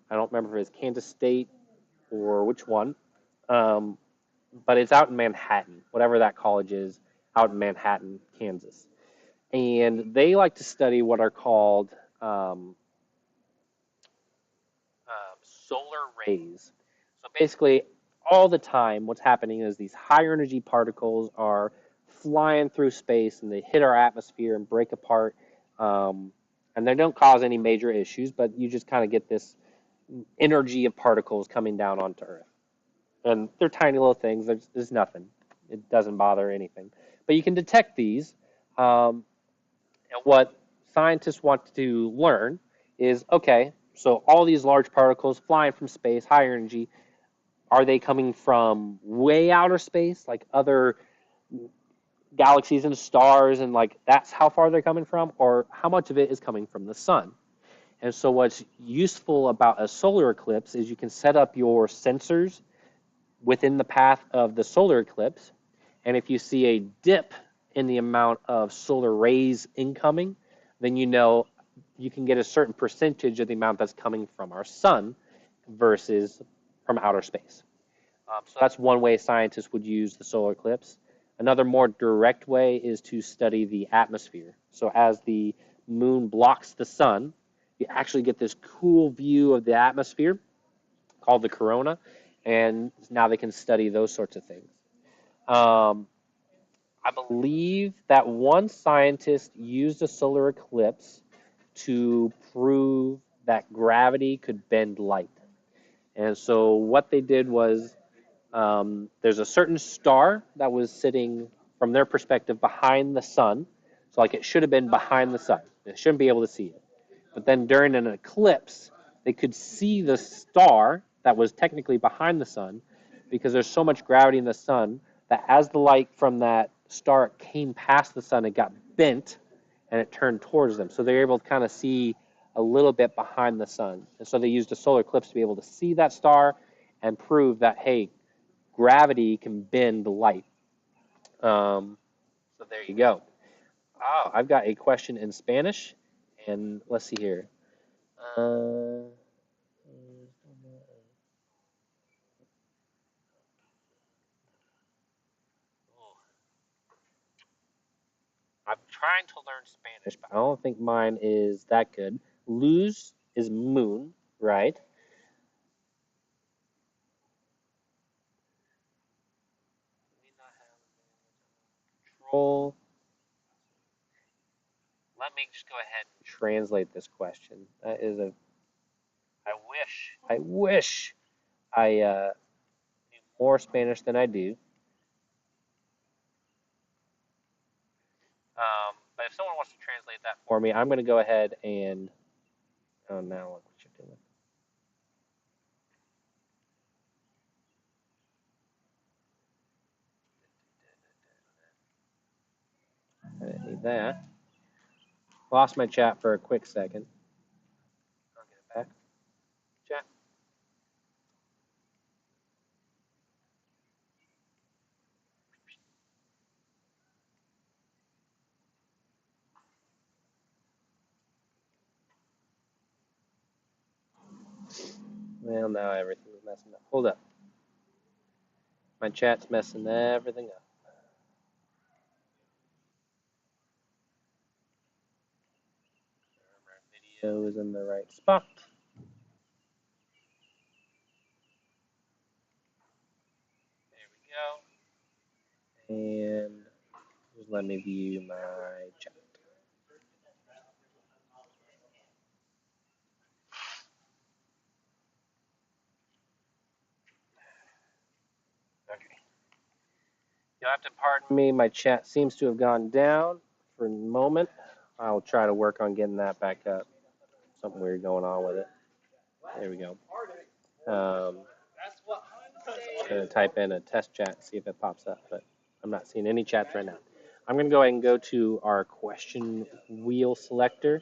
don't remember if it was Kansas State or which one, but it's out in Manhattan, whatever that college is, out in Manhattan, Kansas. And they like to study what are called solar rays. So basically, all the time, what's happening is these higher energy particles are flying through space and they hit our atmosphere and break apart. And they don't cause any major issues, but you just kind of get this energy of particles coming down onto Earth. And they're tiny little things. There's nothing. It doesn't bother anything. But you can detect these. And what scientists want to learn is, okay, so all these large particles flying from space, high energy, are they coming from way outer space, like other galaxies and stars, and like that's how far they're coming from? Or how much of it is coming from the sun? And so what's useful about a solar eclipse is you can set up your sensors within the path of the solar eclipse. And if you see a dip in the amount of solar rays incoming, then you know you can get a certain percentage of the amount that's coming from our sun versus from outer space. So that's one way scientists would use the solar eclipse. Another more direct way is to study the atmosphere. So as the moon blocks the sun, you actually get this cool view of the atmosphere called the corona, and now they can study those sorts of things. I believe that one scientist used a solar eclipse to prove that gravity could bend light. And so what they did was there's a certain star that was sitting, from their perspective, behind the sun. So like it should have been behind the sun. They shouldn't be able to see it. But then during an eclipse, they could see the star that was technically behind the sun because there's so much gravity in the sun that as the light from that star came past the sun, it got bent and it turned towards them. So they're able to kind of see a little bit behind the sun. And so they used a solar eclipse to be able to see that star and prove that, hey, gravity can bend the light. So there you go. Oh, I've got a question in Spanish, and let's see here. I'm trying to learn Spanish, but I don't think mine is that good. Luz is moon, right? Control. Let me just go ahead and translate this question. That is a. I wish I knew more Spanish than I do. But if someone wants to translate that for me, I'm going to go ahead and. Oh, now look what you're doing. I didn't need that. Lost my chat for a quick second. I'll get it back. Chat. Well, now everything's messing up. Hold up. My chat's messing everything up. Video is in the right spot. There we go. And just let me view my chat. Okay. You'll have to pardon me. My chat seems to have gone down for a moment. I'll try to work on getting that back up. Something weird going on with it. There we go. I'm going to type in a test chat and see if it pops up, but I'm not seeing any chats right now. I'm going to go ahead and go to our question wheel selector.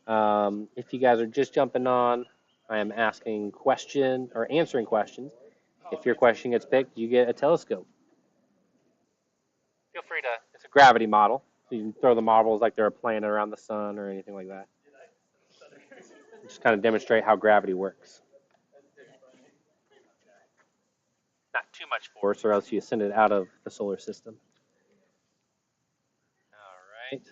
If you guys are just jumping on, I am asking question or answering questions. If your question gets picked, you get a telescope. Feel free to, it's a gravity model. So you can throw the marbles like they're a planet around the sun or anything like that. Just kind of demonstrate how gravity works. Not too much force, or else you send it out of the solar system. All right.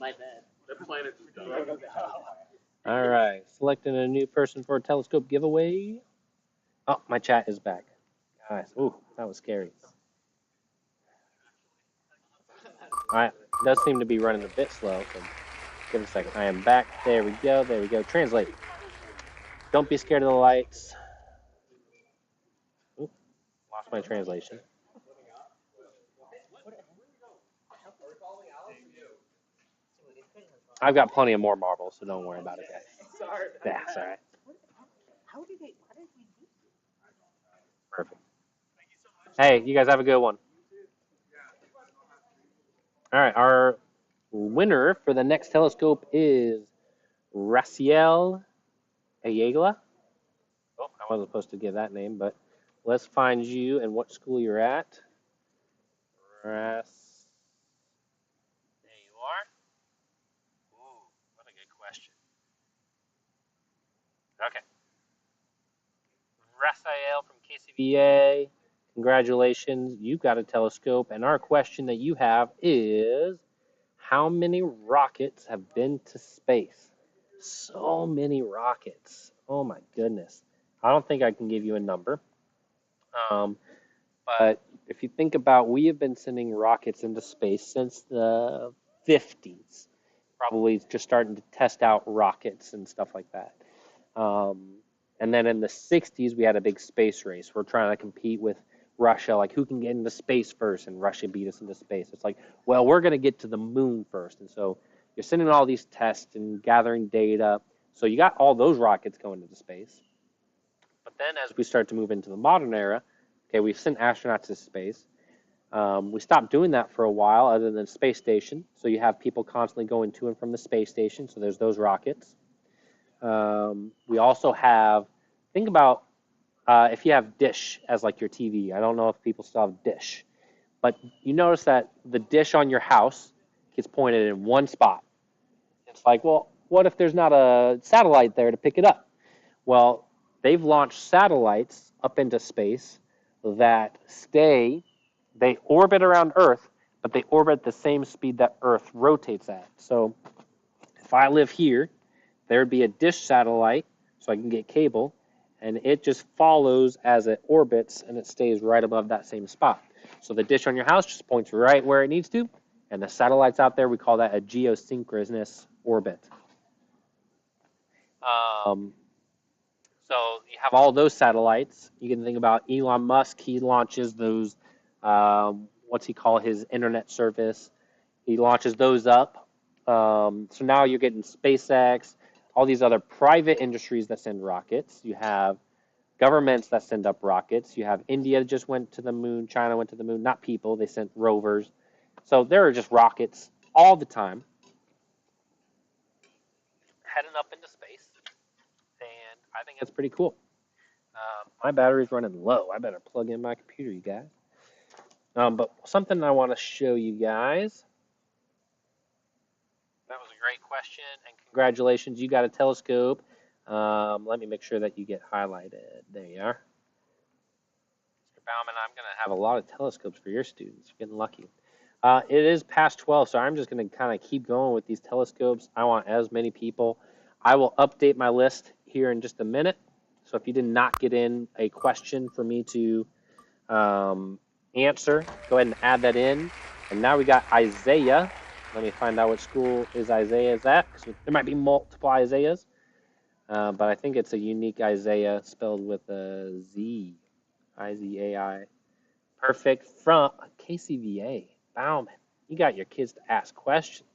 My bad. The planet is done. All right, selecting a new person for a telescope giveaway. Oh, my chat is back. Guys, ooh, that was scary. All right, it does seem to be running a bit slow, so give it a second. I am back. There we go. There we go. Translate. Don't be scared of the lights. Ooh, lost my translation. I've got plenty of more marbles, so don't worry about it, guys. That's all right. Perfect. Hey, you guys have a good one. All right, our winner for the next telescope is Raciel Ayala. Oh, I wasn't supposed to give that name, but let's find you and what school you're at. Ras. There you are. Ooh, what a good question. Okay. Rafael from KCPS. Congratulations, you got a telescope. And our question that you have is, how many rockets have been to space? So many rockets. Oh my goodness. I don't think I can give you a number. But if you think about, we have been sending rockets into space since the 50s, probably just starting to test out rockets and stuff like that. And then in the 60s, we had a big space race. We're trying to compete with Russia, like who can get into space first, and Russia beat us into space. It's like, well, we're going to get to the moon first. And so you're sending all these tests and gathering data. So you got all those rockets going into space. But then as we start to move into the modern era, okay, we've sent astronauts to space. We stopped doing that for a while other than the space station. So you have people constantly going to and from the space station. So there's those rockets. We also have, think about if you have Dish as like your TV. I don't know if people still have Dish. But you notice that the dish on your house gets pointed in one spot. It's like, well, what if there's not a satellite there to pick it up? Well, they've launched satellites up into space that they orbit around Earth, but they orbit at the same speed that Earth rotates at. So if I live here, there'd be a dish satellite, so I can get cable, and it just follows as it orbits, and it stays right above that same spot. So the dish on your house just points right where it needs to, and the satellites out there, we call that a geosynchronous orbit. So you have all those satellites. You can think about Elon Musk. He launches those, what's he call his internet service? He launches those up. So now you're getting SpaceX, all these other private industries that send rockets. You have governments that send up rockets. You have India just went to the moon. China went to the moon. Not people. They sent rovers. So there are just rockets all the time heading up into space. And I think that's pretty cool. My battery's running low. I better plug in my computer, you guys. But something I want to show you guys. That was a great question, and congratulations, you got a telescope. Let me make sure that you get highlighted. There you are. Mr. Bauman, I'm going to have a lot of telescopes for your students. You're getting lucky. It is past 12, so I'm just going to kind of keep going with these telescopes. I want as many people. I will update my list here in just a minute. So if you did not get in a question for me to answer, go ahead and add that in. And now we got Isaiah. Let me find out what school is Isaiah's at. There might be multiple Isaiahs, but I think it's a unique Isaiah spelled with a Z, I-Z-A-I. Perfect. From KCVA. Bauman, you got your kids to ask questions.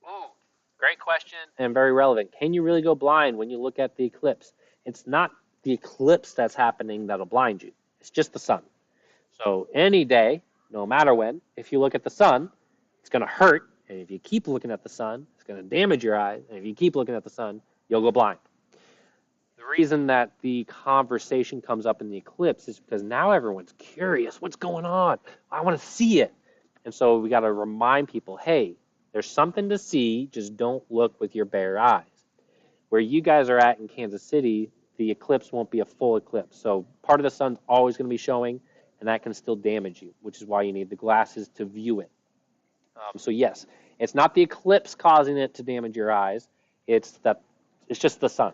Oh, great question and very relevant. Can you really go blind when you look at the eclipse? It's not the eclipse that's happening that'll blind you. It's just the sun. So any day, no matter when, if you look at the sun, it's going to hurt. And if you keep looking at the sun, it's going to damage your eyes. And if you keep looking at the sun, you'll go blind. The reason that the conversation comes up in the eclipse is because now everyone's curious. What's going on? I want to see it. And so we got to remind people, hey, there's something to see. Just don't look with your bare eyes. Where you guys are at in Kansas City, the eclipse won't be a full eclipse. So part of the sun's always going to be showing, and that can still damage you, which is why you need the glasses to view it. So yes, It's not the eclipse causing it to damage your eyes. It's just the sun.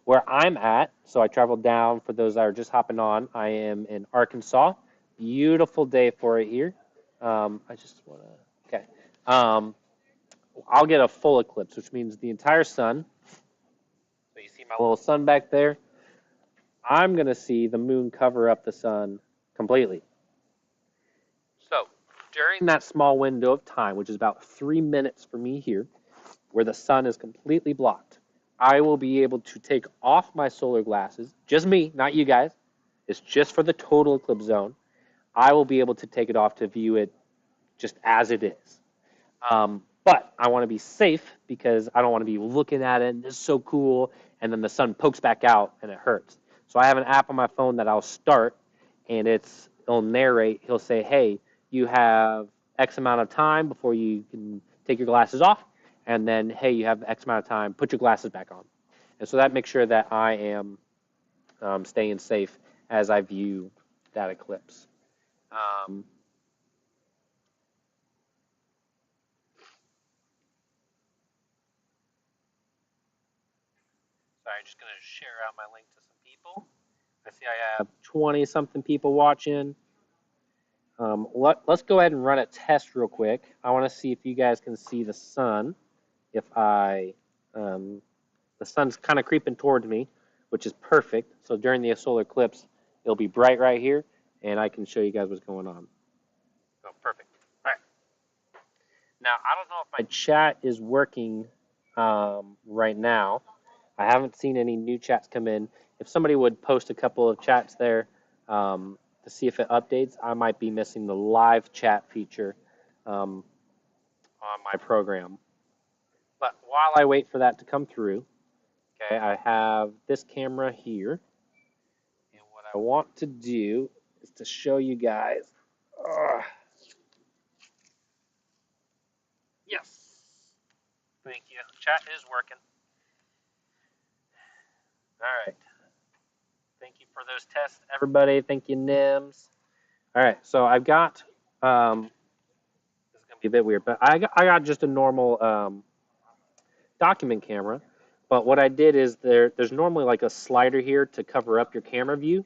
Where I'm at, so I traveled down, for those that are just hopping on, I am in Arkansas. Beautiful day for it here. I just want to, okay. I'll get a full eclipse, which means the entire sun. So you see my little sun back there? I'm going to see the moon cover up the sun completely. So during that small window of time, which is about 3 minutes for me here, where the sun is completely blocked, I will be able to take off my solar glasses. Just me, not you guys. It's just for the total eclipse zone. I will be able to take it off to view it just as it is. But I want to be safe because I don't want to be looking at it and it's so cool, and then the sun pokes back out and it hurts. So I have an app on my phone that I'll start, and it'll narrate. He'll say, hey, you have X amount of time before you can take your glasses off, and then, hey, you have X amount of time, put your glasses back on. And so that makes sure that I am staying safe as I view that eclipse. Sorry, just going to share out my link to some people. I see I have 20-something people watching. Let's go ahead and run a test real quick. I want to see if you guys can see the sun. If the sun's kind of creeping towards me, which is perfect. So during the solar eclipse, it'll be bright right here, and I can show you guys what's going on. Oh, perfect. All right. Now, I don't know if my chat is working right now. I haven't seen any new chats come in. If somebody would post a couple of chats there to see if it updates, I might be missing the live chat feature on my program. But while I wait for that to come through, okay, I have this camera here. And what I want to do is to show you guys. Yes. Thank you. Chat is working. All right. Thank you for those tests, everybody. Thank you, Nims. All right, so I've got, this is going to be a bit weird, but I got just a normal document camera. But what I did is there's normally like a slider here to cover up your camera view.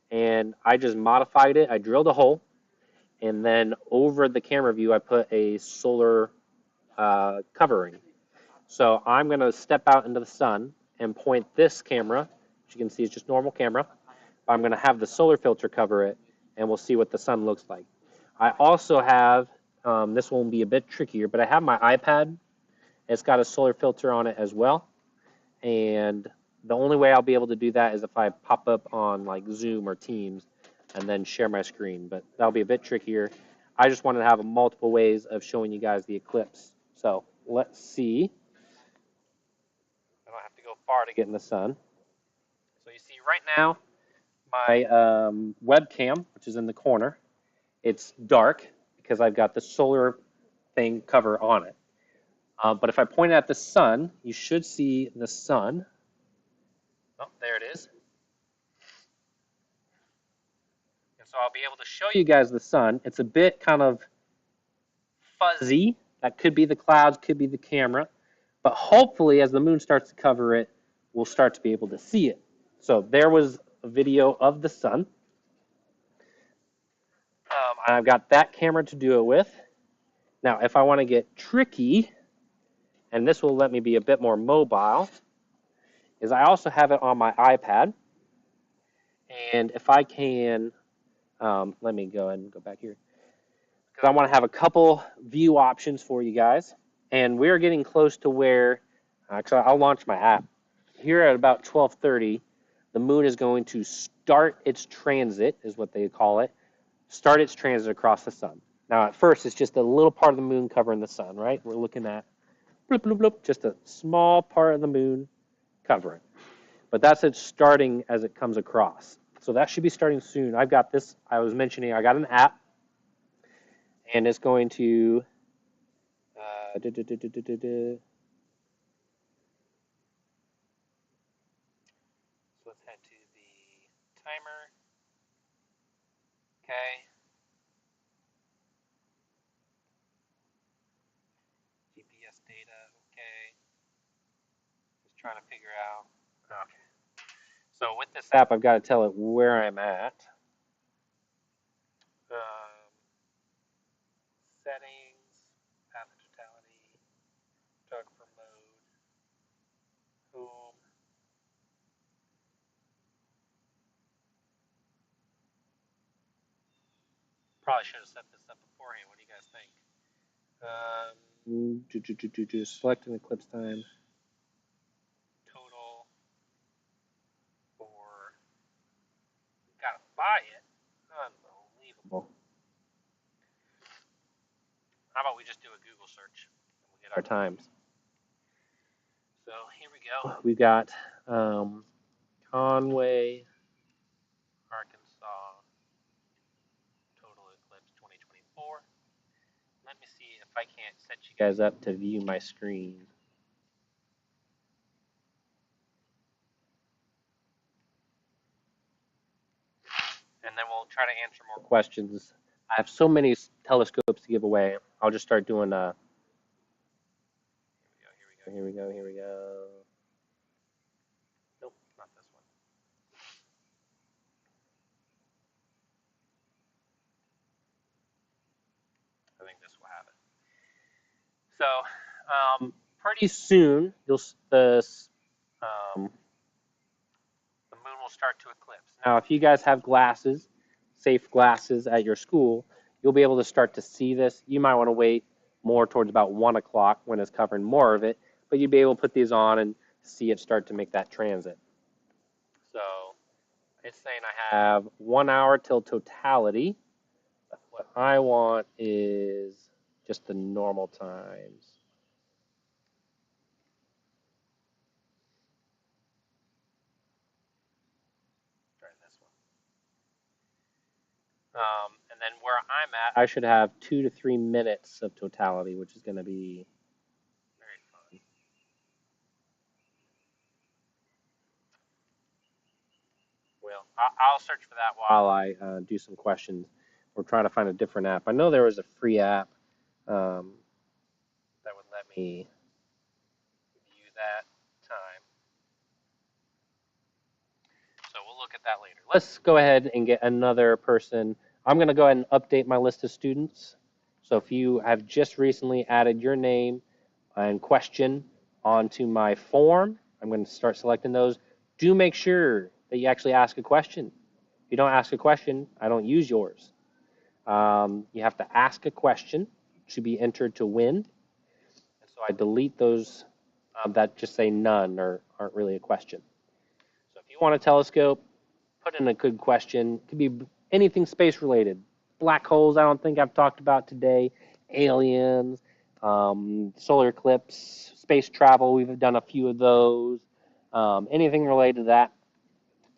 And I just modified it. I drilled a hole. And then over the camera view, I put a solar covering. So I'm going to step out into the sun and point this camera, which you can see is just normal camera. I'm going to have the solar filter cover it, and we'll see what the sun looks like. I also have, this will be a bit trickier, but I have my iPad. It's got a solar filter on it as well. And the only way I'll be able to do that is if I pop up on like Zoom or Teams and then share my screen. But that'll be a bit trickier. I just wanted to have multiple ways of showing you guys the eclipse. So let's see. I don't have to go far to get in the sun. So you see right now, my webcam, which is in the corner, it's dark because I've got the solar thing cover on it. But if I point at the sun, you should see the sun. Oh, there it is. And so I'll be able to show you guys the sun. It's a bit kind of fuzzy. That could be the clouds, could be the camera. But hopefully, as the moon starts to cover it, we'll start to be able to see it. So there was a video of the sun. I've got that camera to do it with. Now, if I want to get tricky, and this will let me be a bit more mobile, is I also have it on my iPad. And if I can, let me go ahead and go back here, because I want to have a couple view options for you guys. And we're getting close to where, actually, I'll launch my app. Here at about 12:30, the moon is going to start its transit, is what they call it, start its transit across the sun. Now, at first, it's just a little part of the moon covering the sun, right? We're looking at bloop, bloop, bloop, just a small part of the moon covering. But that's it starting as it comes across. So that should be starting soon. I've got this, I was mentioning, I got an app, and it's going to, let's head to the timer. Okay. data, okay. Just trying to figure out. Okay. So with this app, I've got to tell it where I'm at. Settings, path of totality, photographer mode, home. Probably should have set this up beforehand. What do you guys think? Select an eclipse time. Total for. Gotta buy it. Unbelievable. How about we just do a Google search and we'll get our times. So here we go. We've got Conway, Arkansas, total eclipse 2024. Let me see if I can't set you guys up to view my screen. And then we'll try to answer more questions. I have so many telescopes to give away. I'll just start doing Here we go. Nope, not this one. I think this will have it. So, pretty soon, the moon will start to eclipse. Now, if you guys have glasses, safe glasses at your school, you'll be able to start to see this. You might want to wait more towards about 1 o'clock when it's covering more of it, but you'd be able to put these on and see it start to make that transit. So it's saying I have 1 hour till totality. What I want is just the normal times. Try this one. And then where I'm at, I should have 2 to 3 minutes of totality, which is going to be very fun. Well, I'll search for that while I do some questions. We're trying to find a different app. I know there was a free app that would let me view that time. So we'll look at that later. Let's go ahead and get another person. I'm going to go ahead and update my list of students. So if you have just recently added your name and question onto my form, I'm going to start selecting those. Do make sure that you actually ask a question. If you don't ask a question, I don't use yours. You have to ask a question to be entered to win. And so I delete those that just say none or aren't really a question. So if you want a telescope, put in a good question. It could be anything space related. Black holes, I don't think I've talked about today. Aliens, solar eclipse, space travel, we've done a few of those. Anything related to that.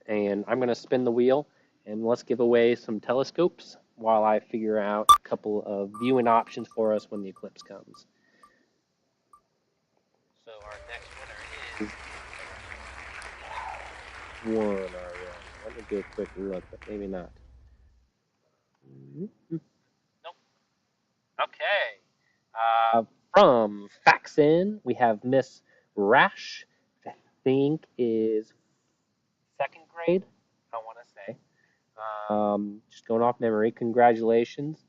And I'm going to spin the wheel and let's give away some telescopes while I figure out a couple of viewing options for us when the eclipse comes. So our next winner is one already. Let me do a quick look, but maybe not. Nope. Okay. From Faxin, we have Miss Rash, which I think is 2nd grade, I want to say. Just going off memory, congratulations.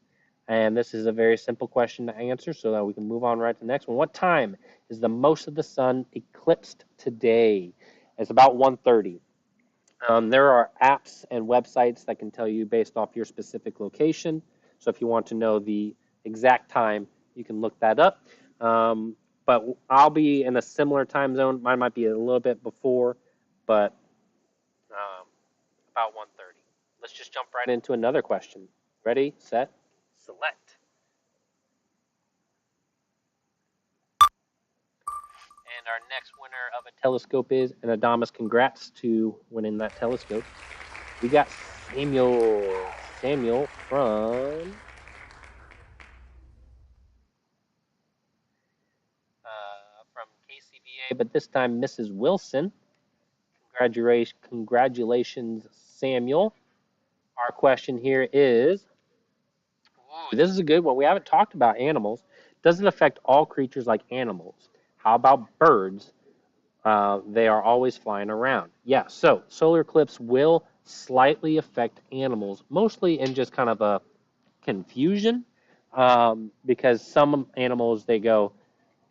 And this is a very simple question to answer so that we can move on right to the next one. What time is the most of the sun eclipsed today? It's about 1:30. There are apps and websites that can tell you based off your specific location. So if you want to know the exact time, you can look that up. But I'll be in a similar time zone. Mine might be a little bit before, but about 1:30. Let's just jump right into another question. Ready, set, select. And our next winner of a telescope is, and Adamas, congrats to winning that telescope. We got Samuel. Samuel from KCPS, but this time Mrs. Wilson. Congratulations, Samuel. Our question here is, this is a good one. We haven't talked about animals. Does it affect all creatures like animals? How about birds? They are always flying around. Yeah, so solar eclipse will slightly affect animals, mostly in just kind of a confusion, because some animals, they go,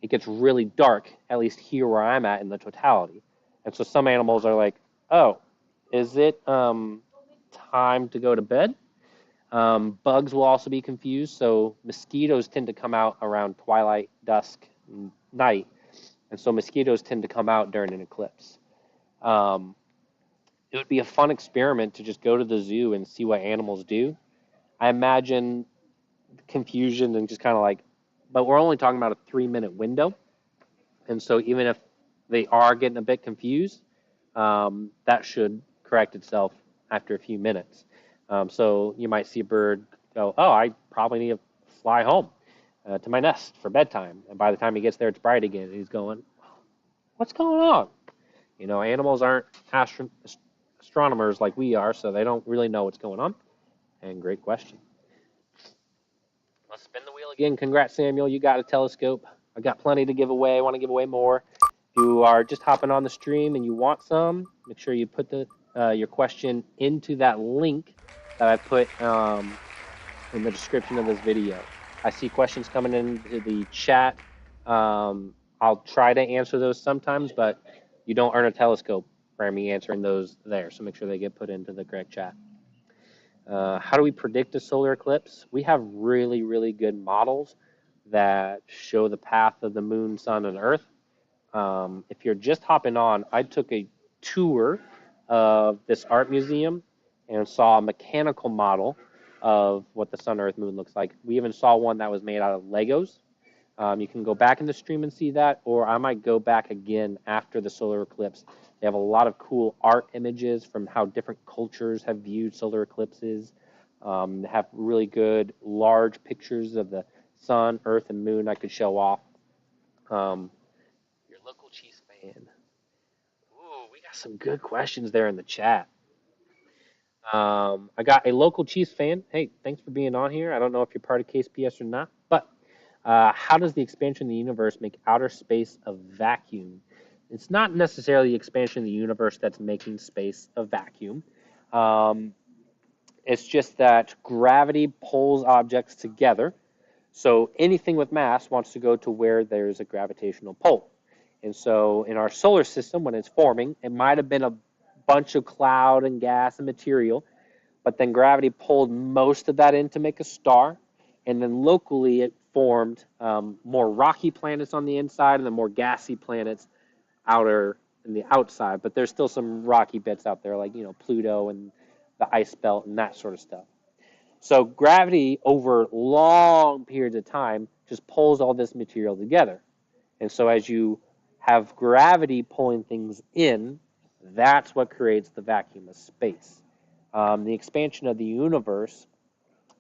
it gets really dark, at least here where I'm at in the totality. And so some animals are like, oh, is it time to go to bed? Bugs will also be confused. So mosquitoes tend to come out around twilight, dusk, night. And so mosquitoes tend to come out during an eclipse. It would be a fun experiment to just go to the zoo and see what animals do. I imagine confusion and just kind of like, but we're only talking about a 3-minute window. And so even if they are getting a bit confused, that should correct itself after a few minutes. So you might see a bird go, oh, I probably need to fly home to my nest for bedtime. And by the time he gets there, it's bright again. And he's going, what's going on? You know, animals aren't astronomers like we are, so they don't really know what's going on. And great question. Let's spin the wheel again. Congrats, Samuel. You got a telescope. I got plenty to give away. I want to give away more. If you are just hopping on the stream and you want some, make sure you put your question into that link that I put in the description of this video. I see questions coming into the chat. I'll try to answer those sometimes, but you don't earn a telescope for me answering those there. So make sure they get put into the correct chat. How do we predict a solar eclipse? We have really, really good models that show the path of the moon, sun, and earth. If you're just hopping on, I took a tour of this art museum and saw a mechanical model of what the sun, earth, moon looks like. We even saw one that was made out of Legos. You can go back in the stream and see that, or I might go back again after the solar eclipse. They have a lot of cool art images from how different cultures have viewed solar eclipses. They have really good large pictures of the sun, earth, and moon I could show off. Your local Chiefs fan. Ooh, we got some good questions there in the chat. I got a local Chiefs fan. Hey, thanks for being on here. I don't know if you're part of KCPS or not, but how does the expansion of the universe make outer space a vacuum? It's not necessarily the expansion of the universe that's making space a vacuum. It's just that gravity pulls objects together. So anything with mass wants to go to where there's a gravitational pull. And so in our solar system, when it's forming, it might have been a bunch of cloud and gas and material, but then gravity pulled most of that in to make a star. And then locally, it formed more rocky planets on the inside and then more gassy planets outer in the outside. But there's still some rocky bits out there, like, you know, Pluto and the ice belt and that sort of stuff. So gravity over long periods of time just pulls all this material together. And so as you have gravity pulling things in, that's what creates the vacuum of space. The expansion of the universe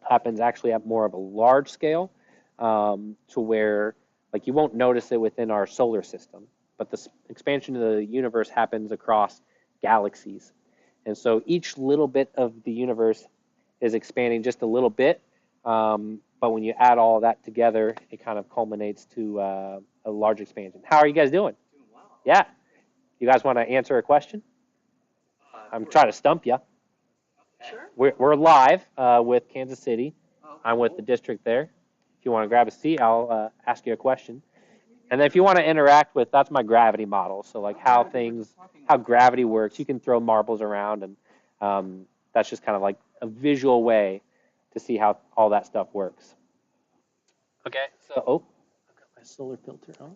happens actually at more of a large scale, to where, like, you won't notice it within our solar system, but the expansion of the universe happens across galaxies. And so each little bit of the universe is expanding just a little bit, but when you add all of that together, it kind of culminates to a large expansion. How are you guys doing? Doing well. Yeah. You guys want to answer a question? I'm trying to stump you. Sure. We're live with Kansas City. Oh, I'm with cool. the district there. If you want to grab a seat, I'll ask you a question. And then if you want to interact with, that's my gravity model. So like how gravity works. You can throw marbles around, and that's just kind of like a visual way to see how all that stuff works. Okay, so, I've got my solar filter on.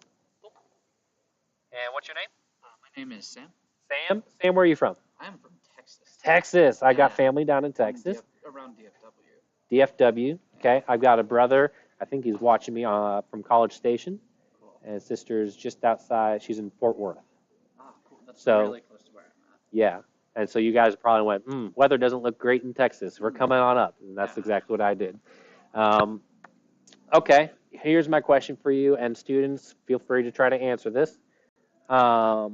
And what's your name? My name is Sam. Sam, where are you from? I'm from Texas. Texas. I got Yeah. family down in Texas. Around DFW. DFW. Okay, I've got a brother. I think he's watching me from College Station. Cool. And his sister's just outside. She's in Fort Worth. Ah, cool. That's So- really close to where I'm at. Yeah. And so you guys probably went, weather doesn't look great in Texas. We're coming on up. And that's Yeah. exactly what I did. Okay, here's my question for you. And students, feel free to try to answer this. I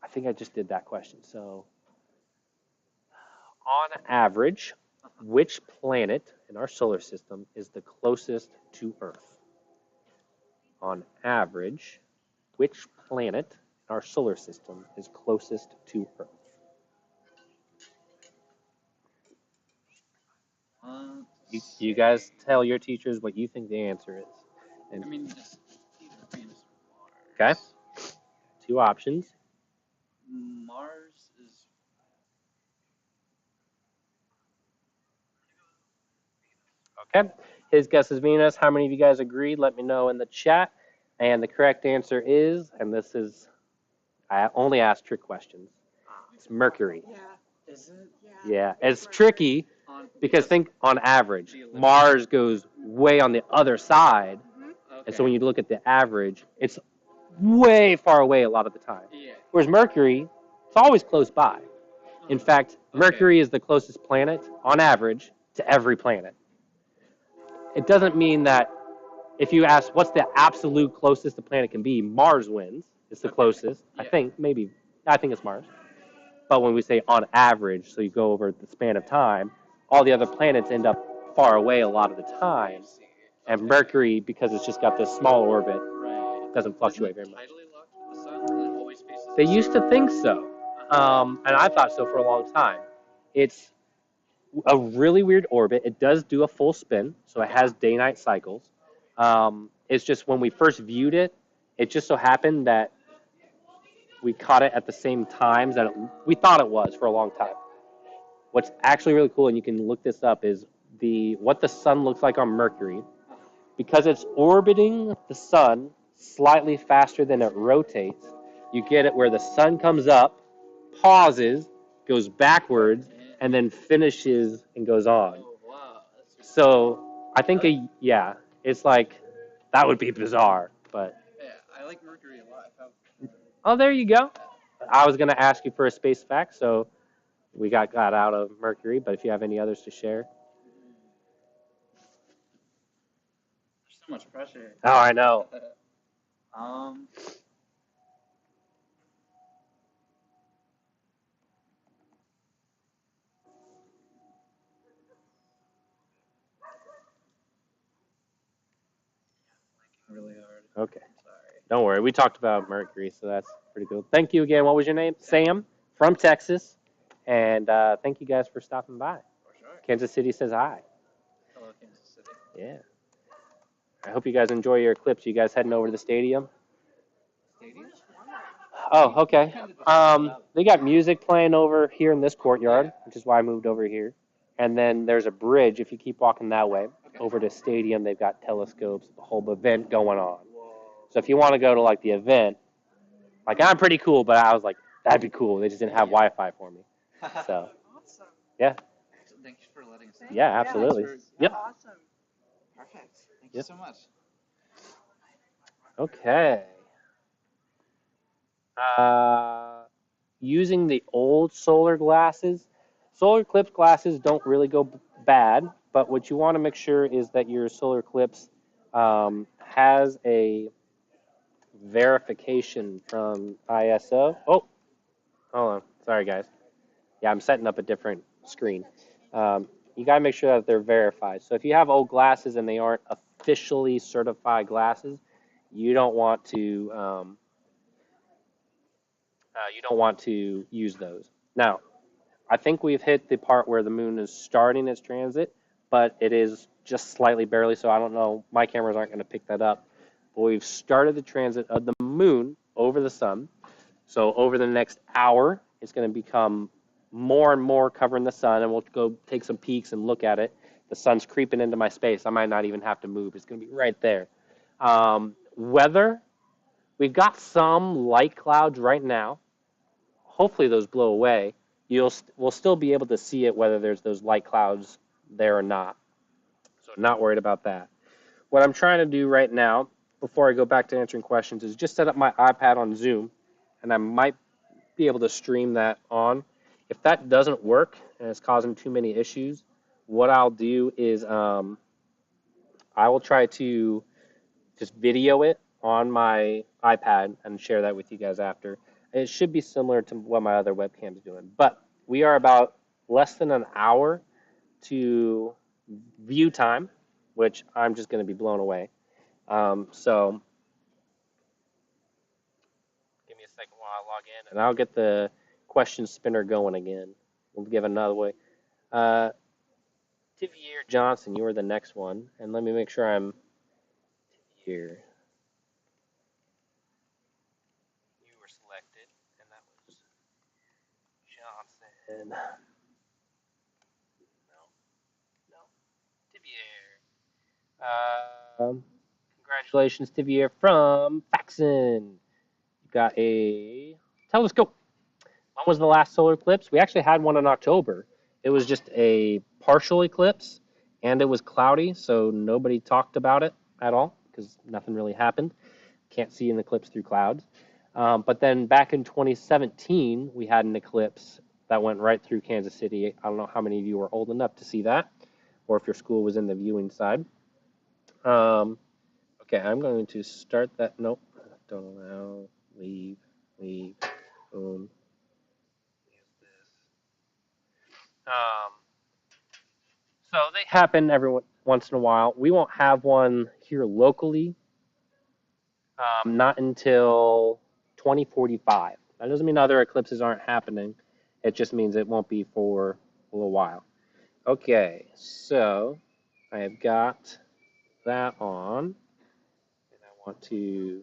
think I just did that question. So on average, which planet in our solar system is the closest to Earth? on average, which planet in our solar system is closest to Earth? You guys tell your teachers what you think the answer is. And, I mean, it's either Venus or okay, Mars. 2 options. Mars is. Okay, his guess is Venus. How many of you guys agreed? Let me know in the chat. And the correct answer is, and this is, I only ask trick questions. It's Mercury. Yeah. Is it? Yeah, it's tricky because think on average, Mars goes way on the other side. And so when you look at the average, it's way far away a lot of the time. Yeah. Whereas Mercury, it's always close by. In fact, Mercury is the closest planet on average to every planet. It doesn't mean that if you ask what's the absolute closest the planet can be, Mars wins. It's the closest. Yeah. I think it's Mars. But when we say on average, so you go over the span of time, all the other planets end up far away a lot of the time. And Mercury, because it's just got this small orbit, doesn't fluctuate very much. Tidally locked with the sun, it always faces They the used sun. to think so, and I thought so for a long time. It's a really weird orbit. It does do a full spin, so it has day-night cycles. It's just when we first viewed it, it just so happened that we caught it at the same times that we thought it was for a long time. What's actually really cool, and you can look this up, is what the sun looks like on Mercury. Because it's orbiting the sun slightly faster than it rotates, you get it where the sun comes up, pauses, goes backwards, and then finishes and goes on. Oh, wow. So I think, it's like, that would be bizarre, but. Yeah, I like Mercury a lot. Oh, there you go. I was going to ask you for a space fact, so we got out of Mercury, but if you have any others to share. There's so much pressure. Oh, I know. Really hard. Okay. Sorry. Don't worry. We talked about Mercury, so that's pretty cool. Thank you again. What was your name? Sam from Texas. And thank you guys for stopping by. For sure. Kansas City says hi. Hello, Kansas City. Yeah. I hope you guys enjoy your Eclipse. You guys heading over to the stadium? Stadium? Oh, okay. They got music playing over here in this courtyard, which is why I moved over here. And then there's a bridge, if you keep walking that way, over to stadium. They've got telescopes, the whole event going on. So if you want to go to like the event, like I'm pretty cool, but I was like, that'd be cool. They just didn't have Wi-Fi for me. So, Awesome. yeah. Thank you for letting us know. Yeah, absolutely. Yep. Awesome. Perfect. Thank you so much. Okay. Using the old solar glasses, solar eclipse glasses don't really go bad, but what you want to make sure is that your solar eclipse has a verification from ISO. Oh, hold on. Sorry, guys. Yeah, I'm setting up a different screen. You got to make sure that they're verified. So if you have old glasses and they aren't officially certified glasses, you don't want to use those. Now, I think we've hit the part where the moon is starting its transit, but it is just slightly barely, so I don't know. My cameras aren't going to pick that up. But we've started the transit of the moon over the sun. So over the next hour, it's going to become more and more covering the sun, and we'll go take some peeks and look at it. The sun's creeping into my space. I might not even have to move. It's going to be right there. Weather, we've got some light clouds right now. Hopefully those blow away. We'll still be able to see it whether there's those light clouds there or not. So not worried about that. What I'm trying to do right now, before I go back to answering questions, is just set up my iPad on Zoom, and I might be able to stream that on. If that doesn't work and it's causing too many issues, what I'll do is I will try to just video it on my iPad and share that with you guys after. It should be similar to what my other webcam is doing. But we are about less than an hour to view time, which I'm just going to be blown away. So second while I log in, and I'll get the question spinner going again. We'll give another way. Tivier Johnson, you are the next one, and let me make sure I'm here. You were selected, and that was Johnson. No, Tivier. Congratulations, Tivier from Faxon. You got a telescope. When was the last solar eclipse? We actually had one in October. It was just a partial eclipse, and it was cloudy, so nobody talked about it at all because nothing really happened. Can't see an eclipse through clouds. But then back in 2017, we had an eclipse that went right through Kansas City. I don't know how many of you were old enough to see that, or if your school was in the viewing side. Okay, I'm going to start that. Nope, don't allow. Leave. Boom. So they happen every once in a while. We won't have one here locally, not until 2045. That doesn't mean other eclipses aren't happening. It just means it won't be for a little while. Okay, so I have got that on, and I want to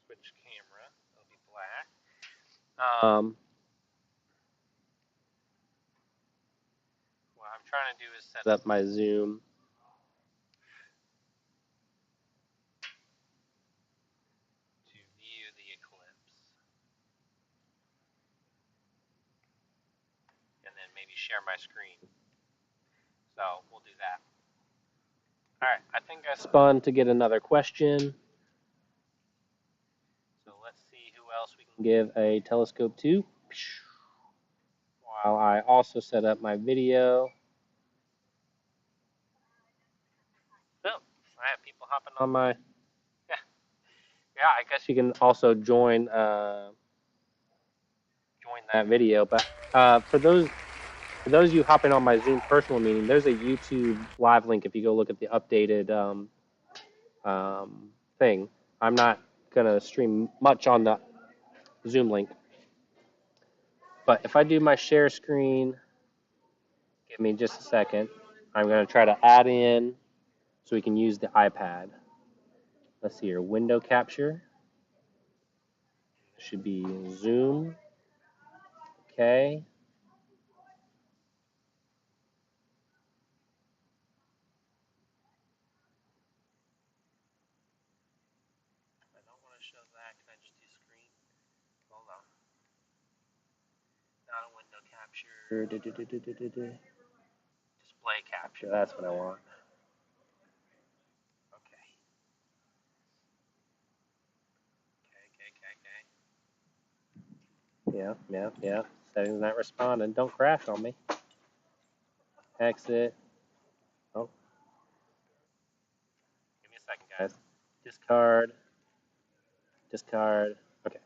switch camera. It'll be black. What I'm trying to do is set up my Zoom. To view the eclipse. And then maybe share my screen. So we'll do that. All right, I think I spun to get another question. So let's see who else we can give a telescope to. While I also set up my video. Oh, I have people hopping on my. Yeah, I guess you can also join that video. But for those of you hopping on my Zoom personal meeting, there's a YouTube live link if you go look at the updated thing. I'm not going to stream much on the Zoom link. But if I do my share screen, give me just a second. I'm going to try to add in so we can use the iPad. Let's see here, window capture. Should be Zoom. Okay. I don't want to show that. Can I just do screen? Hold on. Not a window capture. Display capture. That's what I want. Okay. Yeah. Settings not responding. Don't crash on me. Exit. Oh. Give me a second, guys. Discard. Okay.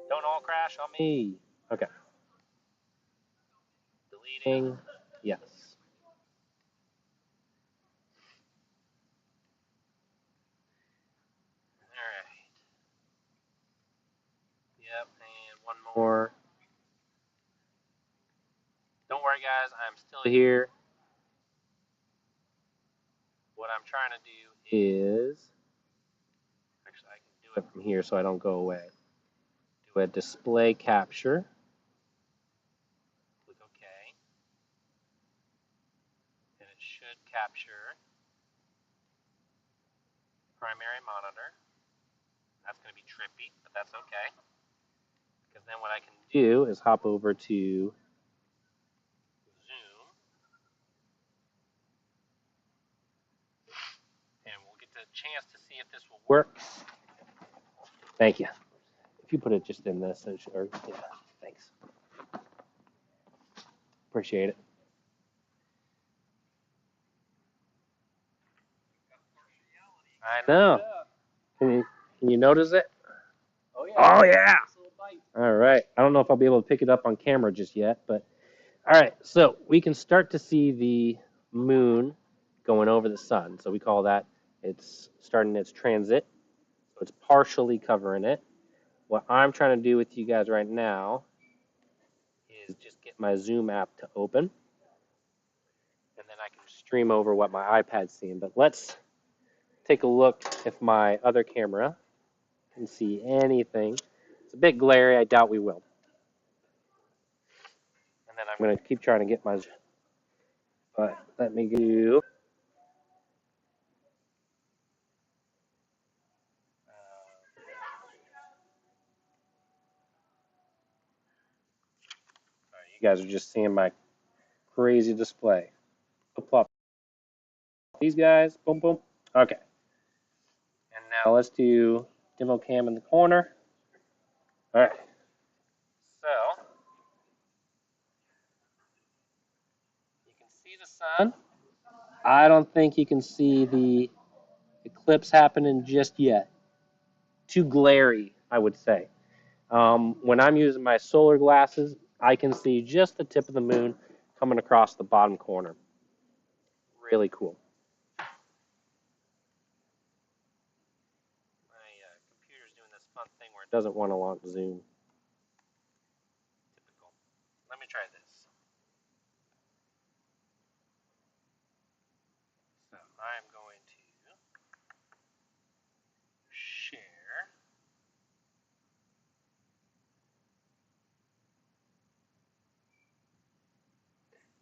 Don't all crash on me. Okay. Deleting. Yes. All right. Yep, and one more. Don't worry, guys. I'm still here. What I'm trying to do is, actually, I can do it from here so I don't go away. Do a display capture. Click OK. And it should capture primary monitor. That's going to be trippy, but that's okay. Because then what I can do is hop over to Zoom. And we'll get the chance to see if this will work. Thank you. If you put it just in this, or yeah, thanks. Appreciate it. I know. Can you notice it? Oh yeah. Oh yeah. All right. I don't know if I'll be able to pick it up on camera just yet, but all right. So we can start to see the moon going over the sun. So we call that, it's starting its transit. So it's partially covering it. What I'm trying to do with you guys right now is just get my Zoom app to open, and then I can stream over what my iPad's seeing. But let's take a look if my other camera can see anything. It's a bit glary. I doubt we will. And then I'm going to keep trying to get my, but let me do. You guys are just seeing my crazy display. Plop these guys. Boom, boom. Okay. And now let's do demo cam in the corner. All right. So you can see the sun. I don't think you can see the eclipse happening just yet. Too glary, I would say. When I'm using my solar glasses, I can see just the tip of the moon coming across the bottom corner. Really cool. My computer's doing this fun thing where it doesn't want to launch Zoom. Typical. Let me try this. So I'm going to share.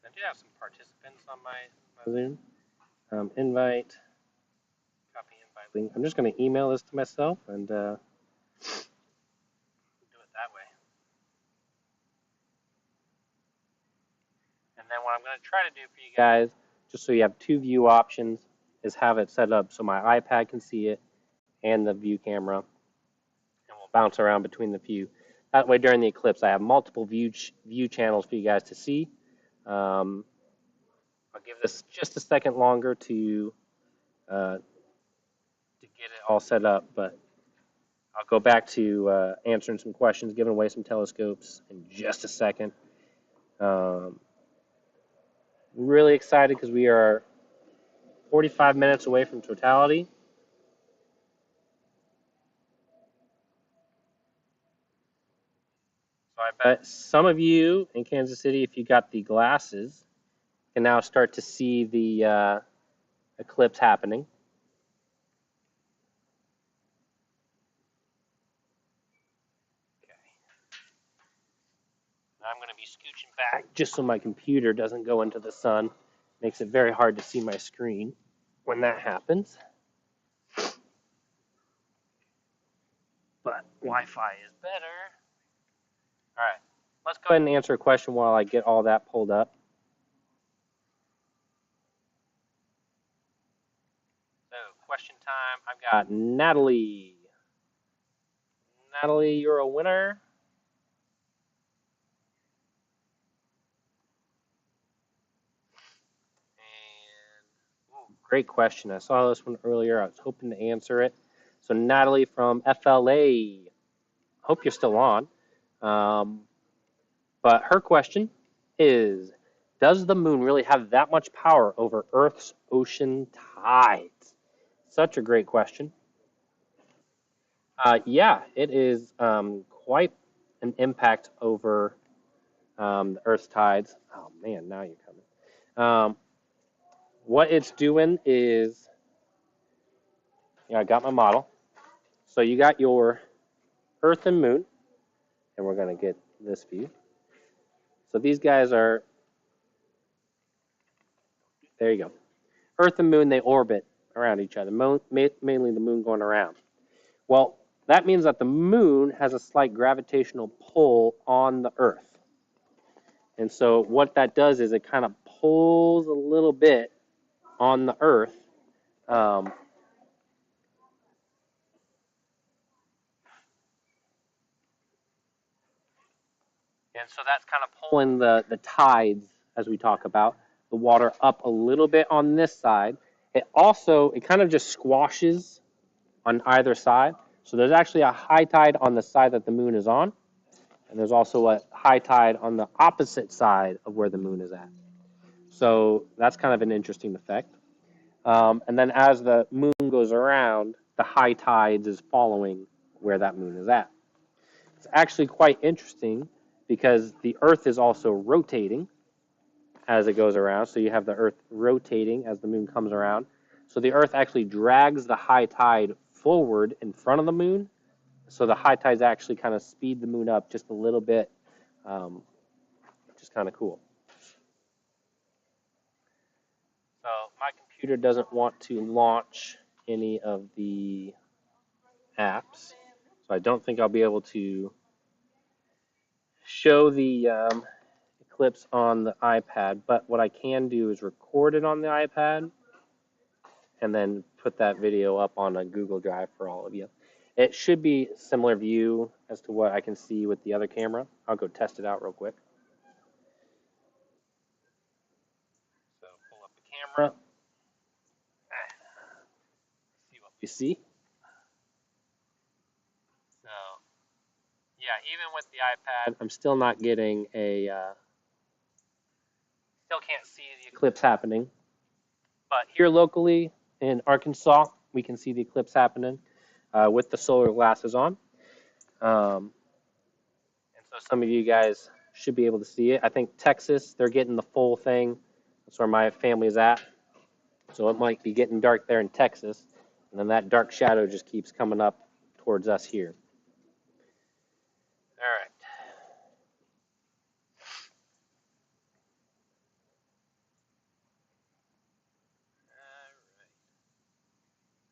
I do have some participants on my Zoom. Invite, copy invite link. I'm just going to email this to myself and do it that way. And then what I'm going to try to do for you guys, just so you have two view options, is have it set up so my iPad can see it and the view camera, and we'll bounce around between the few. That way, during the eclipse, I have multiple view channels for you guys to see. I'll give this just a second longer to get it all set up, but I'll go back to answering some questions, giving away some telescopes in just a second. Really excited because we are 45 minutes away from totality. So I bet some of you in Kansas City, if you got the glasses, can now start to see the eclipse happening. Okay. Now I'm going to be scooching back just so my computer doesn't go into the sun. Makes it very hard to see my screen when that happens. But Wi-Fi is better. All right. Let's go ahead and answer a question while I get all that pulled up. So, question time. I've got Natalie. Natalie, you're a winner. And great question. I saw this one earlier. I was hoping to answer it. So, Natalie from FLA. Hope you're still on. But her question is, does the moon really have that much power over Earth's ocean tides? Such a great question. Yeah, it is quite an impact over the Earth's tides. Oh, man, now you're coming. What it's doing is, I got my model. So you got your Earth and moon, and we're going to get this view. So these guys are, there you go. Earth and moon, they orbit around each other, mainly the moon going around. Well, that means that the moon has a slight gravitational pull on the Earth. And so what that does is it kind of pulls a little bit on the Earth. And so that's kind of pulling the tides, as we talk about, the water up a little bit on this side. It kind of just squashes on either side. So there's actually a high tide on the side that the moon is on. And there's also a high tide on the opposite side of where the moon is at. So that's kind of an interesting effect. And then as the moon goes around, the high tides is following where that moon is at. It's actually quite interesting because the Earth is also rotating as it goes around. So you have the Earth rotating as the moon comes around. So the Earth actually drags the high tide forward in front of the moon. So the high tides actually kind of speed the moon up just a little bit, which is kind of cool. So my computer doesn't want to launch any of the apps. So I don't think I'll be able to show the Eclipse on the iPad. But what I can do is record it on the iPad and then put that video up on a Google Drive for all of you. It should be a similar view as to what I can see with the other camera. I'll go test it out real quick. So pull up the camera. See what we see. So yeah, even with the iPad, I'm still not getting a, still can't see the eclipse happening. But here locally in Arkansas, we can see the eclipse happening with the solar glasses on. And so some of you guys should be able to see it. I think Texas, they're getting the full thing. That's where my family is at. So it might be getting dark there in Texas. And then that dark shadow just keeps coming up towards us here. All right.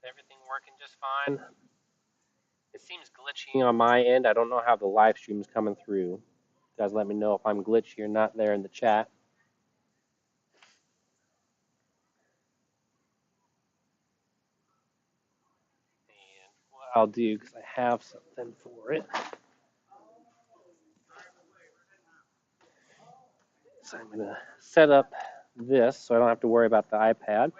Everything working just fine. It seems glitchy on my end. I don't know how the live stream is coming through. You guys let me know if I'm glitchy or not there in the chat. And what I'll do, because I have something for it. So I'm going to set up this so I don't have to worry about the iPad.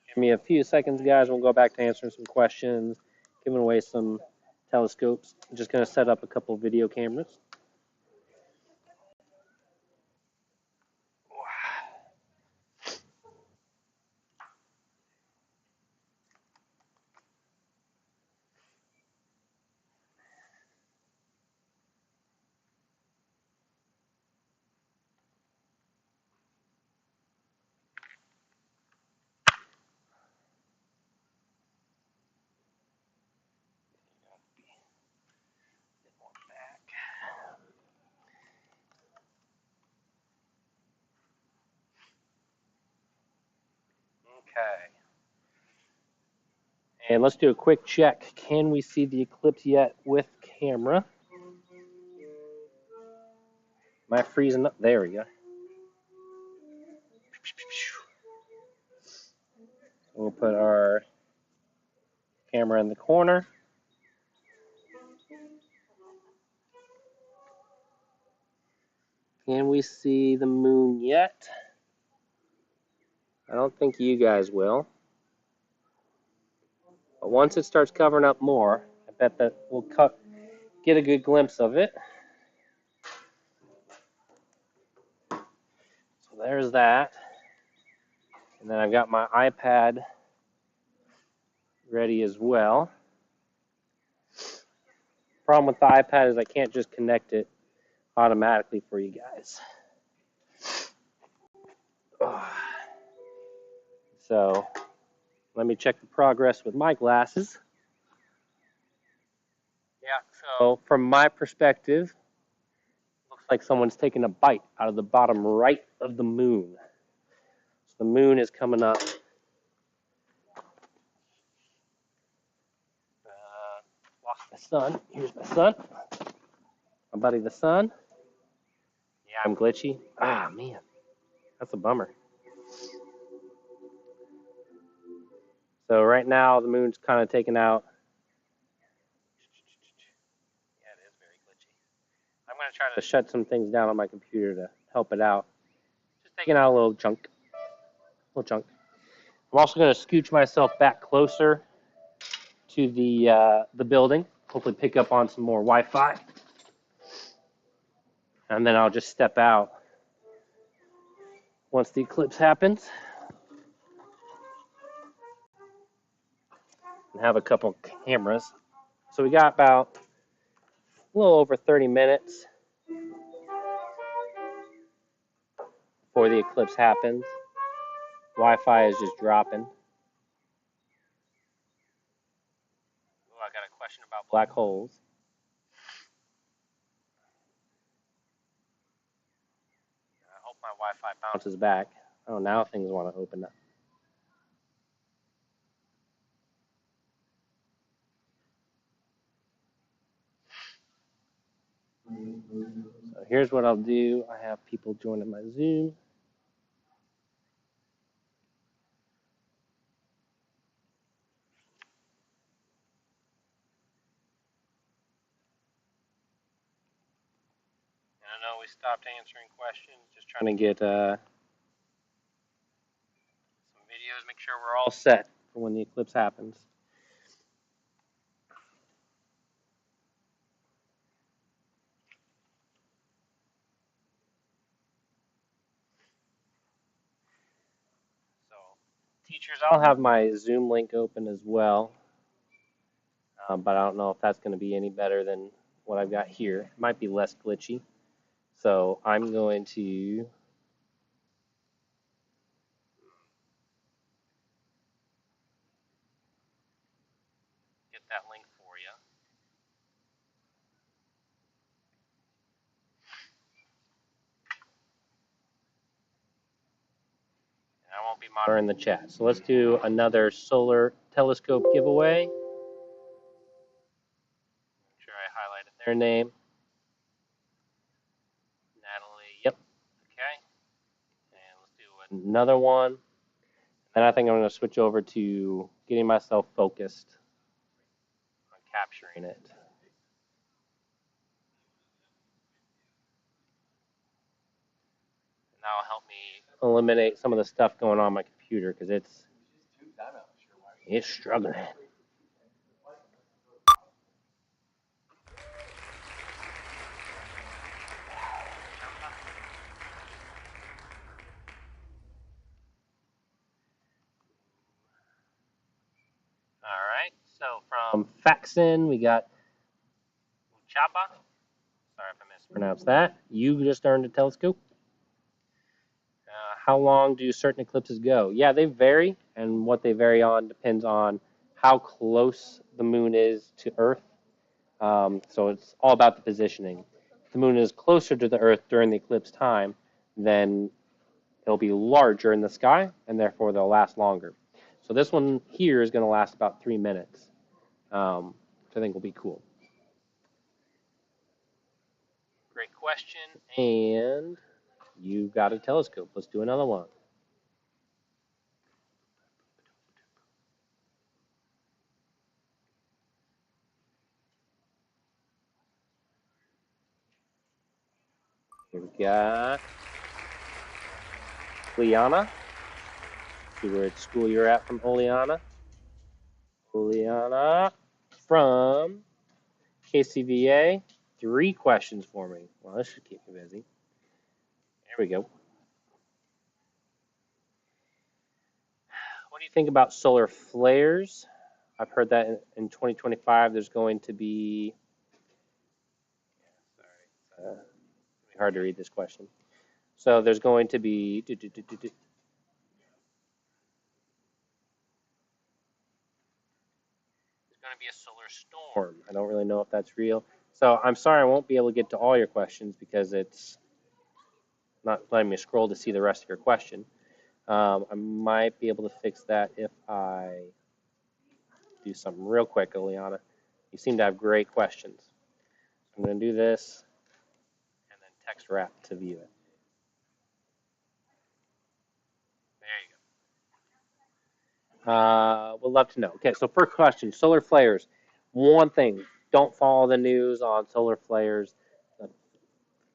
Give me a few seconds, guys. We'll go back to answering some questions, giving away some telescopes. I'm just going to set up a couple of video cameras. Okay. And let's do a quick check. Can we see the eclipse yet with camera? Am I freezing up? There we go. We'll put our camera in the corner. Can we see the moon yet? I don't think you guys will. But once it starts covering up more, I bet that we'll get a good glimpse of it. So there's that. And then I've got my iPad ready as well. Problem with the iPad is I can't just connect it automatically for you guys. So let me check the progress with my glasses. Yeah, so from my perspective, looks like someone's taking a bite out of the bottom right of the moon. So the moon is coming up. Lost my son. Here's my son. My buddy the sun. Yeah, I'm glitchy. Ah, man. That's a bummer. So right now the moon's kind of taken out. Yeah, it is very glitchy. I'm going to try to to shut some things down on my computer to help it out. Just taking out a little chunk. I'm also going to scooch myself back closer to the building. Hopefully pick up on some more Wi-Fi. And then I'll just step out once the eclipse happens. And have a couple cameras. So we got about a little over 30 minutes before the eclipse happens. Wi-Fi is just dropping. Oh, I got a question about black holes. I hope my Wi-Fi bounces back. Oh, now things want to open up. So here's what I'll do. I have people joining my Zoom. And I know we stopped answering questions, just trying to get some videos, make sure we're all set for when the eclipse happens. So, teachers, I'll have my Zoom link open as well, but I don't know if that's going to be any better than what I've got here. It might be less glitchy. So I'm going to get that link for you. And I won't be monitoring the chat. So let's do another solar telescope giveaway. Make sure I highlighted their name. Natalie, yep. Okay. And let's do another one. Then I think I'm going to switch over to getting myself focused on capturing it. And that'll help me eliminate some of the stuff going on my computer because it's struggling. All right, so from Faxon, we got Chapa. Sorry if I mispronounced that. You just earned a telescope. How long do certain eclipses go? Yeah, they vary, and what they vary on depends on how close the moon is to Earth. So it's all about the positioning. If the moon is closer to the Earth during the eclipse time, then it'll be larger in the sky, and therefore they'll last longer. So this one here is going to last about 3 minutes, which I think will be cool. Great question, and you got a telescope. Let's do another one. Here we got Liana. See where school you're at from Oleana. Oleana from KCVA. 3 questions for me. Well, this should keep me busy. There we go. What do you think about solar flares? I've heard that in 2025 there's going to be. Sorry, it's hard to read this question. So there's going to be. There's going to be a solar storm. I don't really know if that's real. So I'm sorry I won't be able to get to all your questions because it's not letting me scroll to see the rest of your question. I might be able to fix that if I do something real quick, Oleana. You seem to have great questions. I'm going to do this and then text wrap to view it. There you go. We'd love to know. Okay, so first question, solar flares. One thing, don't follow the news on solar flares.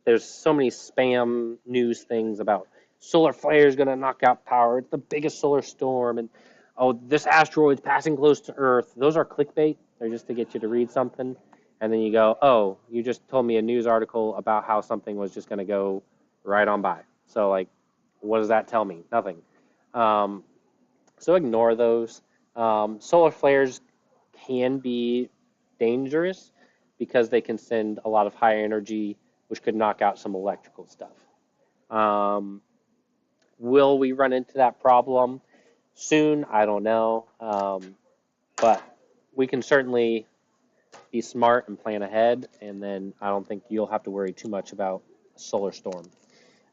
there's so many spam news things about solar flare is going to knock out power. It's the biggest solar storm, and oh, this asteroid's passing close to Earth. Those are clickbait. They're just to get you to read something, and then you go, oh, you just told me a news article about how something was just going to go right on by. So, like, what does that tell me? Nothing. So ignore those. Solar flares can be dangerous because they can send a lot of high energy, which could knock out some electrical stuff. Will we run into that problem soon? I don't know. But we can certainly be smart and plan ahead, and then I don't think you'll have to worry too much about a solar storm.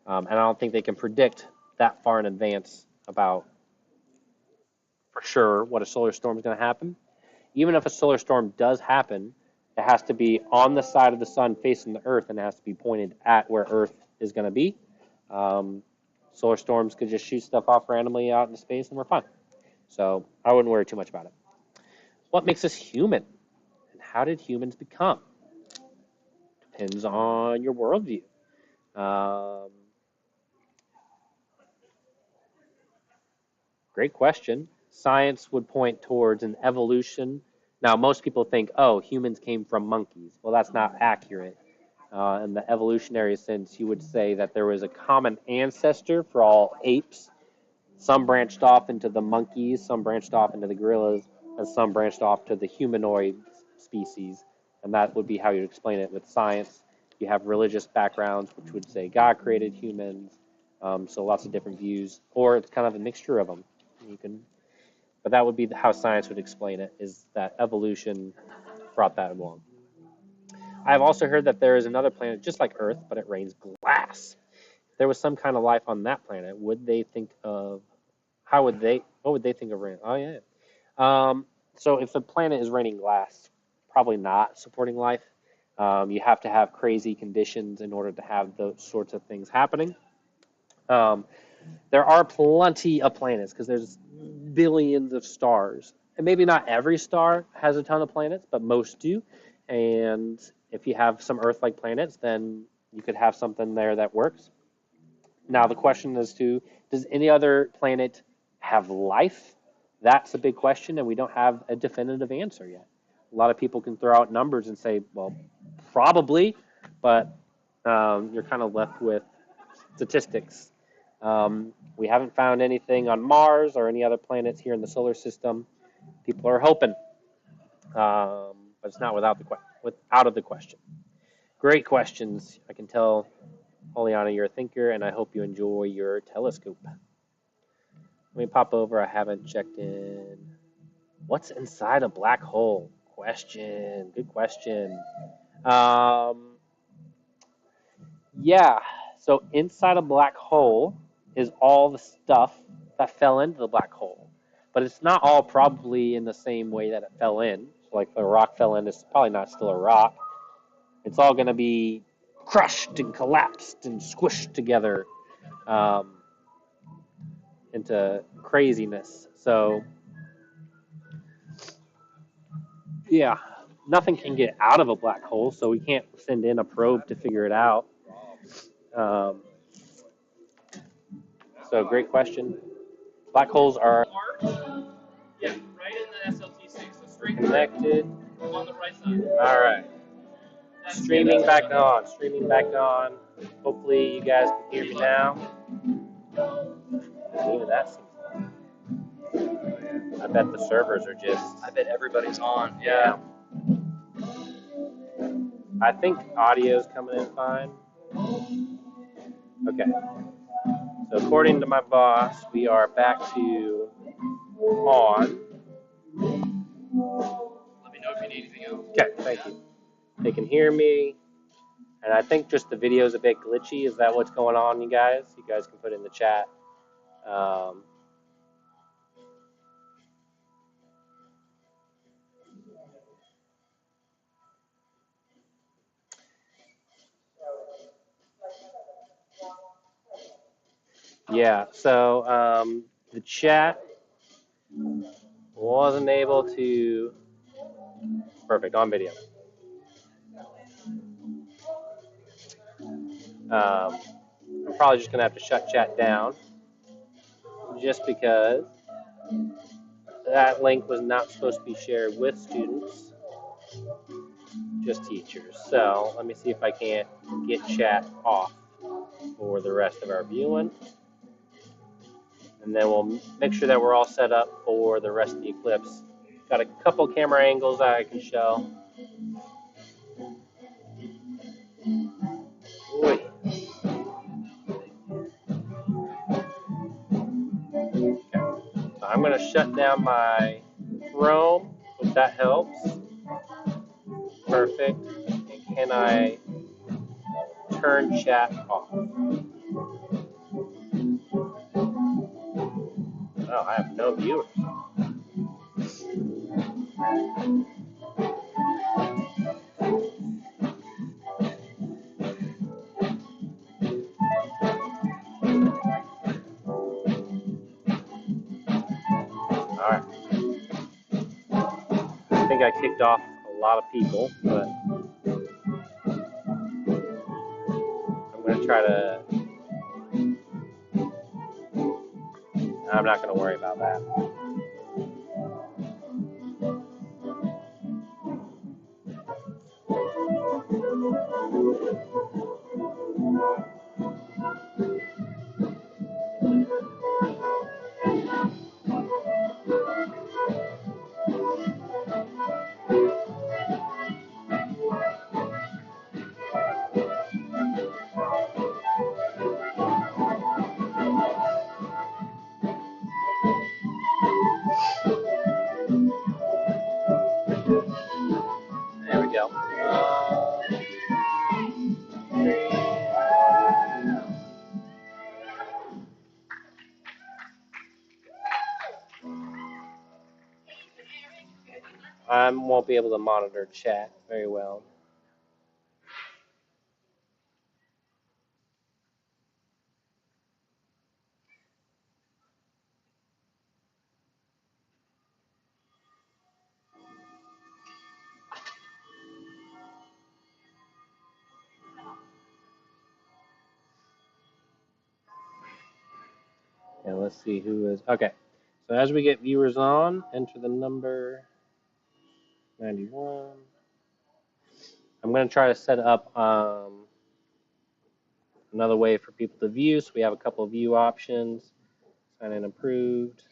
And I don't think they can predict that far in advance about for sure what a solar storm is going to happen. Even if a solar storm does happen, it has to be on the side of the sun facing the Earth, and it has to be pointed at where Earth is going to be. Solar storms could just shoot stuff off randomly out into space, and we're fine. So I wouldn't worry too much about it. What makes us human? And how did humans become? Depends on your worldview. Great question. Science would point towards an evolution. Now, most people think, oh, humans came from monkeys. Well, that's not accurate. In the evolutionary sense, you would say that there was a common ancestor for all apes. Some branched off into the monkeys, some branched off into the gorillas, and some branched off to the humanoid species. And that would be how you'd explain it with science. You have religious backgrounds, which would say God created humans. So lots of different views, or it's kind of a mixture of them. But that would be how science would explain it, is that evolution brought that along. I've also heard that there is another planet just like Earth, but it rains glass. If there was some kind of life on that planet, what would they think of rain? Oh, yeah. So if the planet is raining glass, probably not supporting life. You have to have crazy conditions in order to have those sorts of things happening. There are plenty of planets because there's billions of stars. And maybe not every star has a ton of planets, but most do. And if you have some Earth-like planets, then you could have something there that works. Now, the question is does any other planet have life? That's a big question, and we don't have a definitive answer yet. A lot of people can throw out numbers and say, well, probably, but you're kind of left with statistics. We haven't found anything on Mars or any other planets here in the solar system. People are hoping, but it's not out of the question. Great questions. I can tell, Juliana, you're a thinker, and I hope you enjoy your telescope. Let me pop over. I haven't checked in. What's inside a black hole? Question. Good question. Yeah. So inside a black hole is all the stuff that fell into the black hole. But it's not all probably in the same way that it fell in. So like the rock fell in, it's probably not still a rock. It's all going to be crushed and collapsed and squished together into craziness. So, yeah, nothing can get out of a black hole, so we can't send in a probe to figure it out. So, great question. Black holes are Yeah, right in the SLTC. So straight connected. on the right side. All right. Streaming back on. Hopefully you guys can hear me now. Even that seems low. I bet the servers are just... I bet everybody's on. Yeah. I think audio's coming in fine. Okay. So according to my boss, we are back to on. Let me know if you need anything else. Okay, thank you. They can hear me. And I think just the video is a bit glitchy. Is that what's going on, you guys? You guys can put it in the chat. Yeah, so the chat wasn't able to... Perfect, on video. I'm probably just going to have to shut chat down just because that link was not supposed to be shared with students, just teachers. So let me see if I can't get chat off for the rest of our viewing. And then we'll make sure that we're all set up for the rest of the Eclipse. Got a couple camera angles that I can show. Oy. Okay. So I'm going to shut down my Chrome. Hope that helps. Perfect. And can I turn chat off? Oh, I have no viewers. Alright. I think I kicked off a lot of people, but I'm going to try to... I'm not going to worry about that. There we go. I won't be able to monitor chat very well. And let's see who is... Okay. So as we get viewers on, enter the number 91. I'm going to try to set up another way for people to view. So we have a couple of view options. Sign in approved.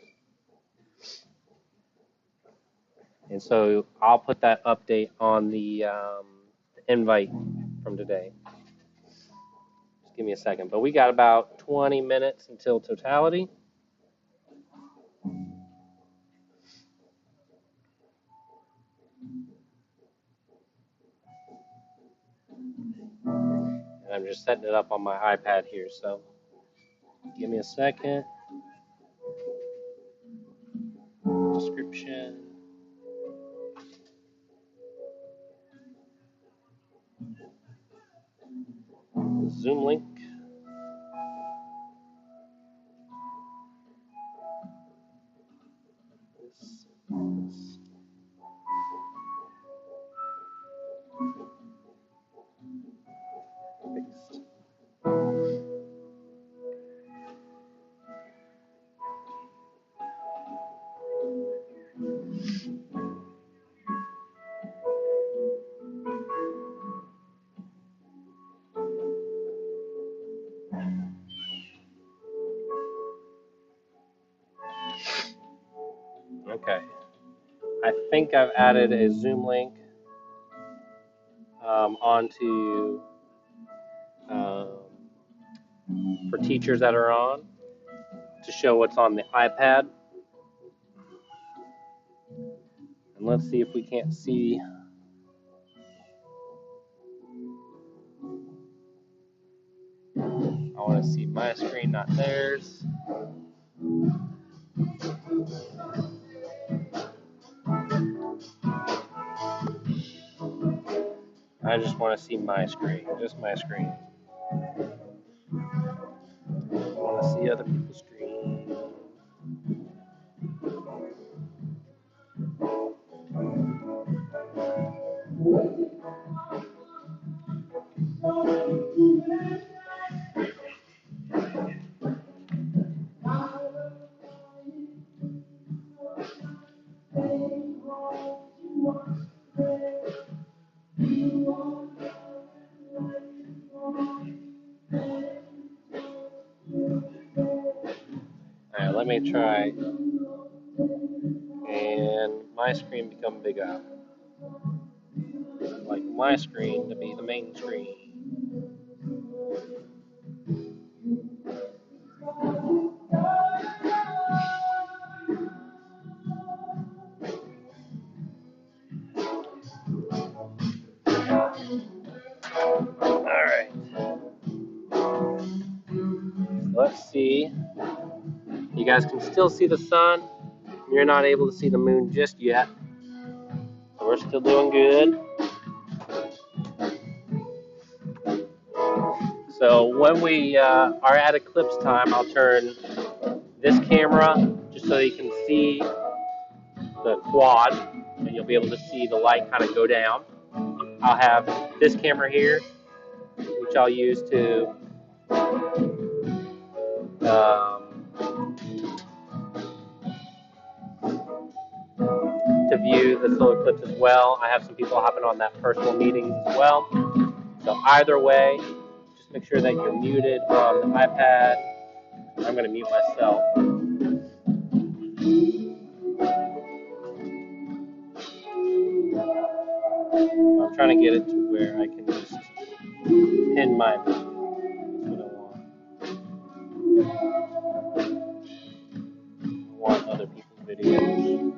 And so I'll put that update on the invite from today. Just give me a second. But we got about 20 minutes until totality. And I'm just setting it up on my iPad here. So give me a second. Description. Zoom link. Paste. Okay. I think I've added a Zoom link onto for teachers that are on to show what's on the iPad. And let's see if we can't see. I want to see my screen, not theirs. I just want to see my screen, just my screen. I want to see other people's screen. Alright, let me try. And my screen become bigger. Like my screen to be the main screen. Alright. Let's see. You guys can still see the sun. You're not able to see the moon just yet. So we're still doing good. So when we are at eclipse time, I'll turn this camera just so you can see the quad, and you'll be able to see the light kind of go down. I'll have this camera here, which I'll use to view the solar eclipse as well. I have some people hopping on that personal meeting as well. So either way, just make sure that you're muted on the iPad. I'm going to mute myself. I'm trying to get it to where I can just pin my video. That's what I want other people's videos.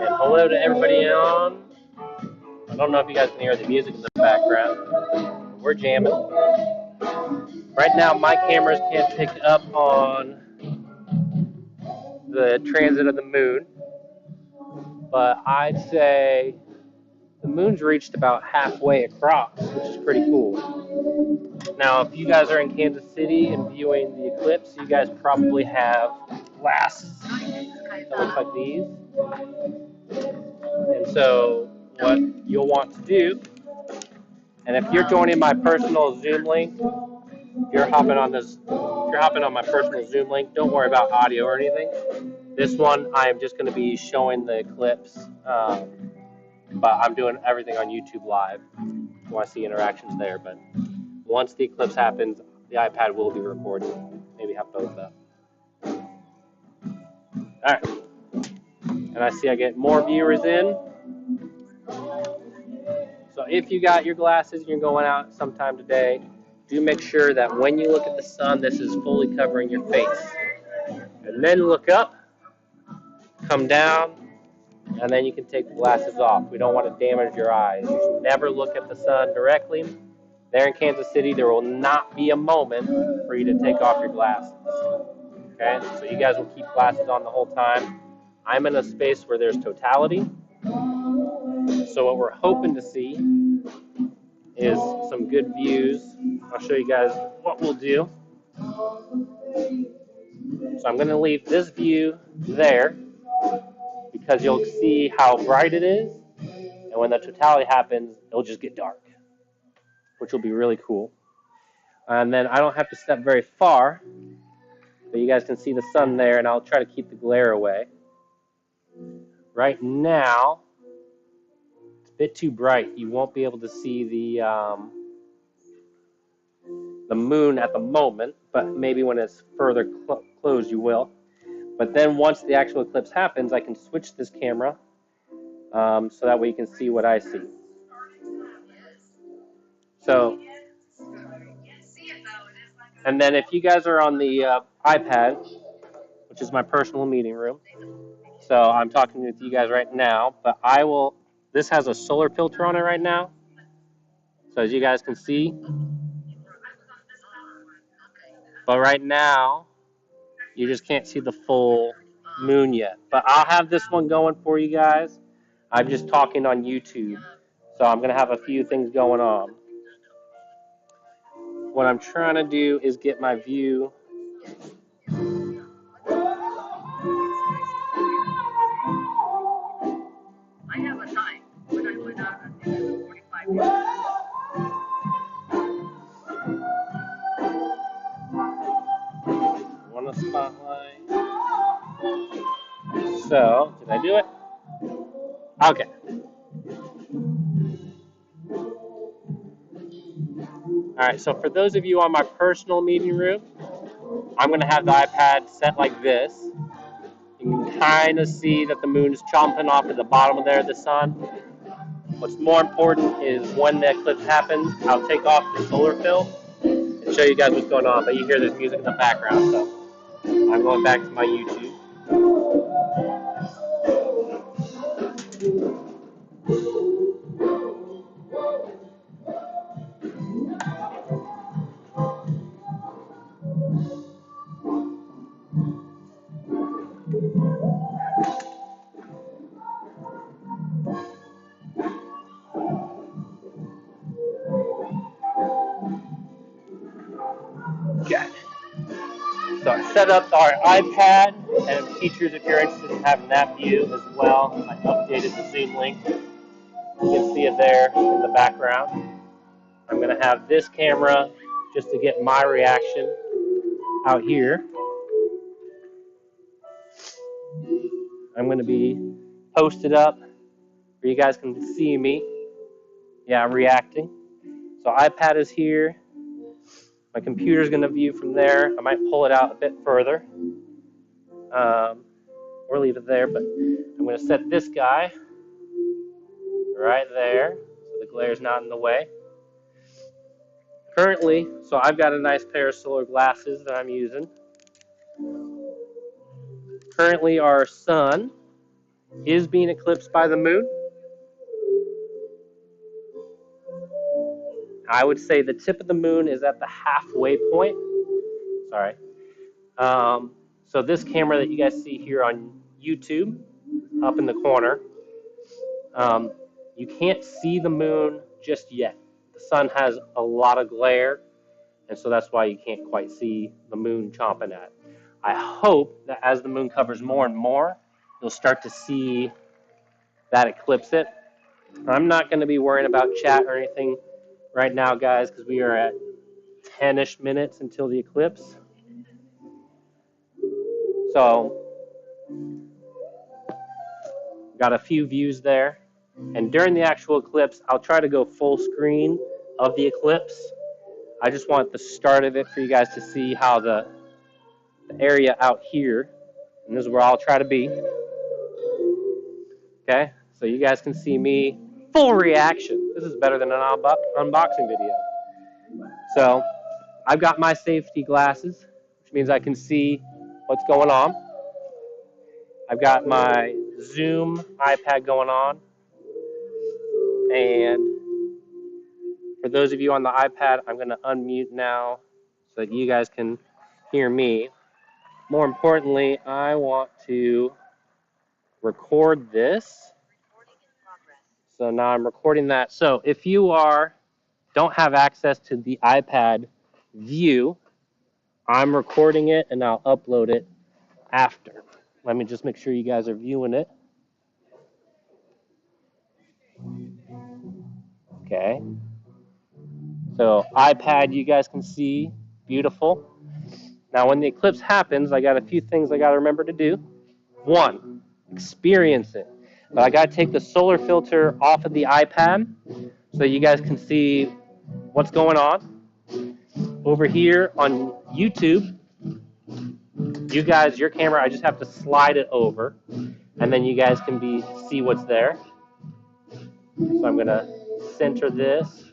And hello to everybody on. I don't know if you guys can hear the music in the background. We're jamming. Right now, my cameras can't pick up on the transit of the moon, but I'd say the moon's reached about halfway across, which is pretty cool. Now, if you guys are in Kansas City and viewing the eclipse, you guys probably have glasses that look like these. And so what you'll want to do, and if you're joining my personal Zoom link, you're hopping on my personal Zoom link, don't worry about audio or anything. This one, I am just going to be showing the eclipse, but I'm doing everything on YouTube Live. If you want to see interactions there, but once the eclipse happens, the iPad will be recording. Maybe have both up. All right. And I see I get more viewers in. So if you got your glasses and you're going out sometime today, do make sure that when you look at the sun, this is fully covering your face. And then look up, come down, and then you can take the glasses off. We don't want to damage your eyes. You should never look at the sun directly. There in Kansas City, there will not be a moment for you to take off your glasses. Okay? So you guys will keep glasses on the whole time. I'm in a space where there's totality. So what we're hoping to see is some good views. I'll show you guys what we'll do. So I'm going to leave this view there because you'll see how bright it is. And when the totality happens, it'll just get dark, which will be really cool. And then I don't have to step very far, but you guys can see the sun there, and I'll try to keep the glare away. Right now, it's a bit too bright. You won't be able to see the moon at the moment, but maybe when it's further closed, you will. But then once the actual eclipse happens, I can switch this camera so that way you can see what I see. So, and then if you guys are on the iPad, which is my personal meeting room, so I'm talking with you guys right now, but this has a solar filter on it right now. So as you guys can see, but right now, you just can't see the full moon yet, but I'll have this one going for you guys. I'm just talking on YouTube, so I'm going to have a few things going on. What I'm trying to do is get my view. I have a time when I went out at 45 minutes. Want a spotlight? So, did I do it? Okay. All right, so for those of you on my personal meeting room, I'm going to have the iPad set like this. You can kind of see that the moon is chomping off at the bottom of there, the sun. What's more important is when the eclipse happens, I'll take off the solar film and show you guys what's going on. But you hear there's music in the background, so I'm going back to my YouTube. Okay. So I set up our iPad, and teachers, if you're interested in having that view as well, I updated the Zoom link. You can see it there in the background. I'm going to have this camera just to get my reaction out here. I'm going to be posted up where you guys can see me. Yeah, I'm reacting. So iPad is here. My computer's going to view from there. I might pull it out a bit further. Or leave it there, but I'm going to set this guy right there so the glare's not in the way. Currently, so I've got a nice pair of solar glasses that I'm using. Currently, our sun is being eclipsed by the moon. I would say the tip of the moon is at the halfway point. Sorry. So this camera that you guys see here on YouTube, up in the corner, you can't see the moon just yet. The sun has a lot of glare, and so that's why you can't quite see the moon chomping at. I hope that as the moon covers more and more, you'll start to see that eclipse it. I'm not going to be worrying about chat or anything right now, guys, because we are at 10-ish minutes until the eclipse. So, got a few views there. And during the actual eclipse, I'll try to go full screen of the eclipse. I just want the start of it for you guys to see how the area out here, and this is where I'll try to be. Okay, so you guys can see me full reaction. This is better than an unboxing video. So I've got my safety glasses, which means I can see what's going on. I've got my Zoom iPad going on. And for those of you on the iPad, I'm going to unmute now so that you guys can hear me. More importantly, I want to record this. So now I'm recording that. So if you don't have access to the iPad view, I'm recording it and I'll upload it after. Let me just make sure you guys are viewing it. Okay. So iPad, you guys can see, beautiful. Now when the eclipse happens, I got a few things I got to remember to do. One, experience it. But I got to take the solar filter off of the iPad so you guys can see what's going on. Over here on YouTube, you guys, your camera, I just have to slide it over, and then you guys can see what's there. So I'm going to center this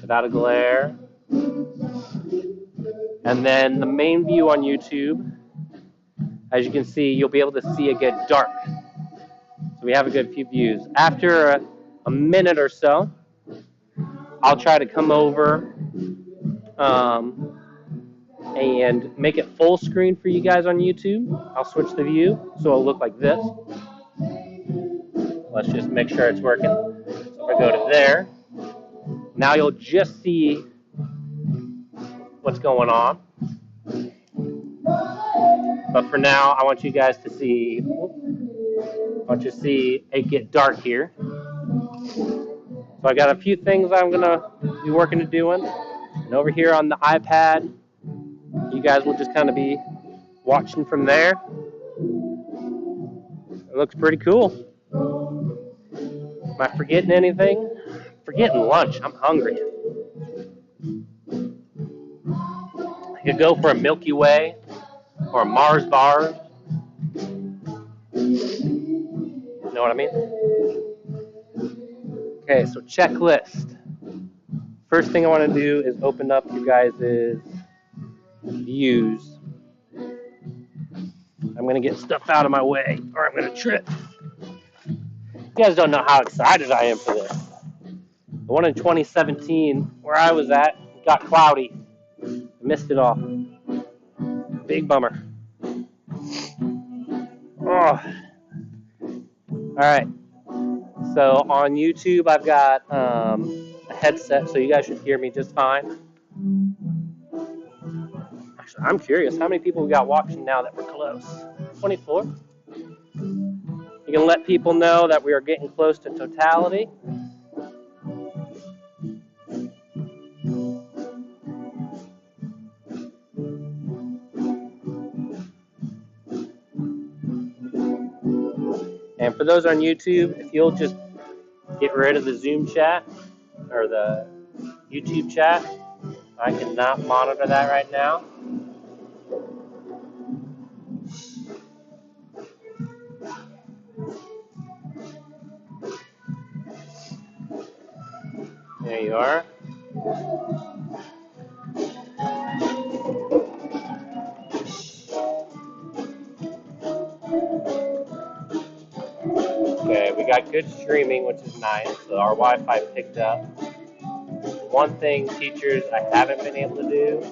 without a glare. And then the main view on YouTube, as you can see, you'll be able to see it get dark. So we have a good few views. After a minute or so, I'll try to come over and make it full screen for you guys on YouTube. I'll switch the view so it'll look like this. Let's just make sure it's working. So if I go to there, now you'll just see what's going on. But for now, I want you guys to see, it get dark here. So I got a few things I'm gonna be working to doing. And over here on the iPad, you guys will just kind of be watching from there. It looks pretty cool. Am I forgetting anything? Forgetting lunch. I'm hungry. I could go for a Milky Way or a Mars bar. You know what I mean? Okay, so checklist. First thing I want to do is open up you guys' views. I'm going to get stuff out of my way or I'm going to trip. You guys don't know how excited I am for this. The one in 2017, where I was at, got cloudy. I missed it all. Big bummer. Oh. All right. So on YouTube, I've got a headset, so you guys should hear me just fine. Actually, I'm curious, how many people we got watching now that we're close? 24? You can let people know that we are getting close to totality. And for those on YouTube, if you'll just get rid of the Zoom chat or the YouTube chat, I cannot monitor that right now. There you are. Okay, we got good streaming, which is nice. So our Wi-Fi picked up. One thing, teachers, I haven't been able to do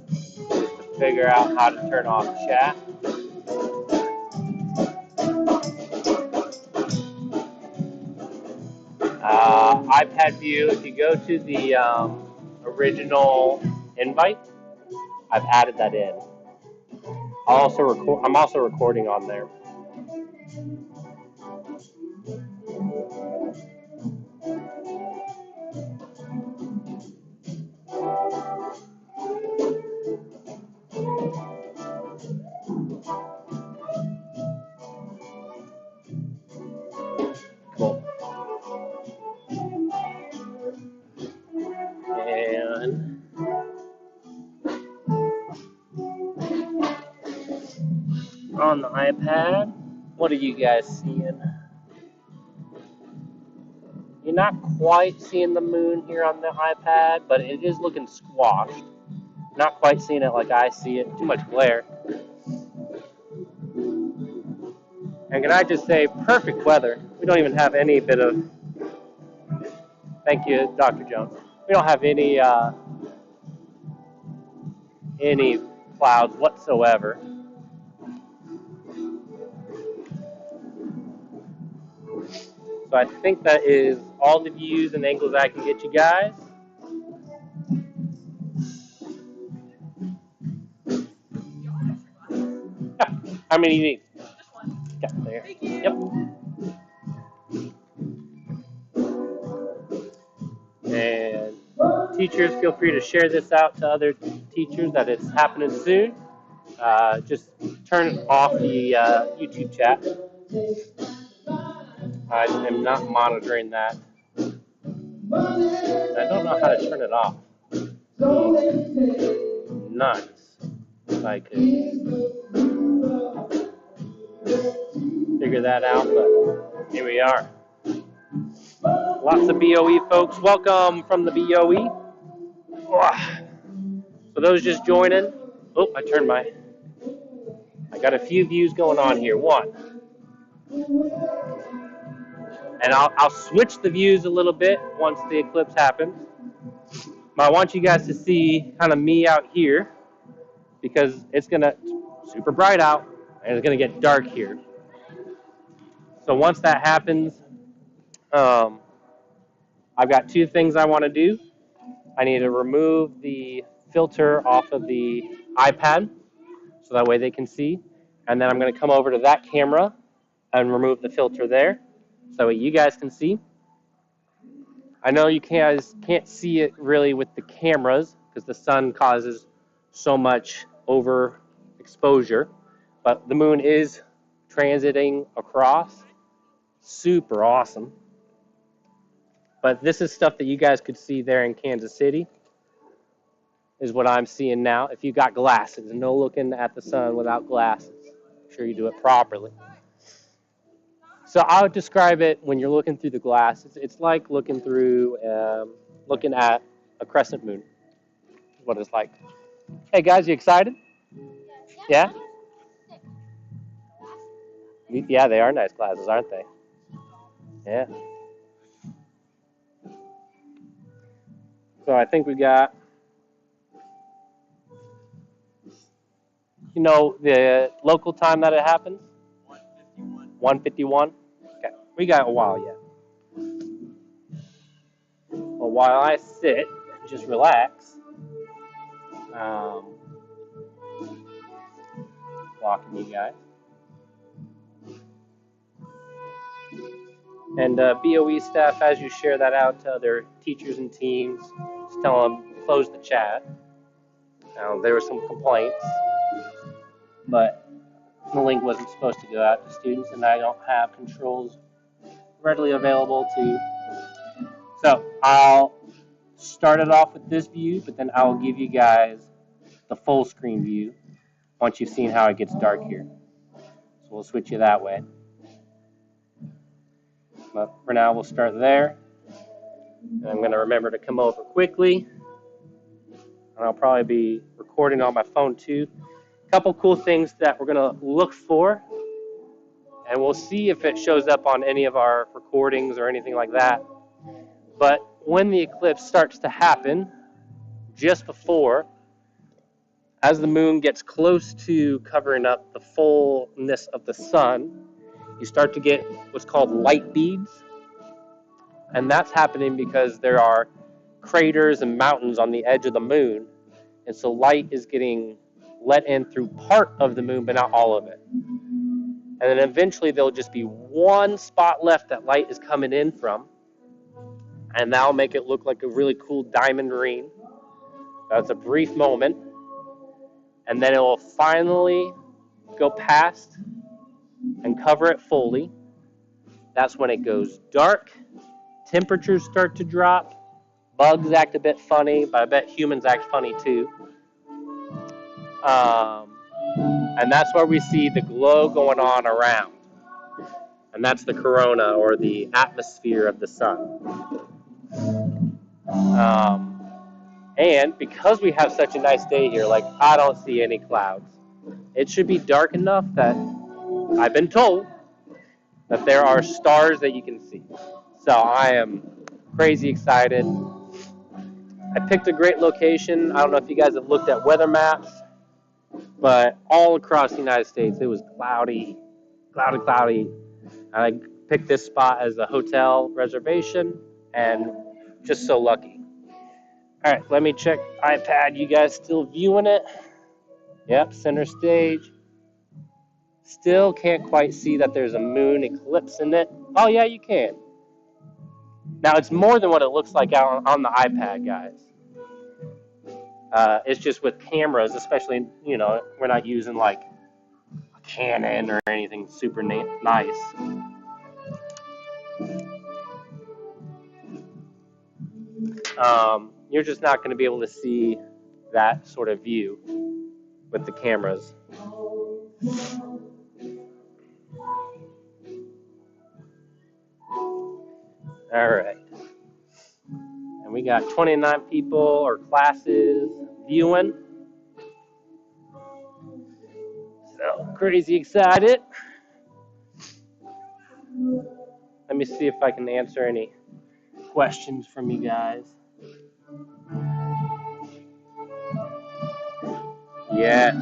is to figure out how to turn off chat. iPad view, if you go to the original invite, I've added that in. I'm also recording on there. Cool. And on the iPad, what are you guys seeing? You're not quite seeing the moon here on the iPad, but it is looking squashed. Not quite seeing it like I see it. Too much glare. And can I just say, perfect weather. We don't even have any bit of... Thank you, Dr. Jones. We don't have any clouds whatsoever. So I think that is all the views and angles I can get you guys. How many do you need? Just one. Yeah, there. Thank you. Yep. And teachers, feel free to share this out to other teachers that it's happening soon. Just turn off the YouTube chat. I am not monitoring that. I don't know how to turn it off. Nice. If I could figure that out, but here we are. Lots of BOE folks. Welcome from the BOE. For those just joining, I got a few views going on here. One. And I'll switch the views a little bit once the eclipse happens. But I want you guys to see kind of me out here. because it's going to super bright out and it's going to get dark here. So once that happens, I've got two things I want to do. I need to remove the filter off of the iPad so that way they can see. And then I'm going to come over to that camera and remove the filter there so that way you guys can see. I know you guys can't see it really with the cameras because the sun causes so much overexposure, but the moon is transiting across. Super awesome. But this is stuff that you guys could see there in Kansas City is what I'm seeing now. If you got glasses, no looking at the sun without glasses. Make sure you do it properly. So I would describe it when you're looking through the glass. It's like looking at a crescent moon. Is what it's like. Hey guys, you excited? Yeah? Yeah, they are nice glasses, aren't they? Yeah. So I think we got, the local time that it happens? 1:51. Okay, we got a while yet. Well, while I sit and just relax, blocking you guys. And BOE staff, as you share that out to other teachers and teams, just tell them close the chat. Now, there were some complaints, but the link wasn't supposed to go out to students, and I don't have controls readily available to. So I'll start it off with this view, but then I'll give you guys the full screen view once you've seen how it gets dark here. So we'll switch you that way. But for now, we'll start there. And I'm going to remember to come over quickly. And I'll probably be recording on my phone too. A couple cool things that we're going to look for. And we'll see if it shows up on any of our recordings or anything like that. But when the eclipse starts to happen, just before, as the moon gets close to covering up the fullness of the sun, you start to get what's called light beads. And that's happening because there are craters and mountains on the edge of the moon. And so light is getting let in through part of the moon, but not all of it. And then eventually there'll just be one spot left that light is coming in from. And that'll make it look like a really cool diamond ring. That's a brief moment. And then it will finally go past and cover it fully. That's when it goes dark. Temperatures start to drop. Bugs act a bit funny, but I bet humans act funny too. And that's where we see the glow going on around. And that's the corona, or the atmosphere of the sun. And because we have such a nice day here, like I don't see any clouds. It should be dark enough that I've been told that there are stars that you can see. So I am crazy excited. I picked a great location. I don't know if you guys have looked at weather maps, but all across the United States, it was cloudy. I picked this spot as a hotel reservation, and just so lucky. All right, let me check iPad. You guys still viewing it? Yep, center stage. Still can't quite see that there's a moon eclipse in it. Oh, yeah, you can. Now, it's more than what it looks like out on the iPad, guys. It's just with cameras, especially, we're not using like a Canon or anything super nice. You're just not going to be able to see that sort of view with the cameras. All right. And we got 29 people or classes viewing. So crazy excited. Let me see if I can answer any questions from you guys. Yeah,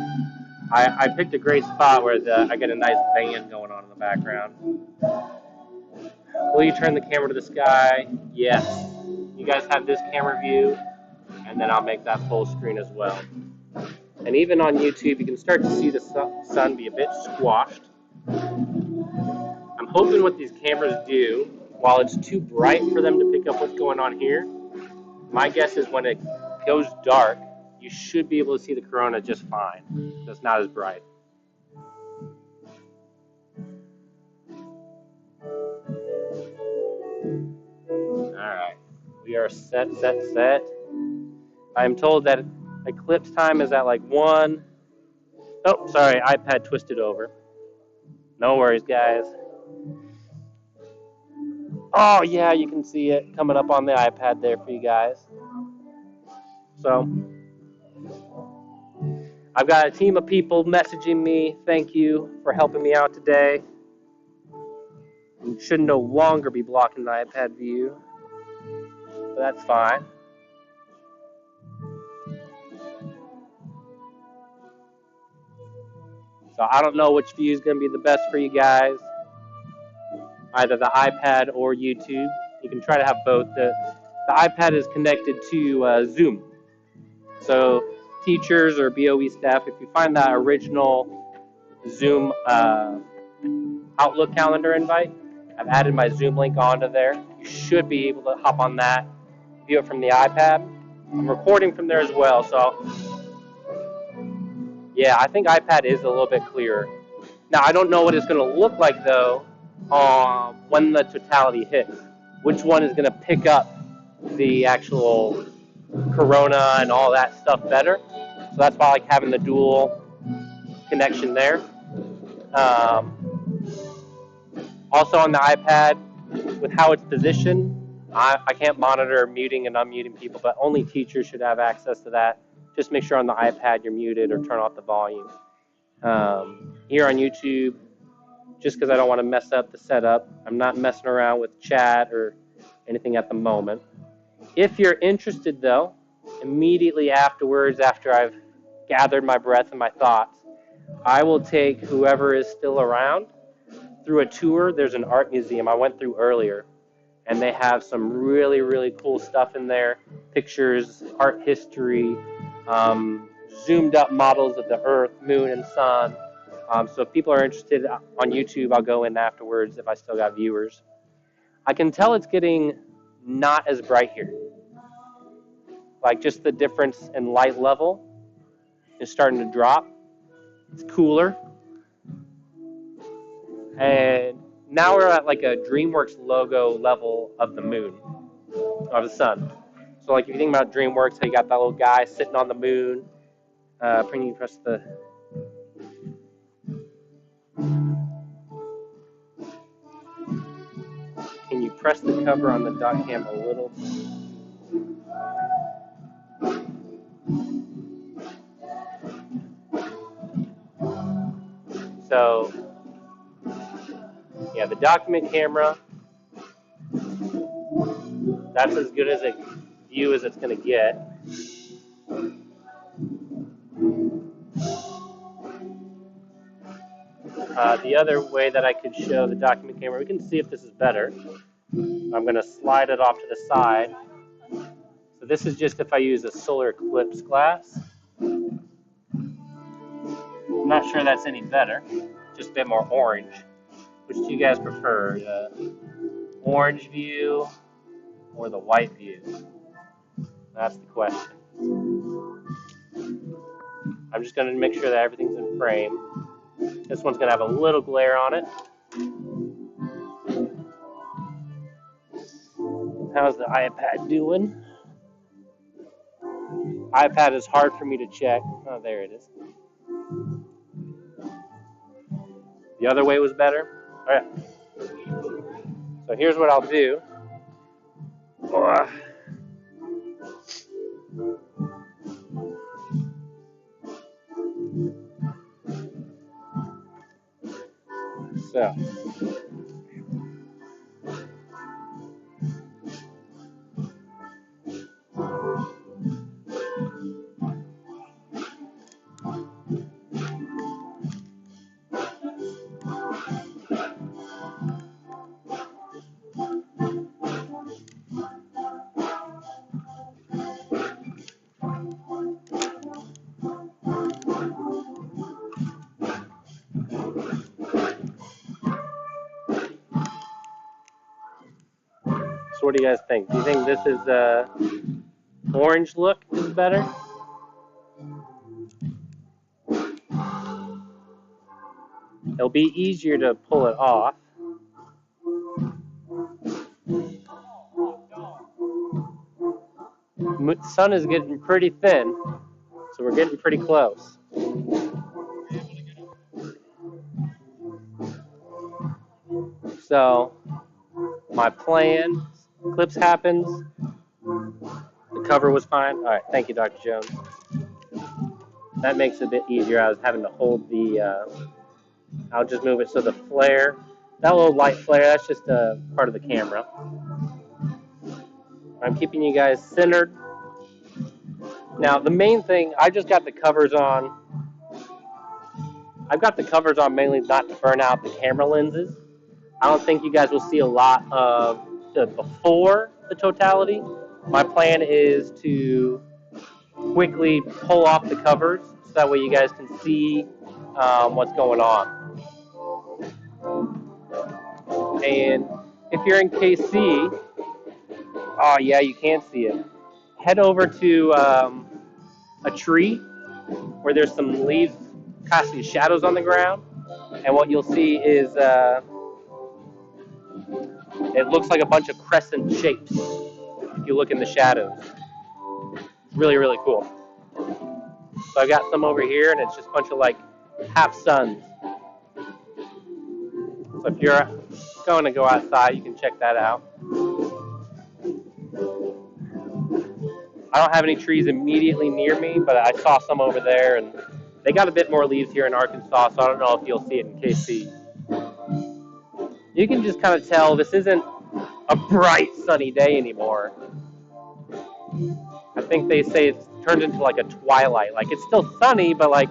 I picked a great spot where I get a nice band going on in the background. Will you turn the camera to the sky? Yes. You guys have this camera view, and then I'll make that full screen as well. And even on YouTube, you can start to see the sun be a bit squashed. I'm hoping what these cameras do, while it's too bright for them to pick up what's going on here, my guess is when it goes dark, you should be able to see the corona just fine. So it's not as bright. Alright, we are set. I'm told that eclipse time is at like 1. Oh, sorry, iPad twisted over. No worries, guys. Oh, yeah, you can see it coming up on the iPad there for you guys. So, I've got a team of people messaging me. Thank you for helping me out today. You should no longer be blocking the iPad view, but that's fine. So I don't know which view is going to be the best for you guys, either the iPad or YouTube. You can try to have both. The iPad is connected to Zoom. So teachers or BOE staff, if you find that original Zoom Outlook calendar invite, I've added my Zoom link onto there. You should be able to hop on that, view it from the iPad. I'm recording from there as well, so yeah, I think iPad is a little bit clearer. Now, I don't know what it's going to look like, though, when the totality hits. Which one is going to pick up the actual corona and all that stuff better. So that's why I like having the dual connection there. Also on the iPad, with how it's positioned, I can't monitor muting and unmuting people, but only teachers should have access to that. Just make sure on the iPad you're muted or turn off the volume. Here on YouTube, just because I don't want to mess up the setup, I'm not messing around with chat or anything at the moment. If you're interested, though, immediately afterwards, after I've gathered my breath and my thoughts, I will take whoever is still around through a tour. There's an art museum I went through earlier, and they have some really, really cool stuff in there. Pictures, art history, zoomed up models of the Earth, Moon, and Sun. So if people are interested on YouTube, I'll go in afterwards if I still got viewers. I can tell it's getting not as bright here. Like just the difference in light level is starting to drop. It's cooler. And now we're at like a DreamWorks logo level of the moon, of the sun. So like if you think about DreamWorks, how you got that little guy sitting on the moon. Can you press the... Can you press the cover on the dot cam a little? So, yeah, the document camera, that's as good as a view as it's going to get. The other way that I could show the document camera, we can see if this is better. I'm going to slide it off to the side. So this is just if I use a solar eclipse glass. I'm not sure that's any better, just a bit more orange. Which do you guys prefer, the orange view or the white view? That's the question. I'm just going to make sure that everything's in frame. This one's going to have a little glare on it. How's the iPad doing? iPad is hard for me to check. Oh, there it is. The other way was better? All right. So here's what I'll do. So. what do you guys think? Do you think this is orange look is better? It'll be easier to pull it off. The sun is getting pretty thin, so we're getting pretty close. So my plan, Eclipse happens, the cover was fine. All right, thank you, Dr. Jones. That makes it a bit easier. I was having to hold the, I'll just move it so the flare, that little light flare, that's just a part of the camera. I'm keeping you guys centered. Now, the main thing, I just got the covers on. I've got the covers on mainly not to burn out the camera lenses. I don't think you guys will see a lot of the before the totality. My plan is to quickly pull off the covers so that way you guys can see what's going on. And if you're in KC, oh yeah, you can see it. Head over to a tree where there's some leaves casting shadows on the ground, and what you'll see is it looks like a bunch of crescent shapes if you look in the shadows. It's really, really cool. So I got some over here, and it's just a bunch of like half suns. So if you're going to go outside, you can check that out. I don't have any trees immediately near me, but I saw some over there, and they got a bit more leaves here in Arkansas, so I don't know if you'll see it in KC. You can just kind of tell this isn't a bright, sunny day anymore. I think they say it's turned into like a twilight. Like, it's still sunny, but like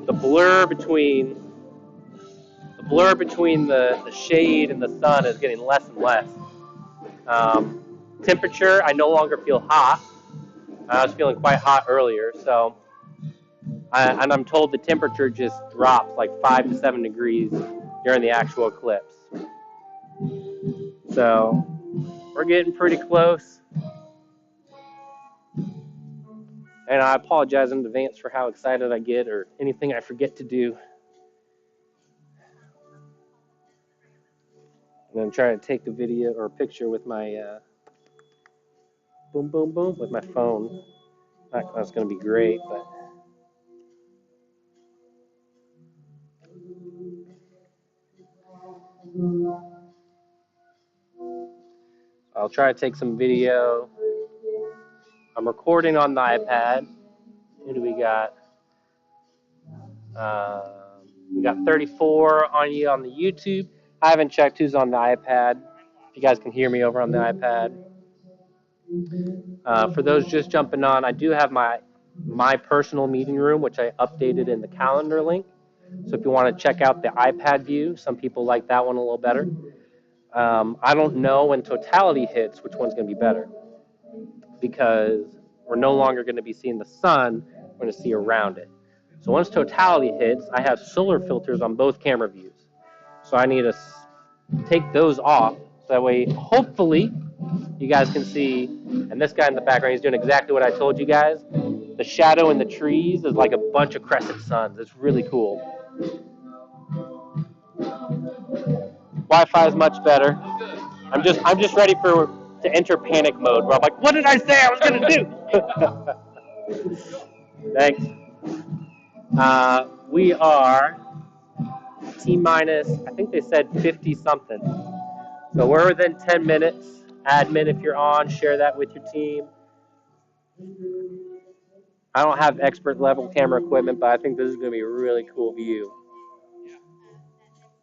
the blur between the shade and the sun is getting less and less. Temperature, I no longer feel hot. I was feeling quite hot earlier, so and I'm told the temperature just drops like 5 to 7 degrees during the actual eclipse. So we're getting pretty close. And I apologize in advance for how excited I get or anything I forget to do. And I'm trying to take a video or a picture with my boom, boom, boom, with my phone. That's going to be great, but I'll try to take some video. I'm recording on the iPad. Who do we got? We got 34 on you on the YouTube. I haven't checked who's on the iPad. If you guys can hear me over on the iPad. For those just jumping on, I do have my personal meeting room, which I updated in the calendar link. So if you want to check out the iPad view, some people like that one a little better. I don't know when totality hits which one's going to be better, because we're no longer going to be seeing the sun, we're going to see around it. So once totality hits, I have solar filters on both camera views. So I need to take those off, so that way, hopefully, you guys can see, and this guy in the background, he's doing exactly what I told you guys. The shadow in the trees is like a bunch of crescent suns. It's really cool. Wi-Fi is much better. I'm just ready to enter panic mode, where I'm like, what did I say I was going to do? Thanks. We are T-minus, I think they said 50-something. So we're within 10 minutes. Admin, if you're on, share that with your team. I don't have expert level camera equipment, but I think this is going to be a really cool view.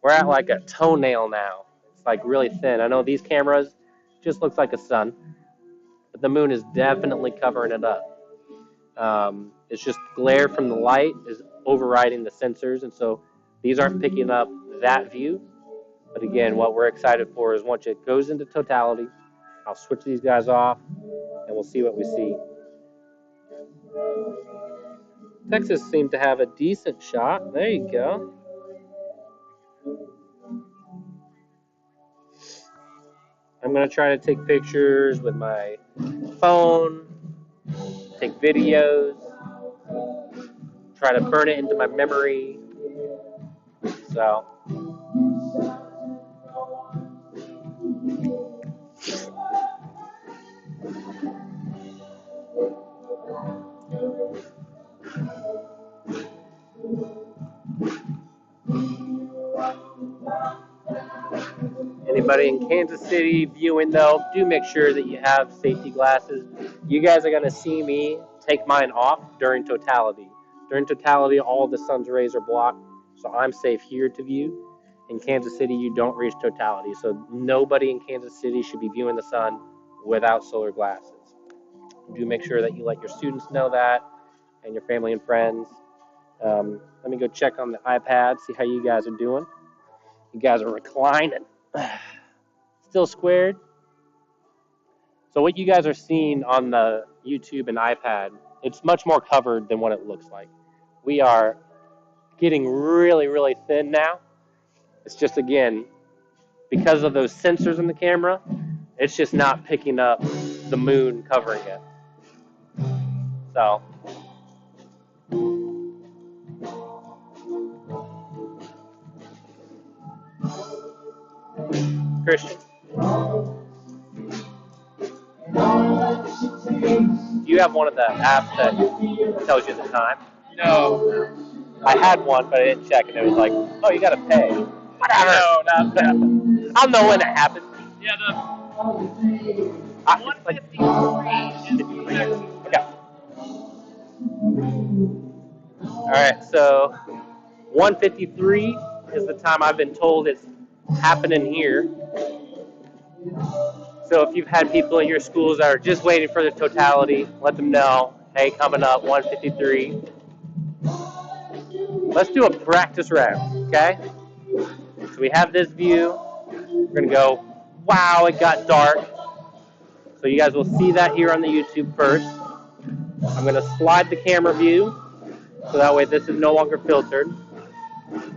We're at like a toenail now. It's like really thin. I know these cameras just looks like a sun, but the moon is definitely covering it up. It's just glare from the light is overriding the sensors, and so these aren't picking up that view. But again, what we're excited for is once it goes into totality, I'll switch these guys off, and we'll see what we see. Texas seemed to have a decent shot. There you go. I'm going to try to take pictures with my phone, take videos, try to burn it into my memory. So, anybody in Kansas City viewing, though, do make sure that you have safety glasses. You guys are going to see me take mine off during totality. During totality, all the sun's rays are blocked, so I'm safe here to view. In Kansas City, you don't reach totality, so nobody in Kansas City should be viewing the sun without solar glasses. Do make sure that you let your students know that and your family and friends. Let me go check on the iPad, see how you guys are doing. You guys are reclining. Still squared. So what you guys are seeing on the YouTube and iPad, it's much more covered than what it looks like. We are getting really, really thin now. It's just, again, because of those sensors in the camera, it's just not picking up the moon covering it. So, Christian, do you have one of the apps that tells you the time? No. I had one, but I didn't check, and it was like, oh, you got to pay. Whatever. No, not that. I'll know when it happens. Yeah, the 153 153 is the exact. Okay. All right, so 153 is the time I've been told it's happening here. So if you've had people in your schools that are just waiting for the totality, let them know, hey, coming up, 153. Let's do a practice round, okay? So we have this view. We're going to go, wow, it got dark. So you guys will see that here on the YouTube first. I'm going to slide the camera view, so that way this is no longer filtered.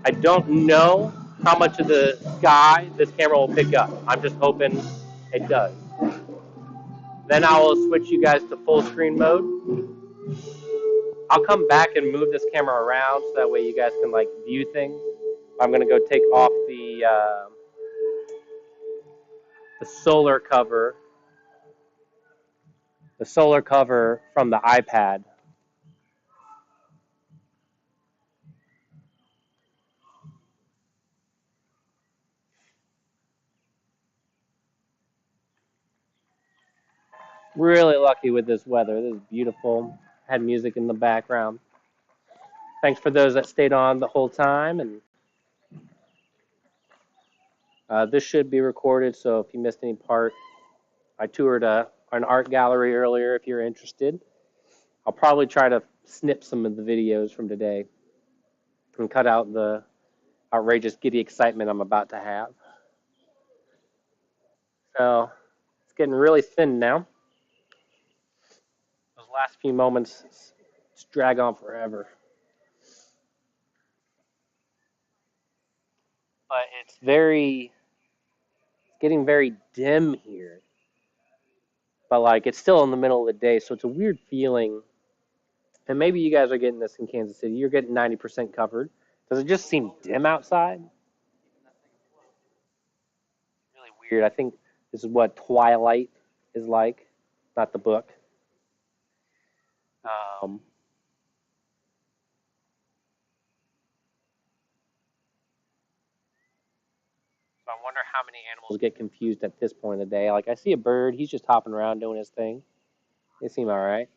I don't know how much of the sky this camera will pick up. I'm just hoping it does. Then I will switch you guys to full screen mode. I'll come back and move this camera around so that way you guys can view things. I'm gonna go take off the solar cover from the iPad. Really lucky with this weather. This is beautiful. Had music in the background. Thanks for those that stayed on the whole time. And this should be recorded, so if you missed any part, I toured an art gallery earlier if you're interested. I'll probably try to snip some of the videos from today and cut out the outrageous giddy excitement I'm about to have. So it's getting really thin now. Those last few moments just drag on forever. But it's getting very dim here. But it's still in the middle of the day, so it's a weird feeling. And maybe you guys are getting this in Kansas City. You're getting 90% covered. Does it just seem dim outside? Really weird. I think this is what twilight is like, not the book. So I wonder how many animals get confused at this point of the day. I see a bird. He's just hopping around doing his thing. They seem all right.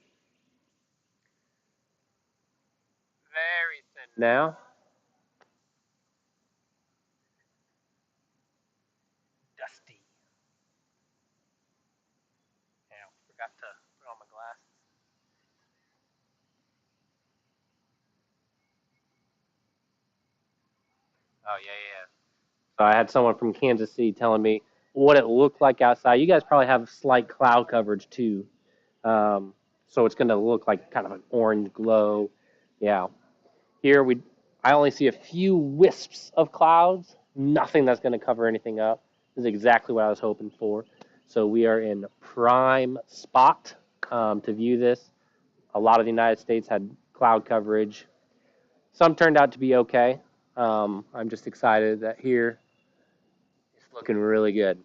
Very thin now. Dusty. Yeah, forgot to put on my glasses. Oh, yeah. So I had someone from Kansas City telling me what it looked like outside. You guys probably have slight cloud coverage too. So it's going to look like kind of an orange glow. Yeah. Here I only see a few wisps of clouds. Nothing that's going to cover anything up. This is exactly what I was hoping for. So we are in prime spot to view this. A lot of the United States had cloud coverage. Some turned out to be okay. I'm just excited that here it's looking really good.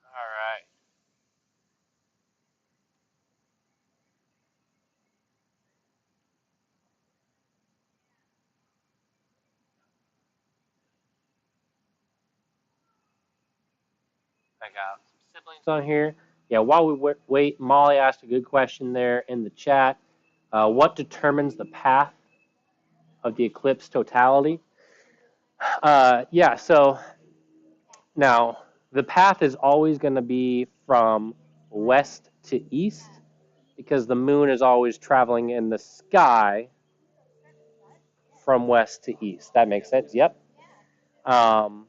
All right. I got some siblings on here. Yeah, while we wait, Molly asked a good question there in the chat. What determines the path of the eclipse totality? Yeah, so now the path is always going to be from west to east because the moon is always traveling in the sky from west to east. That makes sense? Yep. Um,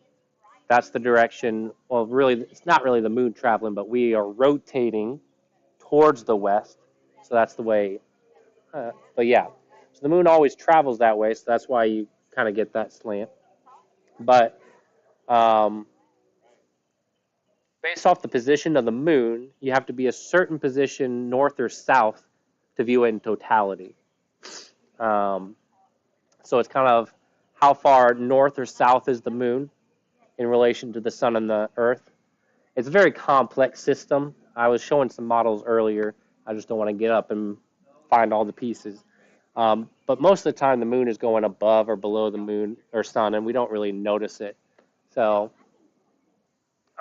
that's the direction. Well, really, it's not really the moon traveling, but we are rotating towards the west. So that's the way. But yeah, so the moon always travels that way. So that's why you kind of get that slant. But based off the position of the moon, you have to be a certain position north or south to view it in totality. So it's kind of how far north or south is the moon in relation to the sun and the earth. It's a very complex system. I was showing some models earlier. I just don't want to get up and find all the pieces. But most of the time, the moon is going above or below the moon or sun, and we don't really notice it. So,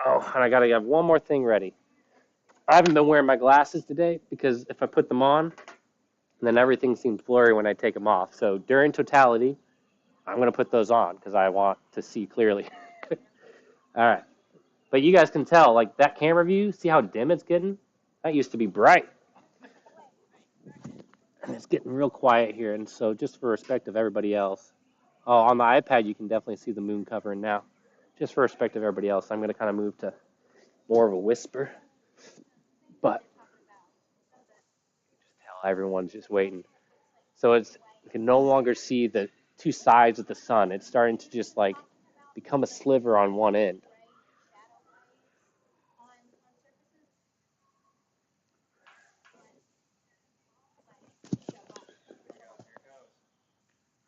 oh, and I got to have one more thing ready. I haven't been wearing my glasses today because if I put them on, then everything seems blurry when I take them off. So during totality, I'm going to put those on because I want to see clearly. All right. But you guys can tell, like that camera view, see how dim it's getting? That used to be bright. And it's getting real quiet here. And so just for respect of everybody else, oh, on the iPad, you can definitely see the moon covering now. Just for respect of everybody else, I'm going to kind of move to more of a whisper. But just tell everyone's just waiting. So you can no longer see the two sides of the sun. It's starting to just like become a sliver on one end.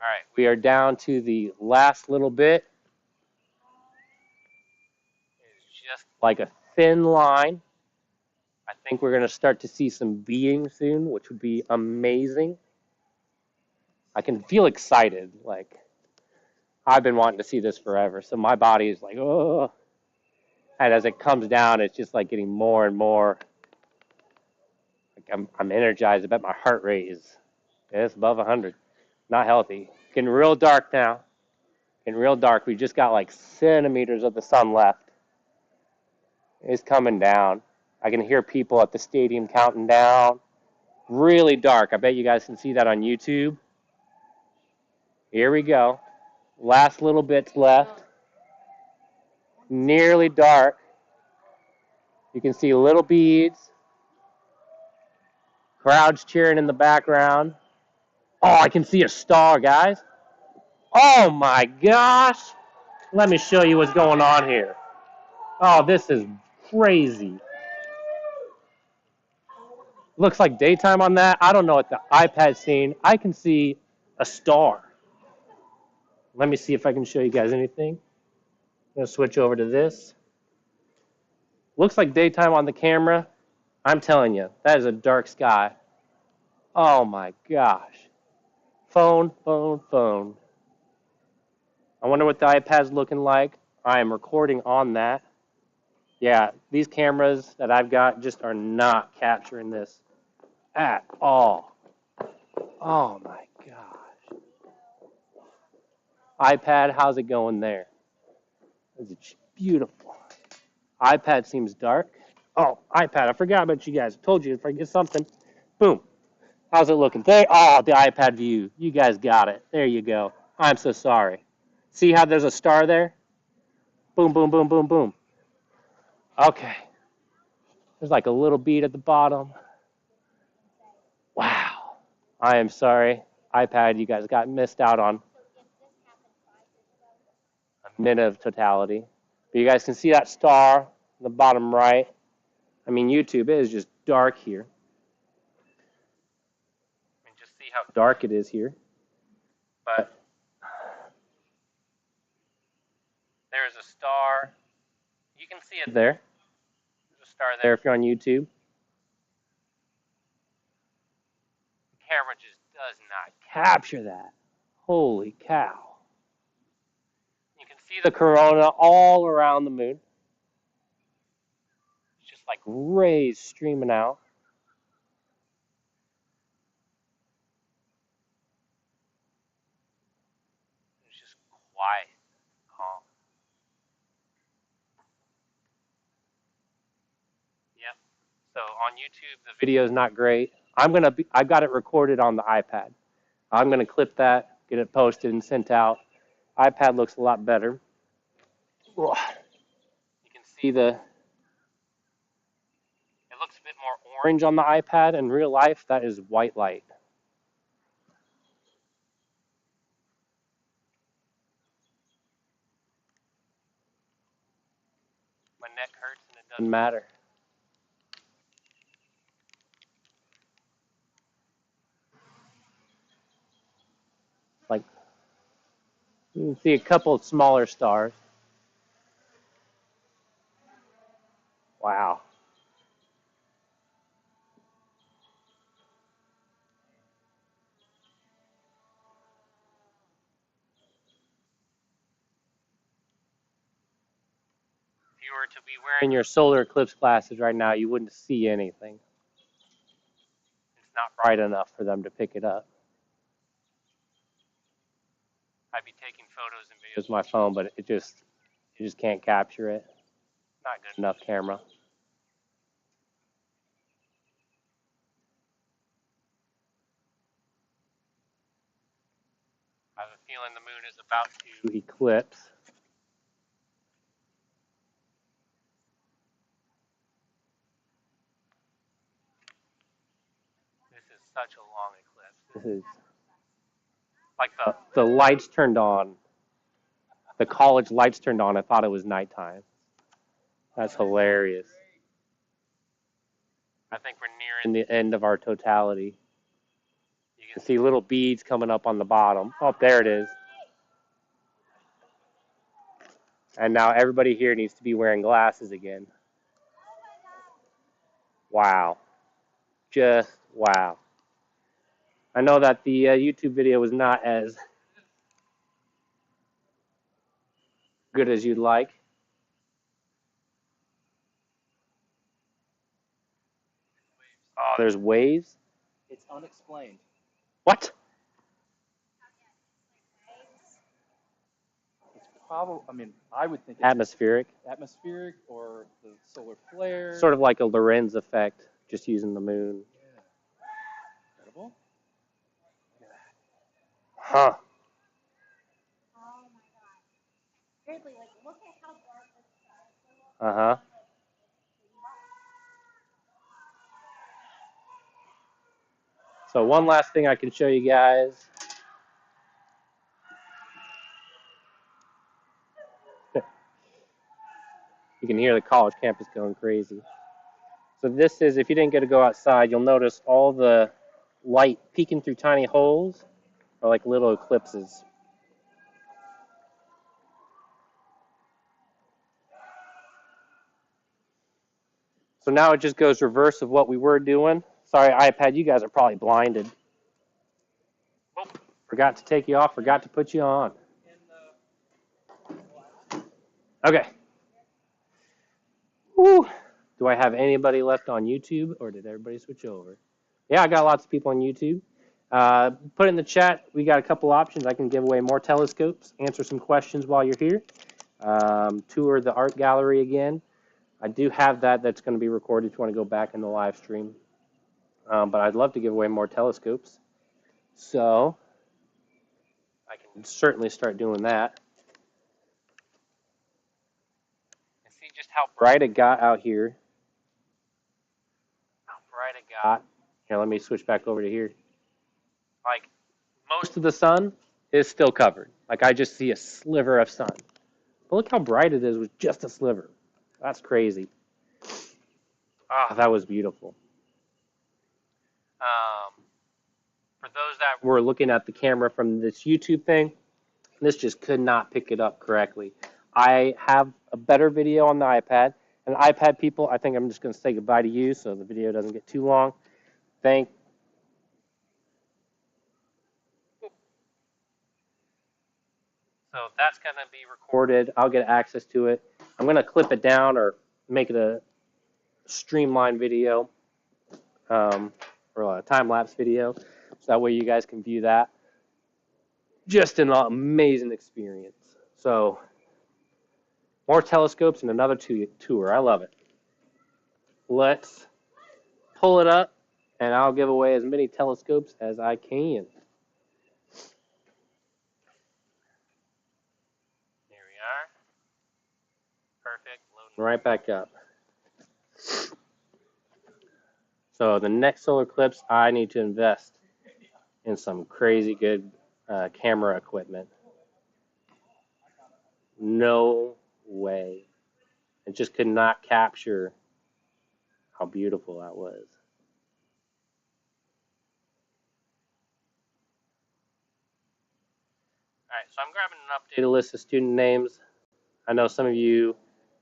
All right, we are down to the last little bit. It's just like a thin line. I think we're going to start to see some being soon, which would be amazing. I can feel excited. Like, I've been wanting to see this forever. So my body is like, oh. And as it comes down, it's just like getting more and more. Like I'm energized. I bet my heart rate is it's above 100. Not healthy. Getting real dark now. Getting real dark. We just got like centimeters of the sun left. It's coming down. I can hear people at the stadium counting down. Really dark. I bet you guys can see that on YouTube. Here we go. Last little bits left. Nearly dark. You can see little beads. Crowds cheering in the background. Oh, I can see a star, guys. Oh my gosh. Let me show you what's going on here. Oh, this is crazy. Looks like daytime on that. I don't know what the iPad's seeing. I can see a star. Let me see if I can show you guys anything. I'm going to switch over to this. Looks like daytime on the camera. I'm telling you, that is a dark sky. Oh my gosh. Phone, phone, phone. I wonder what the iPad's looking like. I am recording on that. Yeah, these cameras that I've got just are not capturing this at all. Oh my gosh. iPad, how's it going there? It's beautiful. iPad seems dark. Oh, iPad, I forgot about you guys. I told you if I get something, boom. How's it looking? There. Oh, the iPad view. You guys got it. There you go. I'm so sorry. See how there's a star there? Boom, boom, boom, boom, boom. Okay. There's like a little bead at the bottom. Wow. I am sorry. iPad, you guys got missed out on a minute of totality. But you guys can see that star in the bottom right. I mean, YouTube is just dark here. I mean, just see how dark it is here. But there's a star. You can see it there. There's a star there if you're on YouTube. The camera just does not capture that. Holy cow. You can see the corona all around the moon. It's just like rays streaming out. It's just quiet, calm. Yep. So on YouTube, the video is not great. I've got it recorded on the iPad. I'm gonna clip that, get it posted and sent out. iPad looks a lot better. You can see it looks a bit more orange on the iPad. In real life, that is white light. My neck hurts and it doesn't matter. Like, you can see a couple of smaller stars. Wow. If you were to be wearing your solar eclipse glasses right now, you wouldn't see anything. It's not bright enough for them to pick it up. I'd be taking photos and videos with my phone, but it just can't capture it. Not good enough camera. I have a feeling the moon is about to eclipse. This is such a long eclipse. This is like the lights turned on. The college lights turned on. I thought it was nighttime. That's hilarious. I think we're nearing the end of our totality. You can see little beads coming up on the bottom. Oh, there it is. And now everybody here needs to be wearing glasses again. Wow. Just wow. I know that the YouTube video was not as good as you'd like. Oh, there's waves? It's unexplained. What? It's probably, I mean, I would think it's Atmospheric? atmospheric or the solar flare. Sort of like a Lorenz effect, just using the moon. Yeah. Incredible. Huh. Uh-huh. So one last thing I can show you guys. You can hear the college campus going crazy. So this is, if you didn't get to go outside, you'll notice all the light peeking through tiny holes are like little eclipses. So now it just goes reverse of what we were doing. Sorry, iPad, you guys are probably blinded. Oh, forgot to take you off, forgot to put you on. Okay. Whew. Do I have anybody left on YouTube, or did everybody switch over? Yeah, I got lots of people on YouTube. Put in the chat, we got a couple options. I can give away more telescopes, answer some questions while you're here, tour the art gallery again. I do have that's going to be recorded if you want to go back in the live stream. But I'd love to give away more telescopes. So I can certainly start doing that. And see just how bright it got out here. How bright it got. Here, let me switch back over to here. Like, most of the sun is still covered. Like I just see a sliver of sun. But look how bright it is with just a sliver. That's crazy. Ah, that was beautiful. For those that were looking at the camera from this YouTube thing, this just could not pick it up correctly. I have a better video on the iPad. And iPad people, I think I'm just going to say goodbye to you so the video doesn't get too long. So that's going to be recorded. I'll get access to it. I'm going to clip it down or make it a streamlined video or a time-lapse video. So that way you guys can view that. Just an amazing experience. So more telescopes and another tour. I love it. Let's pull it up, and I'll give away as many telescopes as I can. There we are. Perfect. Loading right back up. So the next solar eclipse, I need to invest in some crazy good camera equipment. No way. It just could not capture how beautiful that was. All right, so I'm grabbing an updated list of student names. I know some of you,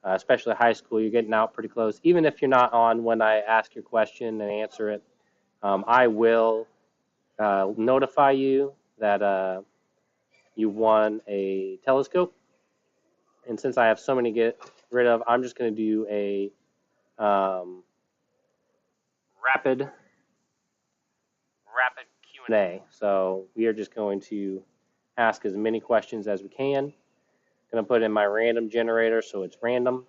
especially high school, you're getting out pretty close. Even if you're not on when I ask your question and answer it, I will notify you that you won a telescope. And since I have so many to get rid of, I'm just going to do a rapid Q&A. So we are just going to ask as many questions as we can. I'm going to put in my random generator so it's random.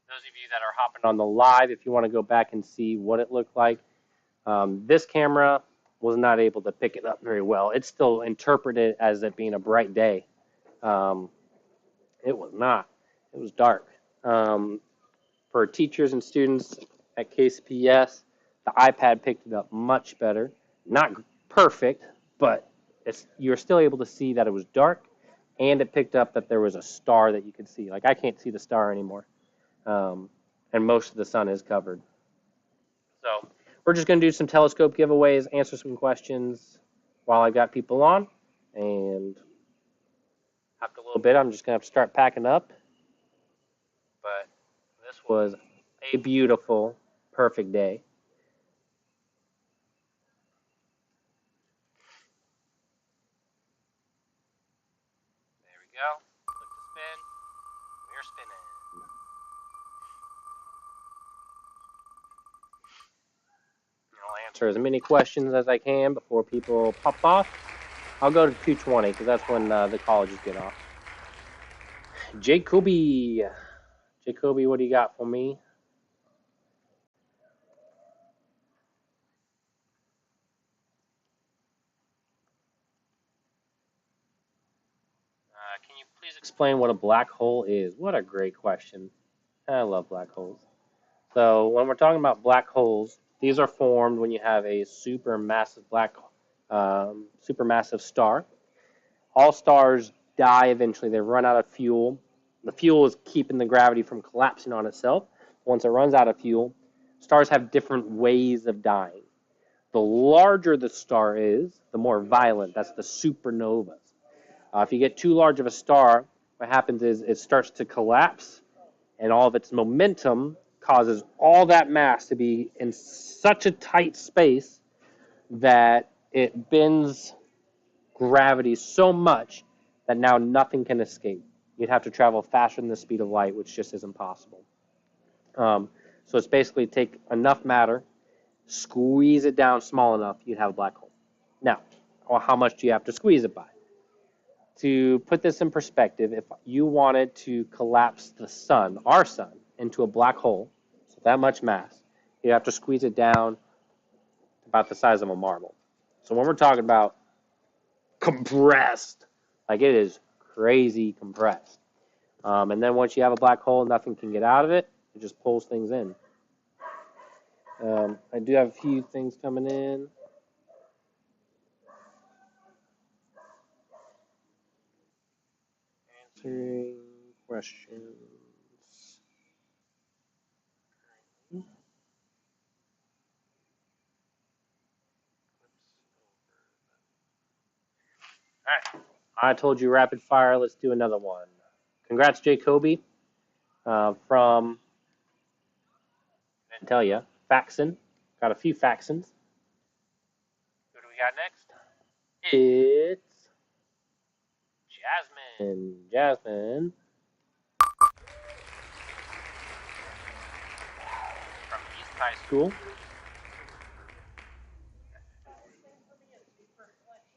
Those of you that are hopping on the live, if you want to go back and see what it looked like, this camera was not able to pick it up very well. It's still interpreted as it being a bright day. It was not. It was dark. For teachers and students at KCPS, the iPad picked it up much better. Not perfect, but you're still able to see that it was dark, and it picked up that there was a star that you could see. Like I can't see the star anymore, and most of the sun is covered. So we're just going to do some telescope giveaways, answer some questions while I've got people on, and after a little bit, I'm just going to have to start packing up. But this was a beautiful, perfect day. There we go. Click to spin. We're spinning. I'll answer as many questions as I can before people pop off. I'll go to 2:20 because that's when the colleges get off. Jacoby, what do you got for me? Can you please explain what a black hole is? What a great question. I love black holes. So when we're talking about black holes, these are formed when you have a supermassive supermassive star. All stars die eventually. They run out of fuel. The fuel is keeping the gravity from collapsing on itself. Once it runs out of fuel, stars have different ways of dying. The larger the star is, the more violent. That's the supernovas. If you get too large of a star, what happens is it starts to collapse, and all of its momentum causes all that mass to be in such a tight space that it bends gravity so much that now nothing can escape. You'd have to travel faster than the speed of light, which just isn't possible. So it's basically take enough matter, squeeze it down small enough, you'd have a black hole. Now, how much do you have to squeeze it by? To put this in perspective, if you wanted to collapse the sun, our sun, into a black hole, so that much mass, you have to squeeze it down about the size of a marble. So when we're talking about compressed, like it is crazy compressed. And then once you have a black hole, nothing can get out of it. It just pulls things in. I do have a few things coming in. Answering questions. All right. I told you rapid fire. Let's do another one. Congrats, Jacoby, from, I didn't tell you, Faxon. Got a few Faxons. Who do we got next? It's Jasmine. Jasmine from East High School.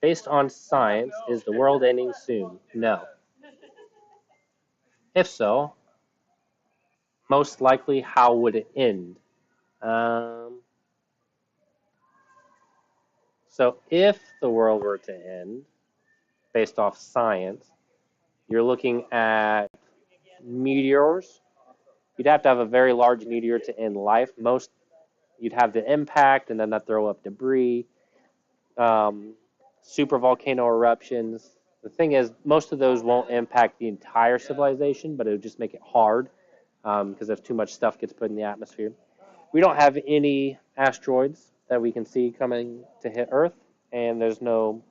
Based on science, is the world ending soon? No. If so, most likely, how would it end? So if the world were to end, based off science, you're looking at meteors. You'd have to have a very large meteor to end life. Most, you'd have the impact, and then that throw up debris. Super volcano eruptions. The thing is, most of those won't impact the entire civilization, but it would just make it hard because if too much stuff gets put in the atmosphere. We don't have any asteroids that we can see coming to hit Earth, and there's no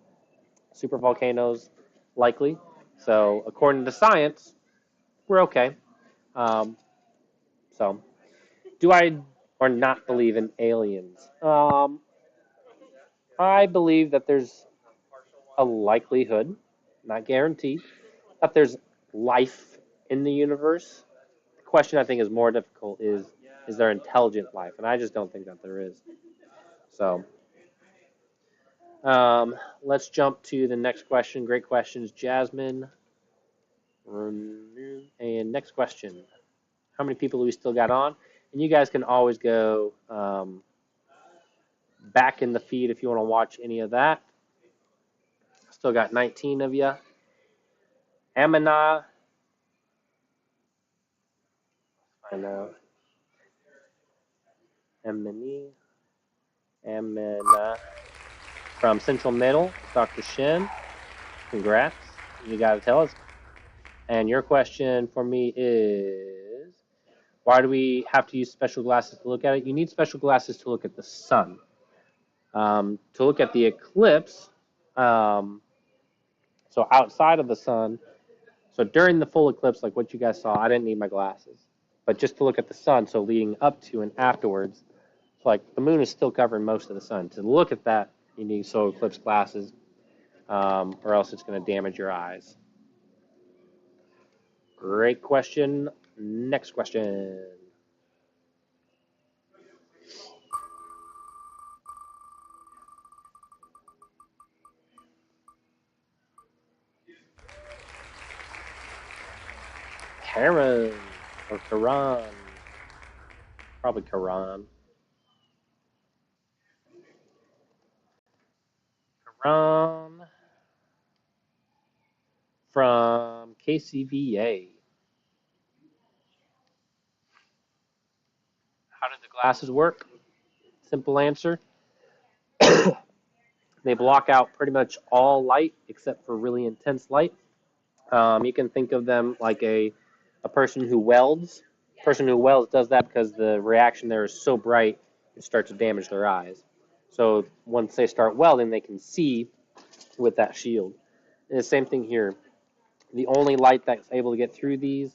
super volcanoes likely. So according to science, we're okay. So do I or not believe in aliens? I believe that there's a likelihood, not guaranteed, that there's life in the universe. The question I think is more difficult is there intelligent life? And I just don't think that there is. So let's jump to the next question. Great questions, Jasmine. And next question. How many people do we still got on? And you guys can always go back in the feed if you want to watch any of that. Still got 19 of you. Amina. I know. Amina from Central Middle. Dr. Shin. Congrats. You got to tell us. And your question for me is, why do we have to use special glasses to look at it? You need special glasses to look at the sun. To look at the eclipse, so outside of the sun, so during the full eclipse, like what you guys saw, I didn't need my glasses. But just to look at the sun, so leading up to and afterwards, so like the moon is still covering most of the sun. To look at that, you need solar eclipse glasses, or else it's going to damage your eyes. Great question. Next question. Karen or Karan. Probably Karan. Karan from KCPS. How do the glasses work? Simple answer. They block out pretty much all light except for really intense light. You can think of them like a person who welds. A person who welds does that because the reaction there is so bright it starts to damage their eyes. So once they start welding, they can see with that shield. And the same thing here. The only light that's able to get through these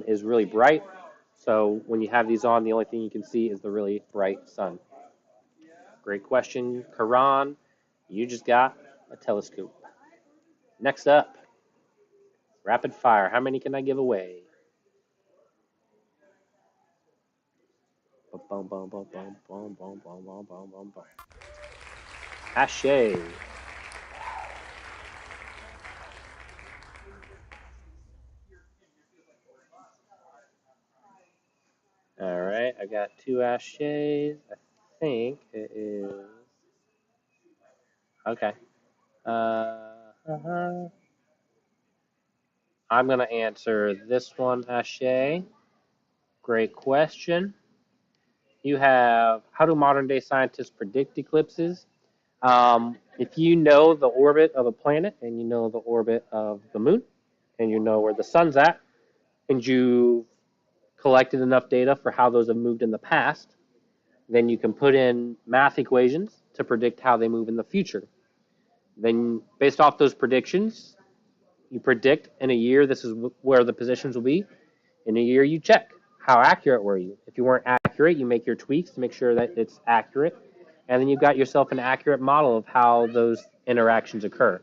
is really bright. So when you have these on, the only thing you can see is the really bright sun. Great question, Karan. You just got a telescope. Next up, rapid fire. How many can I give away? Boom, boom, boom, boom, boom, boom, boom, boom, boom, boom, boom. Ashe. All right, I got 2 Ashes. I think it is. Okay. I'm going to answer this one, Ashay. Great question. You have, how do modern day scientists predict eclipses? If you know the orbit of a planet and you know the orbit of the moon and you know where the sun's at and you've collected enough data for how those have moved in the past, then you can put in math equations to predict how they move in the future. Then based off those predictions, you predict in a year this is where the positions will be. In a year, you check how accurate were you. If you weren't accurate, you make your tweaks to make sure that it's accurate, and then you've got yourself an accurate model of how those interactions occur.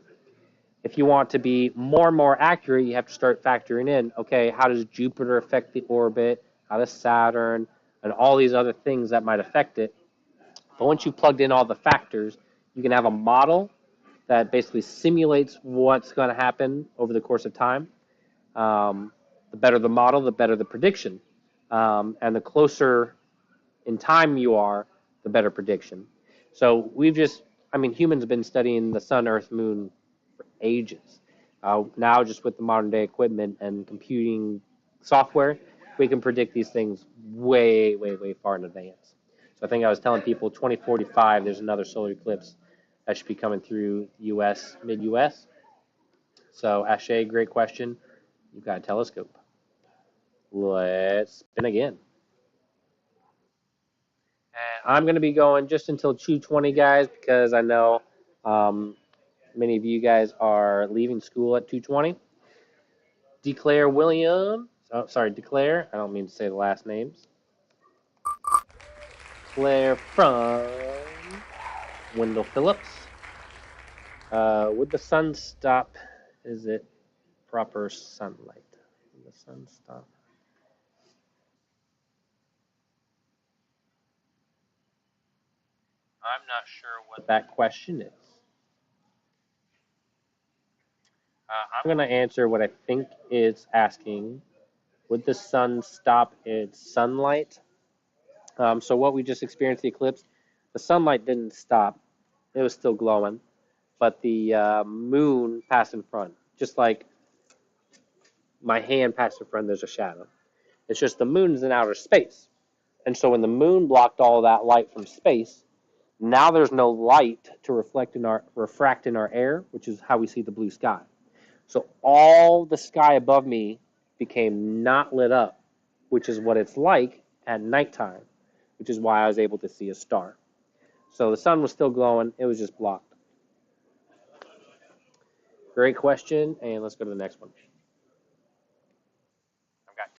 If you want to be more and more accurate, you have to start factoring in, okay, how does Jupiter affect the orbit? How does Saturn? And all these other things that might affect it. But once you've plugged in all the factors, you can have a model that basically simulates what's going to happen over the course of time. The better the model, the better the prediction. And the closer in time you are, the better prediction. So humans have been studying the sun, earth, moon for ages. Now just with the modern day equipment and computing software, we can predict these things way, way, way far in advance. So I think I was telling people 2045, there's another solar eclipse that should be coming through U.S., mid-U.S. So Ashay, great question. You've got a telescope. Let's spin again. And I'm going to be going just until 2:20, guys, because I know many of you guys are leaving school at 2:20. Declare William. Oh, sorry, Declare. I don't mean to say the last names. Claire from Wendell Phillips. Would the sun stop? Is it proper sunlight? Would the sun stop? I'm not sure what that question is. I'm going to answer what I think it's asking. Would the sun stop its sunlight? So what we just experienced, the eclipse, the sunlight didn't stop. It was still glowing. But the moon passed in front. Just like my hand passed in front, there's a shadow. It's just the moon's in outer space. And so when the moon blocked all that light from space, now there's no light to refract in our air, which is how we see the blue sky. So all the sky above me became not lit up, which is what it's like at nighttime, which is why I was able to see a star. So the sun was still glowing, it was just blocked. Great question, and let's go to the next one.